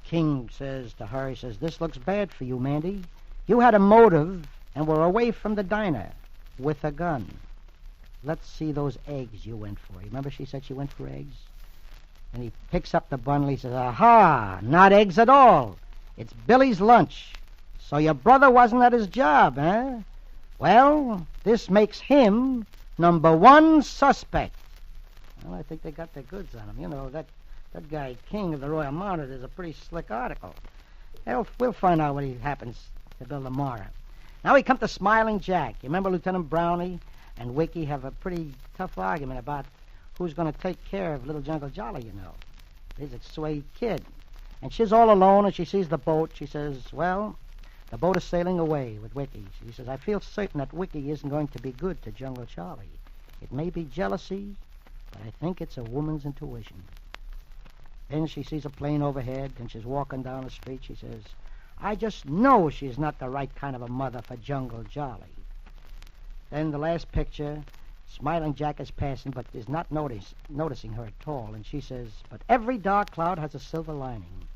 King says to her, he says, this looks bad for you, Mandy. You had a motive and were away from the diner with a gun. Let's see those eggs you went for. Remember she said she went for eggs? And he picks up the bundle. He says, aha, not eggs at all. It's Billy's lunch. So your brother wasn't at his job, eh? Well, this makes him number one suspect. Well, I think they got their goods on him. You know, that guy, King of the Royal Mounted, is a pretty slick article. We'll find out what happens to Bill tomorrow. Now we come to Smiling Jack. You remember Lieutenant Brownie and Wiki have a pretty tough argument about who's going to take care of little Jungle Jolly, you know. He's a sweet kid. And she's all alone, and she sees the boat. She says, well, the boat is sailing away with Wiki. She says, I feel certain that Wiki isn't going to be good to Jungle Charlie. It may be jealousy, but I think it's a woman's intuition. Then she sees a plane overhead, and she's walking down the street. She says, I just know she's not the right kind of a mother for Jungle Jolly. Then the last picture Smiling Jack is passing, but is not noticing her at all. And she says, but every dark cloud has a silver lining.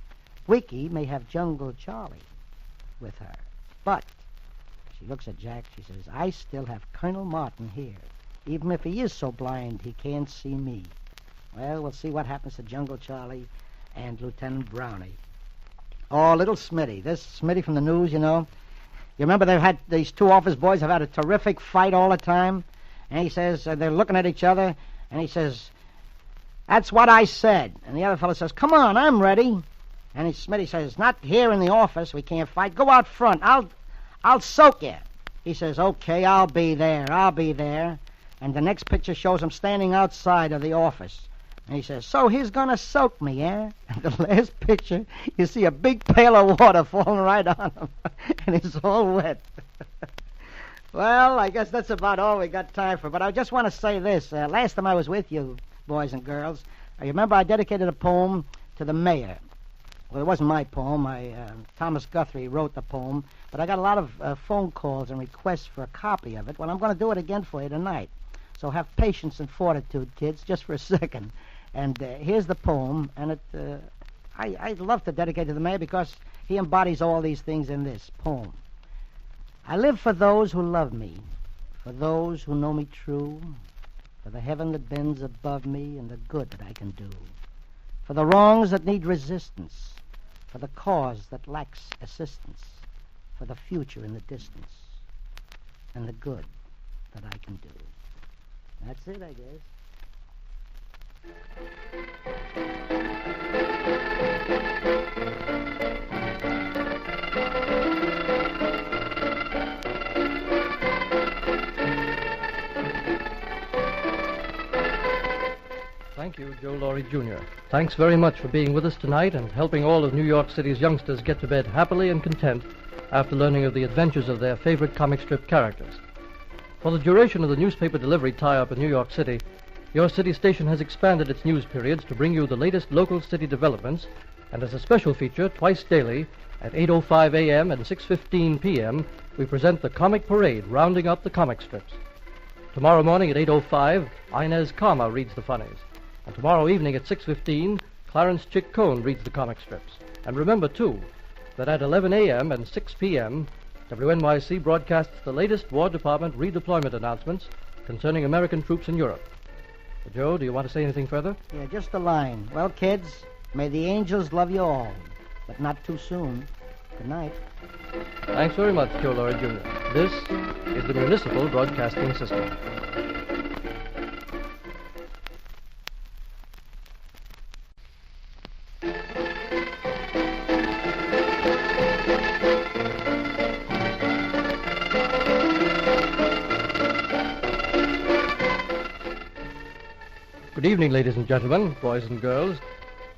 Wiki may have Jungle Charlie with her, but she looks at Jack. She says, I still have Colonel Martin here. Even if he is so blind, he can't see me. Well, we'll see what happens to Jungle Charlie and Lieutenant Brownie. Oh, little Smitty. This Smitty from the news, you know. You remember these two office boys have had a terrific fight all the time? And he says, they're looking at each other, and he says, that's what I said. And the other fellow says, come on, I'm ready. And Smitty says, not here in the office, we can't fight. Go out front, I'll soak you. He says, okay, I'll be there. And the next picture shows him standing outside of the office. And he says, so he's going to soak me, eh? And the last picture, you see a big pail of water falling right on him. And it's all wet. Well, I guess that's about all we got time for. But I just want to say this. Last time I was with you, boys and girls, I remember I dedicated a poem to the mayor. Well, it wasn't my poem. Thomas Guthrie wrote the poem. But I got a lot of phone calls and requests for a copy of it. Well, I'm going to do it again for you tonight. So have patience and fortitude, kids, just for a second. And here's the poem. And I'd love to dedicate it to the mayor because he embodies all these things in this poem. I live for those who love me, for those who know me true, for the heaven that bends above me and the good that I can do, for the wrongs that need resistance, for the cause that lacks assistance, for the future in the distance, and the good that I can do. That's it, I guess. Thank you, Joe Laurie, Jr. Thanks very much for being with us tonight and helping all of New York City's youngsters get to bed happily and content after learning of the adventures of their favorite comic strip characters. For the duration of the newspaper delivery tie-up in New York City, your city station has expanded its news periods to bring you the latest local city developments, and as a special feature, twice daily, at 8:05 a.m. and 6:15 p.m., we present the Comic Parade, rounding up the comic strips. Tomorrow morning at 8:05, Inez Karma reads the funnies. And tomorrow evening at 6:15, Clarence Chic Cohen reads the comic strips. And remember, too, that at 11 a.m. and 6 p.m., WNYC broadcasts the latest War Department redeployment announcements concerning American troops in Europe. Joe, do you want to say anything further? Yeah, just a line. Well, kids, may the angels love you all, but not too soon. Good night. Thanks very much, Joe Laurie, Jr. This is the Municipal Broadcasting System. Good evening, ladies and gentlemen, boys and girls.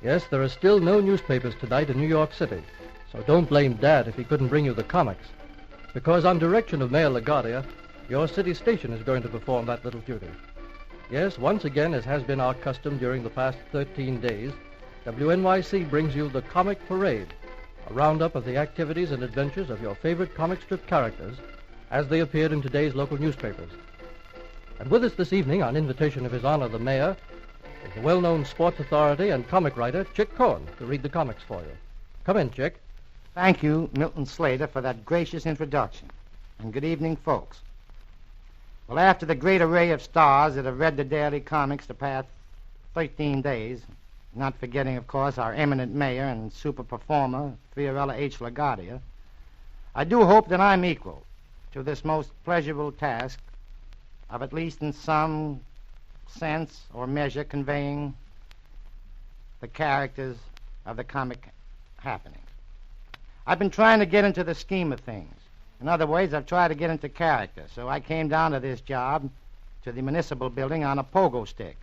Yes, there are still no newspapers tonight in New York City, so don't blame Dad if he couldn't bring you the comics. Because on direction of Mayor LaGuardia, your city station is going to perform that little duty. Yes, once again, as has been our custom during the past 13 days, WNYC brings you the Comic Parade, a roundup of the activities and adventures of your favorite comic strip characters as they appeared in today's local newspapers. And with us this evening, on invitation of His Honor the Mayor, is the well-known sports authority and comic writer, Chic Cohen, to read the comics for you. Come in, Chic. Thank you, Milton Slater, for that gracious introduction. And good evening, folks. Well, after the great array of stars that have read the daily comics the past 13 days, not forgetting, of course, our eminent mayor and super performer, Fiorella H. LaGuardia, I do hope that I'm equal to this most pleasurable task of at least in some sense or measure conveying the characters of the comic happenings. I've been trying to get into the scheme of things. In other words, I've tried to get into character, so I came down to this job, to the municipal building, on a pogo stick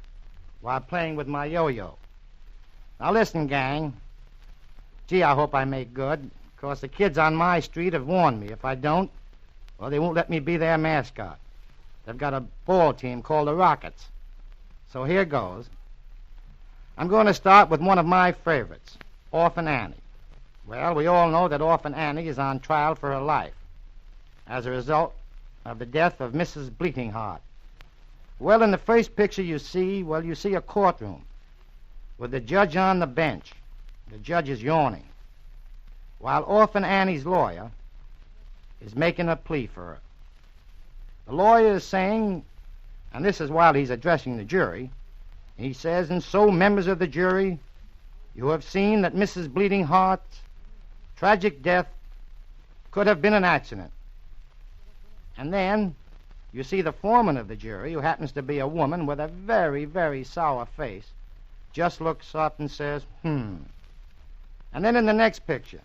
while playing with my yo-yo. Now listen, gang. Gee, I hope I make good, because the kids on my street have warned me. If I don't, well, they won't let me be their mascot. They've got a ball team called the Rockets. So here goes. I'm going to start with one of my favorites, Orphan Annie. Well, we all know that Orphan Annie is on trial for her life as a result of the death of Mrs. Bleating Heart. Well, in the first picture you see a courtroom with the judge on the bench. The judge is yawning, while Orphan Annie's lawyer is making a plea for her. The lawyer is saying, and this is while he's addressing the jury, he says, "And so, members of the jury, you have seen that Mrs. Bleeding Heart's tragic death could have been an accident." And then you see the foreman of the jury, who happens to be a woman with a very, very sour face, just looks up and says, And then in the next picture,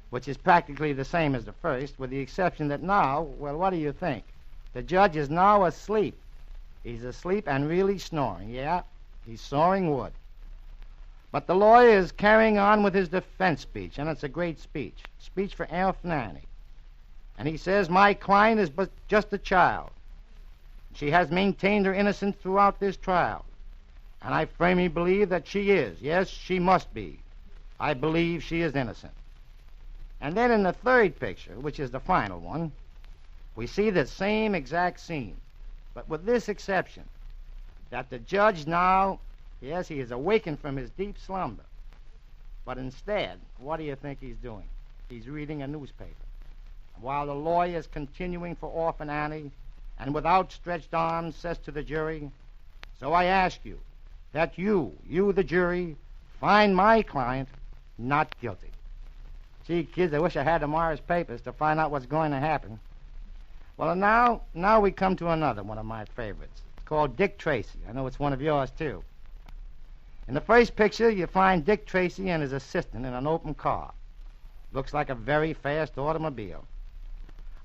which is practically the same as the first, with the exception that now, well, what do you think? The judge is now asleep. He's asleep and really snoring. Yeah, he's sawing wood. But the lawyer is carrying on with his defense speech, and it's a great speech. Speech for Orphan Annie. And he says, "My client is but just a child. She has maintained her innocence throughout this trial. And I firmly believe that she is. Yes, she must be. I believe she is innocent." And then in the third picture, which is the final one, we see the same exact scene, but with this exception, that the judge now, yes, he is awakened from his deep slumber. But instead, what do you think he's doing? He's reading a newspaper. While the lawyer is continuing for Orphan Annie, and with outstretched arms says to the jury, "So I ask you, that you, the jury, find my client not guilty." Gee, kids, I wish I had tomorrow's papers to find out what's going to happen. Well, now we come to another one of my favorites. It's called Dick Tracy. I know it's one of yours, too. In the first picture, you find Dick Tracy and his assistant in an open car. Looks like a very fast automobile.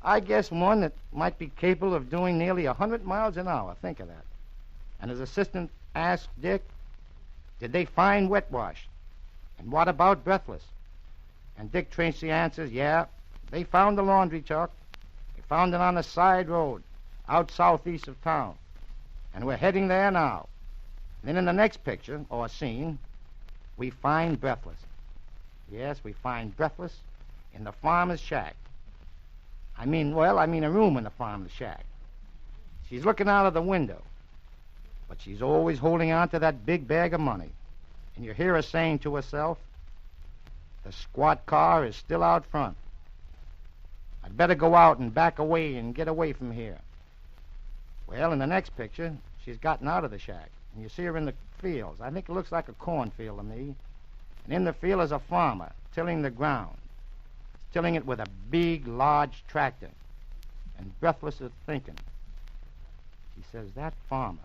I guess one that might be capable of doing nearly 100 miles an hour. Think of that. And his assistant asked Dick, "Did they find Wet Wash? And what about Breathless?" And Dick Tracy answers, "Yeah, they found the laundry truck. They found it on a side road out southeast of town. And we're heading there now." And then in the next picture, or scene, we find Breathless. Yes, we find Breathless in the farmer's shack. I mean a room in the farmer's shack. She's looking out of the window, but she's always holding on to that big bag of money. And you hear her saying to herself, "The squat car is still out front. I'd better go out and back away and get away from here." Well, in the next picture, she's gotten out of the shack, and you see her in the fields. I think it looks like a cornfield to me. And in the field is a farmer tilling the ground. He's tilling it with a big, large tractor. And Breathless is thinking. She says, "That farmer.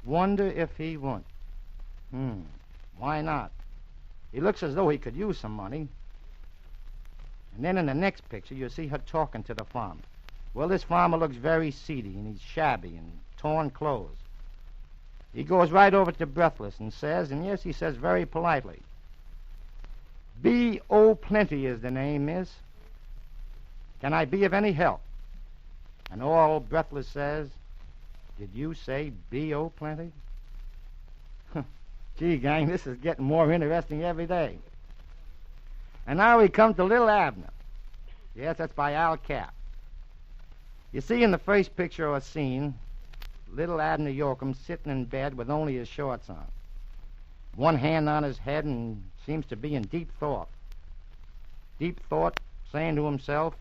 Wonder if he won't. Why not? He looks as though he could use some money." And then in the next picture, you see her talking to the farmer. Well, this farmer looks very seedy, and he's shabby and torn clothes. He goes right over to Breathless and says, and yes, he says very politely, "B.O. Plenty is the name, miss. Can I be of any help?" And all Breathless says, "Did you say B.O. Plenty?" Gee, gang, this is getting more interesting every day. And now we come to Little Abner. Yes, that's by Al Cap. You see in the first picture or scene, little Abner Yorkum sitting in bed with only his shorts on. One hand on his head and seems to be in deep thought. Deep thought, saying to himself,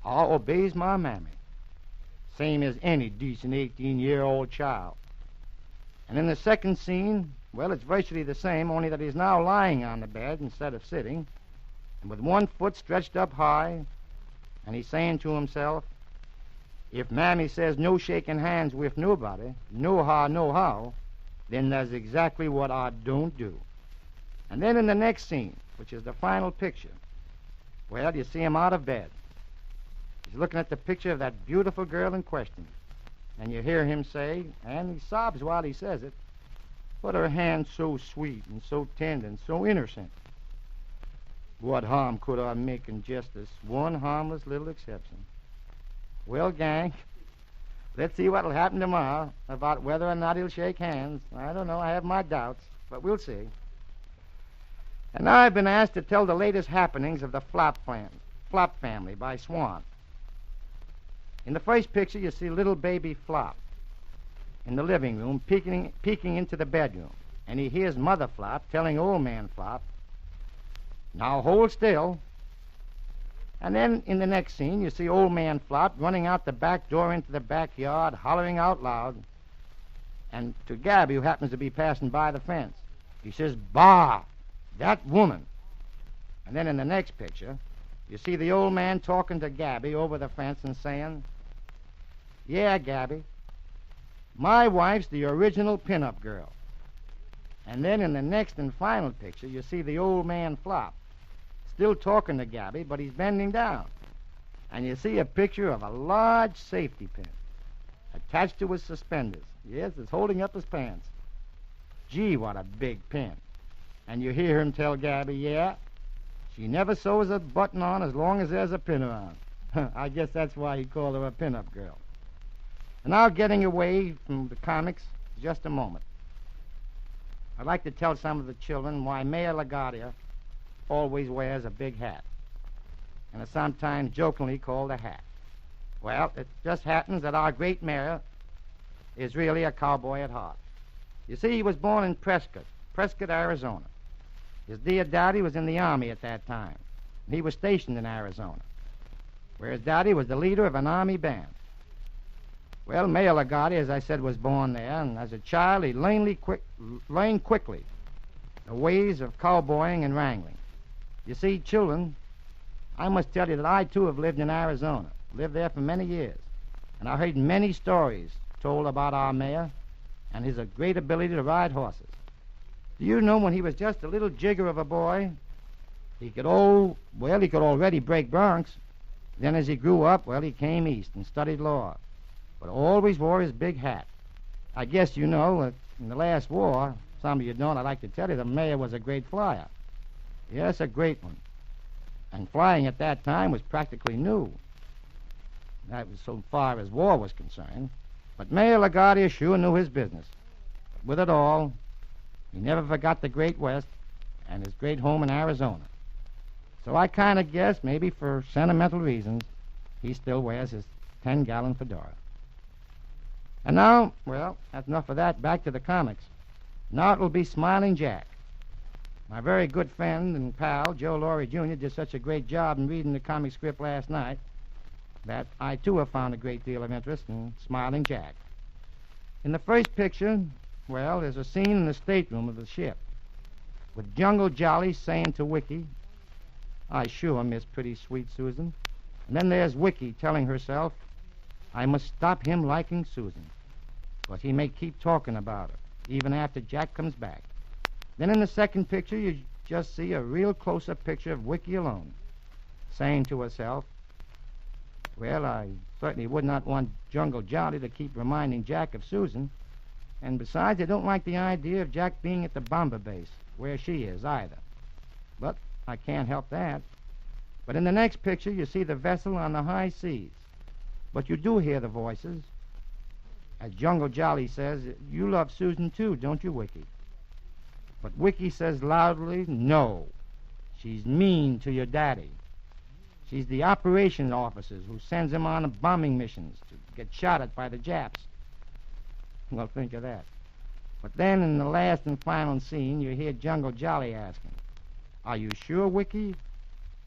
"I obeys my mammy, same as any decent 18-year-old child." And in the second scene, well, it's virtually the same, only that he's now lying on the bed instead of sitting, and with one foot stretched up high, and he's saying to himself, "If Mammy says no shaking hands with nobody, no how, then that's exactly what I don't do." And then in the next scene, which is the final picture, well, you see him out of bed. He's looking at the picture of that beautiful girl in question, and you hear him say, and he sobs while he says it, "But her hand's so sweet and so tender and so innocent. What harm could I make in just this one harmless little exception?" Well, gang, let's see what'll happen tomorrow about whether or not he'll shake hands. I don't know. I have my doubts, but we'll see. And now I've been asked to tell the latest happenings of the Flop family by Swan. In the first picture, you see little baby Flop in the living room peeking into the bedroom. And he hears Mother Flop telling Old Man Flop, "Now hold still." And then in the next scene, you see Old Man Flop running out the back door into the backyard, hollering out loud, and to Gabby, who happens to be passing by the fence. He says, "Bah, that woman." And then in the next picture, you see the old man talking to Gabby over the fence and saying, "Yeah, Gabby, my wife's the original pin-up girl." And then in the next and final picture, you see the old man Flop still talking to Gabby, but he's bending down. And you see a picture of a large safety pin attached to his suspenders. Yes, it's holding up his pants. Gee, what a big pin. And you hear him tell Gabby, yeah, she never sews a button on as long as there's a pin around. I guess that's why he called her a pin-up girl. And now getting away from the comics, just a moment. I'd like to tell some of the children why Mayor LaGuardia always wears a big hat, and is sometimes jokingly called a hat. Well, it just happens that our great mayor is really a cowboy at heart. You see, he was born in Prescott, Arizona. His dear daddy was in the Army at that time, and he was stationed in Arizona, where his daddy was the leader of an Army band. Well, Mayor LaGuardia, as I said, was born there, and as a child, he learned quickly the ways of cowboying and wrangling. You see, children, I must tell you that I, too, have lived in Arizona, lived there for many years, and I heard many stories told about our mayor and his great ability to ride horses. Do you know when he was just a little jigger of a boy, he could already break broncs. Then as he grew up, he came east and studied law, but always wore his big hat. I guess you know that in the last war, some of you don't, I'd like to tell you, the mayor was a great flyer. Yes, a great one. And flying at that time was practically new. That was so far as war was concerned. But Mayor LaGuardia sure knew his business. But with it all, he never forgot the Great West and his great home in Arizona. So I kind of guess, maybe for sentimental reasons, he still wears his 10-gallon fedora. And now, that's enough of that. Back to the comics. Now it will be Smiling Jack. My very good friend and pal, Joe Laurie, Jr., did such a great job in reading the comic script last night that I, too, have found a great deal of interest in Smiling Jack. In the first picture, there's a scene in the stateroom of the ship with Jungle Jolly saying to Wiki, "I sure miss pretty sweet Susan." And then there's Wiki telling herself, "I must stop him liking Susan, because he may keep talking about her, even after Jack comes back." Then in the second picture, you just see a real close-up picture of Wiki alone, saying to herself, I certainly would not want Jungle Jolly to keep reminding Jack of Susan, and besides, I don't like the idea of Jack being at the bomber base, where she is, either. But I can't help that. But in the next picture, you see the vessel on the high seas, but you do hear the voices. As Jungle Jolly says, "You love Susan, too, don't you, Wiki?" But Wiki says loudly, "No, she's mean to your daddy. She's the operations officers who sends him on bombing missions to get shot at by the Japs." Well, think of that. But then in the last and final scene, you hear Jungle Jolly asking, "Are you sure, Wiki?"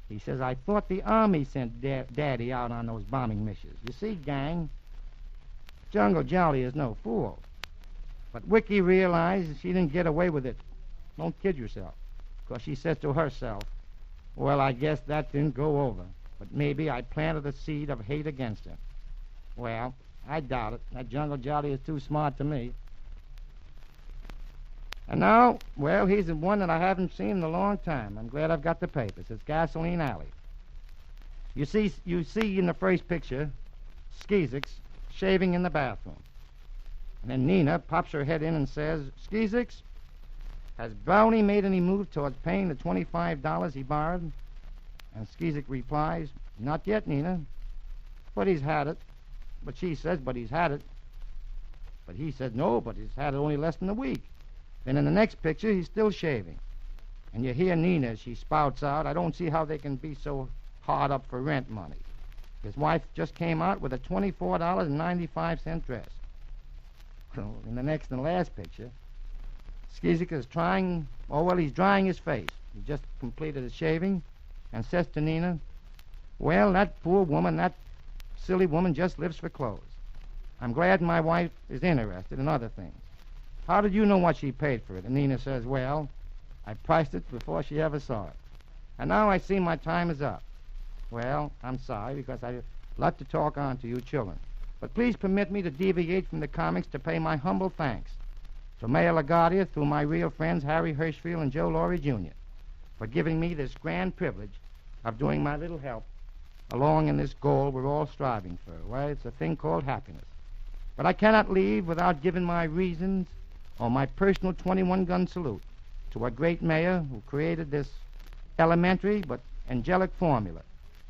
He says, "I thought the Army sent Daddy out on those bombing missions." You see, gang, Jungle Jolly is no fool. But Wiki realized she didn't get away with it. Don't kid yourself. Because she says to herself, I guess that didn't go over. But maybe I planted a seed of hate against her. Well, I doubt it. That Jungle Jolly is too smart to me. And now, here's the one that I haven't seen in a long time. I'm glad I've got the papers. It's Gasoline Alley. You see in the first picture, Skeezix shaving in the bathroom. And then Nina pops her head in and says, "Skeezix, has Brownie made any move towards paying the $25 he borrowed?" And Skeezix replies, "Not yet, Nina. But he's had it." But she says, "But he's had it." But he says, "No, but he's had it only less than a week." Then in the next picture, he's still shaving. And you hear Nina as she spouts out, "I don't see how they can be so hard up for rent money." His wife just came out with a $24.95 dress. Well, in the next and last picture, Skeezik is he's drying his face. He just completed his shaving and says to Nina, well, that poor woman, that silly woman just lives for clothes. I'm glad my wife is interested in other things. How did you know what she paid for it? And Nina says, well, I priced it before she ever saw it. And now I see my time is up. Well, I'm sorry, because I'd love to talk on to you children. But please permit me to deviate from the comics to pay my humble thanks to Mayor LaGuardia through my real friends Harry Hershfield and Joe Laurie, Jr. for giving me this grand privilege of doing my little help along in this goal we're all striving for. Well, it's a thing called happiness. But I cannot leave without giving my reasons or my personal 21-gun salute to a great mayor who created this elementary but angelic formula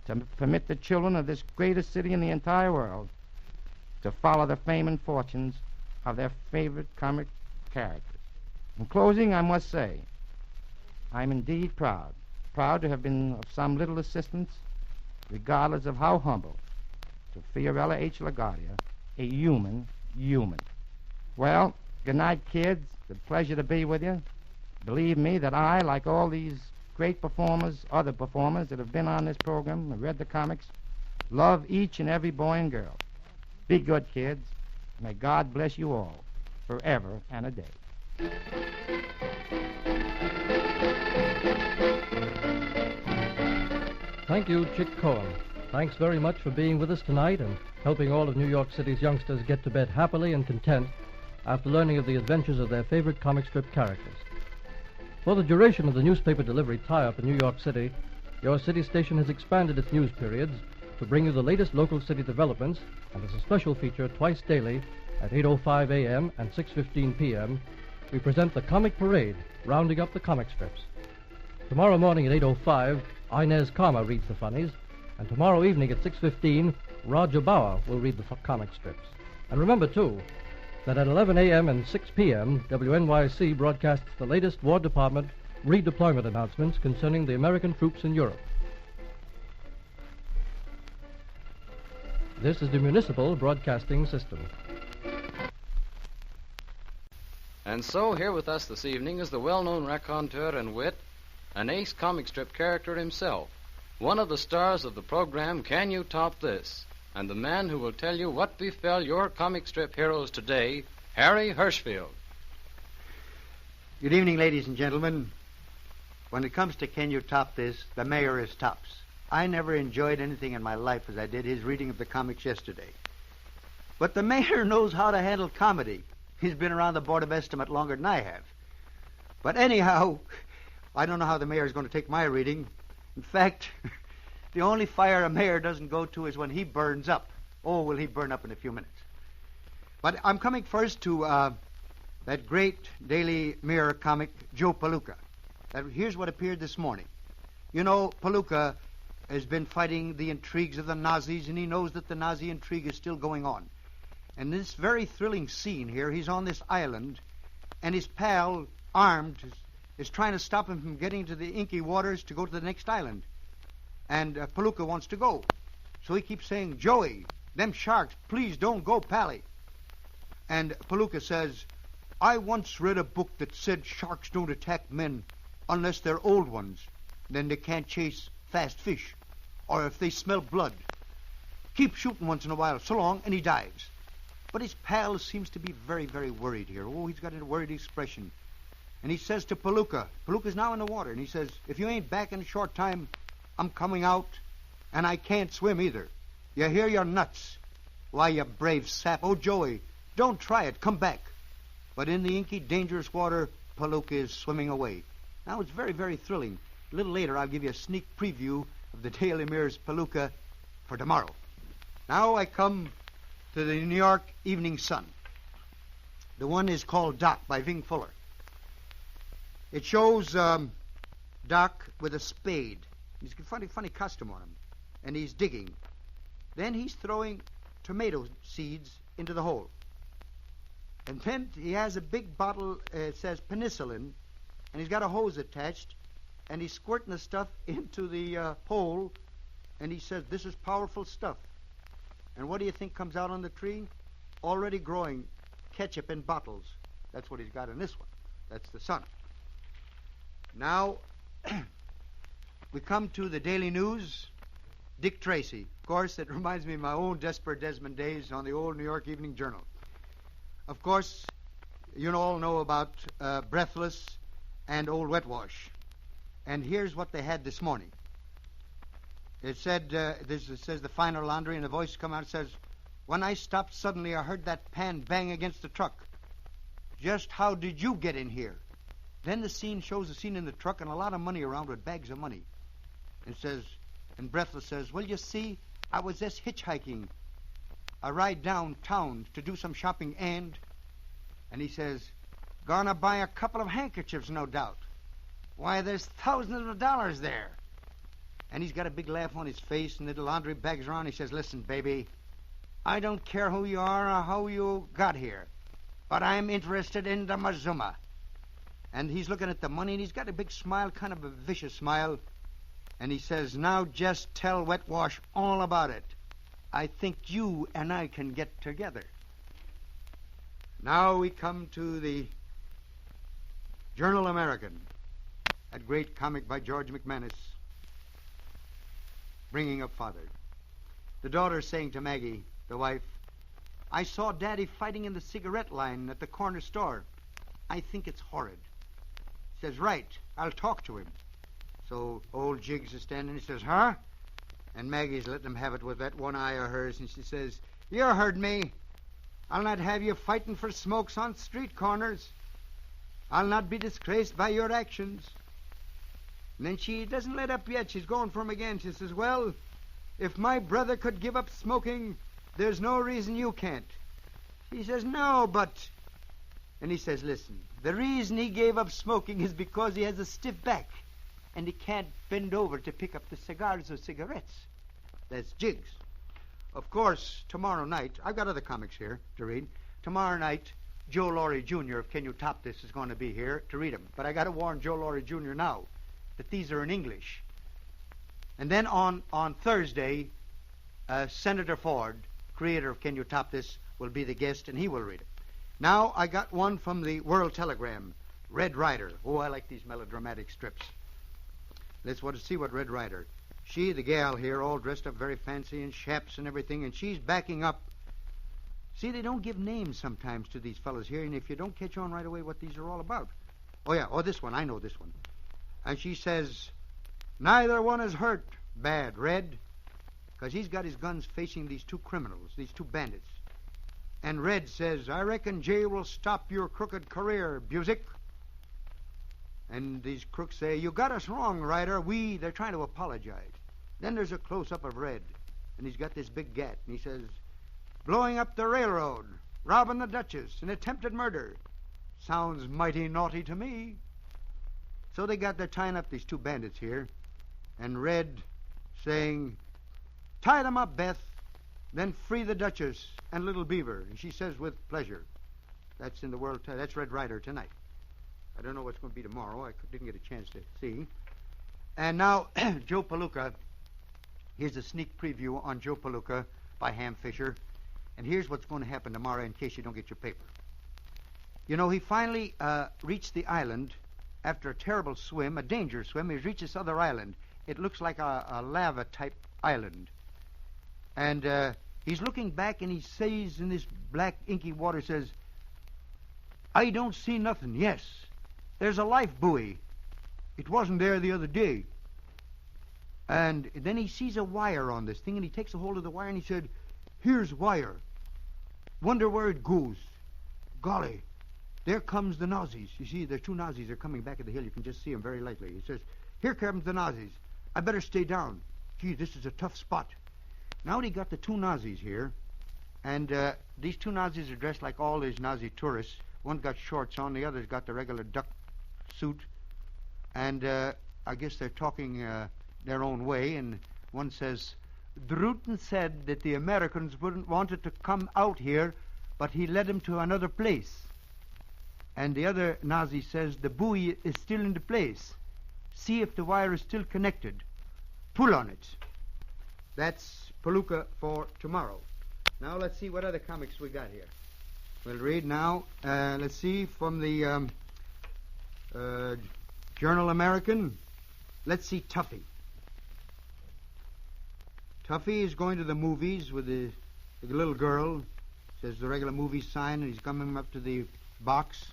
to permit the children of this greatest city in the entire world to follow the fame and fortunes of their favorite comic characters. In closing, I must say, I'm indeed proud to have been of some little assistance, regardless of how humble, to Fiorella H. LaGuardia, a human. Well, good night, kids. It's a pleasure to be with you. Believe me that I, like all these great performers, other performers that have been on this program and read the comics, love each and every boy and girl. Be good, kids. May God bless you all, forever and a day. Thank you, Chic Cohen. Thanks very much for being with us tonight and helping all of New York City's youngsters get to bed happily and content after learning of the adventures of their favorite comic strip characters. For the duration of the newspaper delivery tie-up in New York City, your city station has expanded its news periods to bring you the latest local city developments, and as a special feature twice daily at 8:05 a.m. and 6:15 p.m., we present the Comic Parade, rounding up the comic strips. Tomorrow morning at 8:05, Inez Karma reads the funnies, and tomorrow evening at 6:15, Roger Bauer will read the comic strips. And remember, too, that at 11 a.m. and 6 p.m., WNYC broadcasts the latest War Department redeployment announcements concerning the American troops in Europe. This is the Municipal Broadcasting System. And so here with us this evening is the well-known raconteur and wit, an ace comic strip character himself, one of the stars of the program Can You Top This? And the man who will tell you what befell your comic strip heroes today, Harry Hershfield. Good evening, ladies and gentlemen. When it comes to Can You Top This, the mayor is tops. I never enjoyed anything in my life as I did his reading of the comics yesterday. But the mayor knows how to handle comedy. He's been around the Board of Estimate longer than I have. But anyhow, I don't know how the mayor's going to take my reading. In fact, the only fire a mayor doesn't go to is when he burns up. Oh, will he burn up in a few minutes. But I'm coming first to that great Daily Mirror comic, Joe Palooka. Here's what appeared this morning. You know, Palooka has been fighting the intrigues of the Nazis, and he knows that the Nazi intrigue is still going on. And this very thrilling scene here, he's on this island, and his pal, armed, is trying to stop him from getting to the inky waters to go to the next island. And Palooka wants to go. So he keeps saying, Joey, them sharks, please don't go, Pally. And Palooka says, I once read a book that said sharks don't attack men unless they're old ones. Then they can't chase fast fish, or if they smell blood. Keep shooting once in a while, so long, and he dives. But his pal seems to be very, very worried here. Oh, he's got a worried expression. And he says to Palooka, Palooka's now in the water, and he says, if you ain't back in a short time, I'm coming out, and I can't swim either. You hear, you're nuts. Why, you brave sap. Oh, Joey, don't try it. Come back. But in the inky, dangerous water, Palooka is swimming away. Now, it's very, very thrilling. A little later, I'll give you a sneak preview of the Daily Mirror's Palooka for tomorrow. Now I come to the New York Evening Sun. The one is called Doc by Ving Fuller. It shows Doc with a spade. He's got a funny costume on him, and he's digging. Then he's throwing tomato seeds into the hole. And then he has a big bottle, it says penicillin, and he's got a hose attached, and he's squirting the stuff into the hole, And he says, this is powerful stuff. And what do you think comes out on the tree? Already growing ketchup in bottles. That's what he's got in this one. That's the sun. Now, we come to the Daily News. Dick Tracy. Of course, it reminds me of my own Desperate Desmond days on the old New York Evening Journal. Of course, you all know about Breathless and Old Wet Wash. And here's what they had this morning. It said, it says the finer laundry, and the voice come out and says, when I stopped suddenly, I heard that pan bang against the truck. Just how did you get in here? Then the scene shows the scene in the truck and a lot of money around with bags of money. And says, and Breathless says, well, you see, I was just hitchhiking. I ride downtown to do some shopping and he says, gonna buy a couple of handkerchiefs, no doubt. Why, there's thousands of dollars there. And he's got a big laugh on his face, and the laundry bag's around. He says, listen, baby, I don't care who you are or how you got here, but I'm interested in the Mazuma. And he's looking at the money, and he's got a big smile, kind of a vicious smile. And he says, now just tell Wet Wash all about it. I think you and I can get together. Now we come to the Journal American, that great comic by George McManus, bringing up father. The daughter saying to Maggie, the wife, I saw Daddy fighting in the cigarette line at the corner store. I think it's horrid. Says, right, I'll talk to him. So old Jiggs is standing, he says, huh? And Maggie's letting him have it with that one eye of hers, and she says, you heard me. I'll not have you fighting for smokes on street corners. I'll not be disgraced by your actions. And then she doesn't let up yet. She's going for him again. She says, well, if my brother could give up smoking, there's no reason you can't. He says, no, but... And he says, listen, the reason he gave up smoking is because he has a stiff back, and he can't bend over to pick up the cigars or cigarettes. That's Jiggs. Of course, tomorrow night, I've got other comics here to read. Tomorrow night, Joe Laurie Jr. of Can You Top This is going to be here to read them. But I got to warn Joe Laurie Jr. now that these are in English. And then on Thursday, Senator Ford, creator of Can You Top This, will be the guest, and he will read it. Now, I got one from the World Telegram, Red Rider. Oh, I like these melodramatic strips. Let's see what Red Rider. She, the gal here, all dressed up very fancy in chaps and everything, and she's backing up. See, they don't give names sometimes to these fellas here, and if you don't catch on right away what these are all about. Oh, yeah, this one, I know this one. And she says, neither one is hurt bad, Red, because he's got his guns facing these two criminals, these two bandits. And Red says, I reckon Jay will stop your crooked career, Busick. And these crooks say, you got us wrong, Ryder. They're trying to apologize. Then there's a close-up of Red, and he's got this big gat, and he says, blowing up the railroad, robbing the Duchess, and attempted murder. Sounds mighty naughty to me. So they're tying up these two bandits here, and Red saying, tie them up, Beth, then free the Duchess and Little Beaver. And she says, with pleasure. That's in the World, that's Red Rider tonight. I don't know what's going to be tomorrow. I didn't get a chance to see. And now, Joe Palooka. Here's a sneak preview on Joe Palooka by Ham Fisher. And here's what's going to happen tomorrow in case you don't get your paper. You know, he finally reached the island after a terrible swim, a dangerous swim. He's reached this other island. It looks like a lava-type island. And he's looking back, and he says in this black, inky water, says, I don't see nothing. Yes, there's a life buoy. It wasn't there the other day. And then he sees a wire on this thing, and he takes a hold of the wire, and he said, here's wire. Wonder where it goes. Golly, there comes the Nazis. You see, there's two Nazis. They're coming back at the hill. You can just see them very lightly. He says, here comes the Nazis. I better stay down. Gee, this is a tough spot. Now he got the two Nazis here, and these two Nazis are dressed like all these Nazi tourists. One got shorts on, the other's got the regular duck suit, and I guess they're talking their own way, and one says, Druten said that the Americans wouldn't want it to come out here, but he led them to another place. And the other Nazi says, the buoy is still in the place. See if the wire is still connected. Pull on it. That's Palooka for tomorrow. Now, let's see what other comics we got here. We'll read now. Let's see, from the Journal American. Let's see Tuffy. Tuffy is going to the movies with the little girl. Says the regular movie sign, and he's coming up to the box.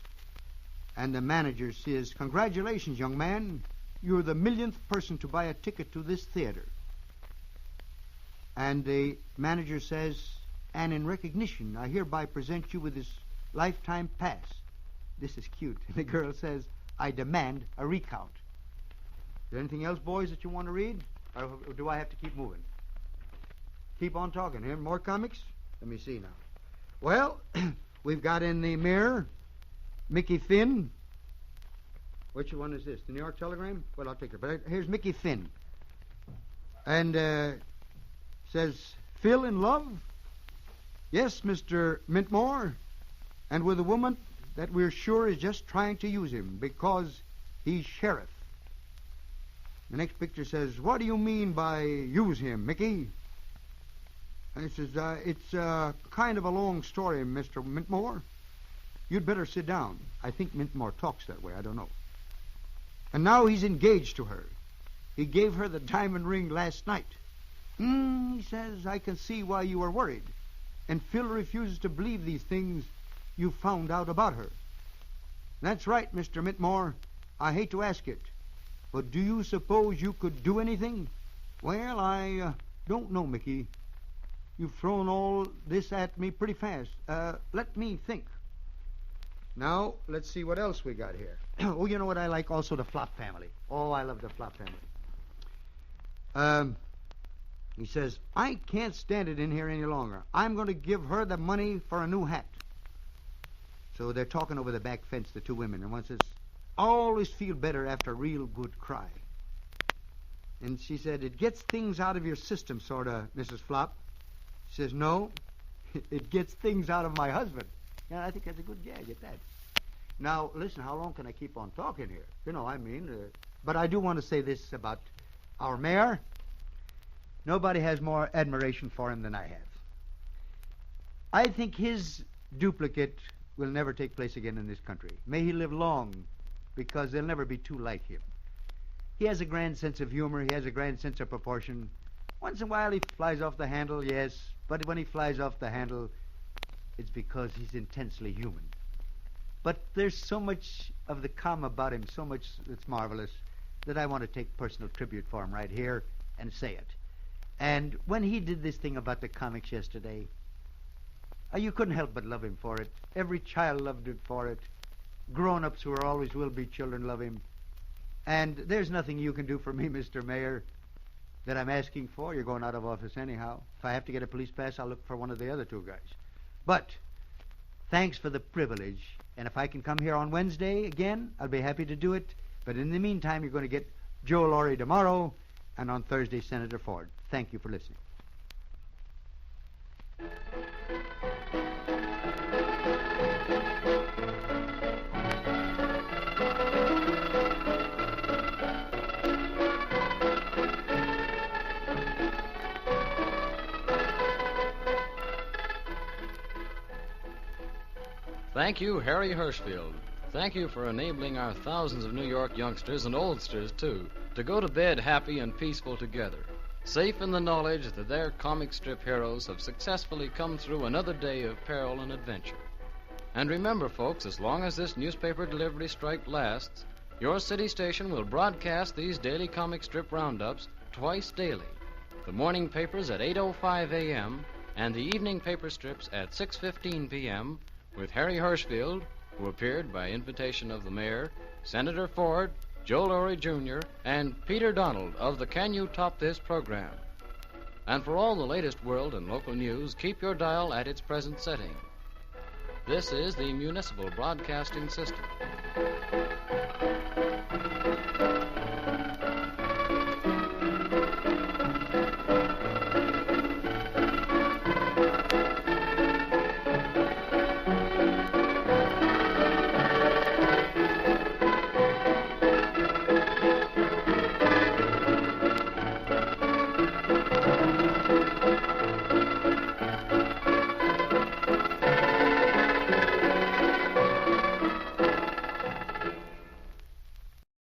And the manager says, "Congratulations, young man. You're the millionth person to buy a ticket to this theater." And the manager says, "And in recognition, I hereby present you with this lifetime pass." This is cute. And the girl says, "I demand a recount." Is there anything else, boys, that you want to read? Or do I have to keep moving? Keep on talking here. More comics? Let me see now. Well, we've got in the Mirror Mickey Finn. Which one is this? The New York Telegram? Well, I'll take it. But here's Mickey Finn. And says, "Phil in love? Yes, Mr. Mintmore. And with a woman that we're sure is just trying to use him because he's sheriff." The next picture says, "What do you mean by use him, Mickey?" And he says, "It's kind of a long story, Mr. Mintmore. You'd better sit down." I think Mintmore talks that way. I don't know. "And now he's engaged to her. He gave her the diamond ring last night. He says, I can see why you were worried. And Phil refuses to believe these things you found out about her." "That's right, Mr. Mintmore. I hate to ask it, but do you suppose you could do anything?" "Well, I don't know, Mickey. You've thrown all this at me pretty fast. Let me think." Now, let's see what else we got here. Oh, you know what I like? Also the Flop family. Oh, I love the Flop family. He says, "I can't stand it in here any longer. I'm going to give her the money for a new hat." So they're talking over the back fence, the two women. And one says, "I always feel better after a real good cry." And she said, "It gets things out of your system, sort of, Mrs. Flop." She says, "No, it gets things out of my husband." Yeah, I think that's a good gag at that. Now, listen, how long can I keep on talking here? But I do want to say this about our mayor. Nobody has more admiration for him than I have. I think his duplicate will never take place again in this country. May he live long, because there'll never be two like him. He has a grand sense of humor. He has a grand sense of proportion. Once in a while he flies off the handle, yes, but when he flies off the handle, it's because he's intensely human. But there's so much of the calm about him, so much that's marvelous, that I want to take personal tribute for him right here and say it. And when he did this thing about the comics yesterday, you couldn't help but love him for it. Every child loved him for it. Grown-ups who are always will-be children love him. And there's nothing you can do for me, Mr. Mayor, that I'm asking for. You're going out of office anyhow. If I have to get a police pass, I'll look for one of the other two guys. But thanks for the privilege. And if I can come here on Wednesday again, I'll be happy to do it. But in the meantime, you're going to get Joe Laurie tomorrow, and on Thursday, Senator Ford. Thank you for listening. Thank you, Harry Hershfield. Thank you for enabling our thousands of New York youngsters and oldsters, too, to go to bed happy and peaceful together, safe in the knowledge that their comic strip heroes have successfully come through another day of peril and adventure. And remember, folks, as long as this newspaper delivery strike lasts, your city station will broadcast these daily comic strip roundups twice daily. The morning papers at 8:05 a.m. and the evening paper strips at 6:15 p.m., with Harry Hershfield, who appeared by invitation of the mayor, Senator Ford, Joe Laurie Jr., and Peter Donald of the Can You Top This program. And for all the latest world and local news, keep your dial at its present setting. This is the Municipal Broadcasting System.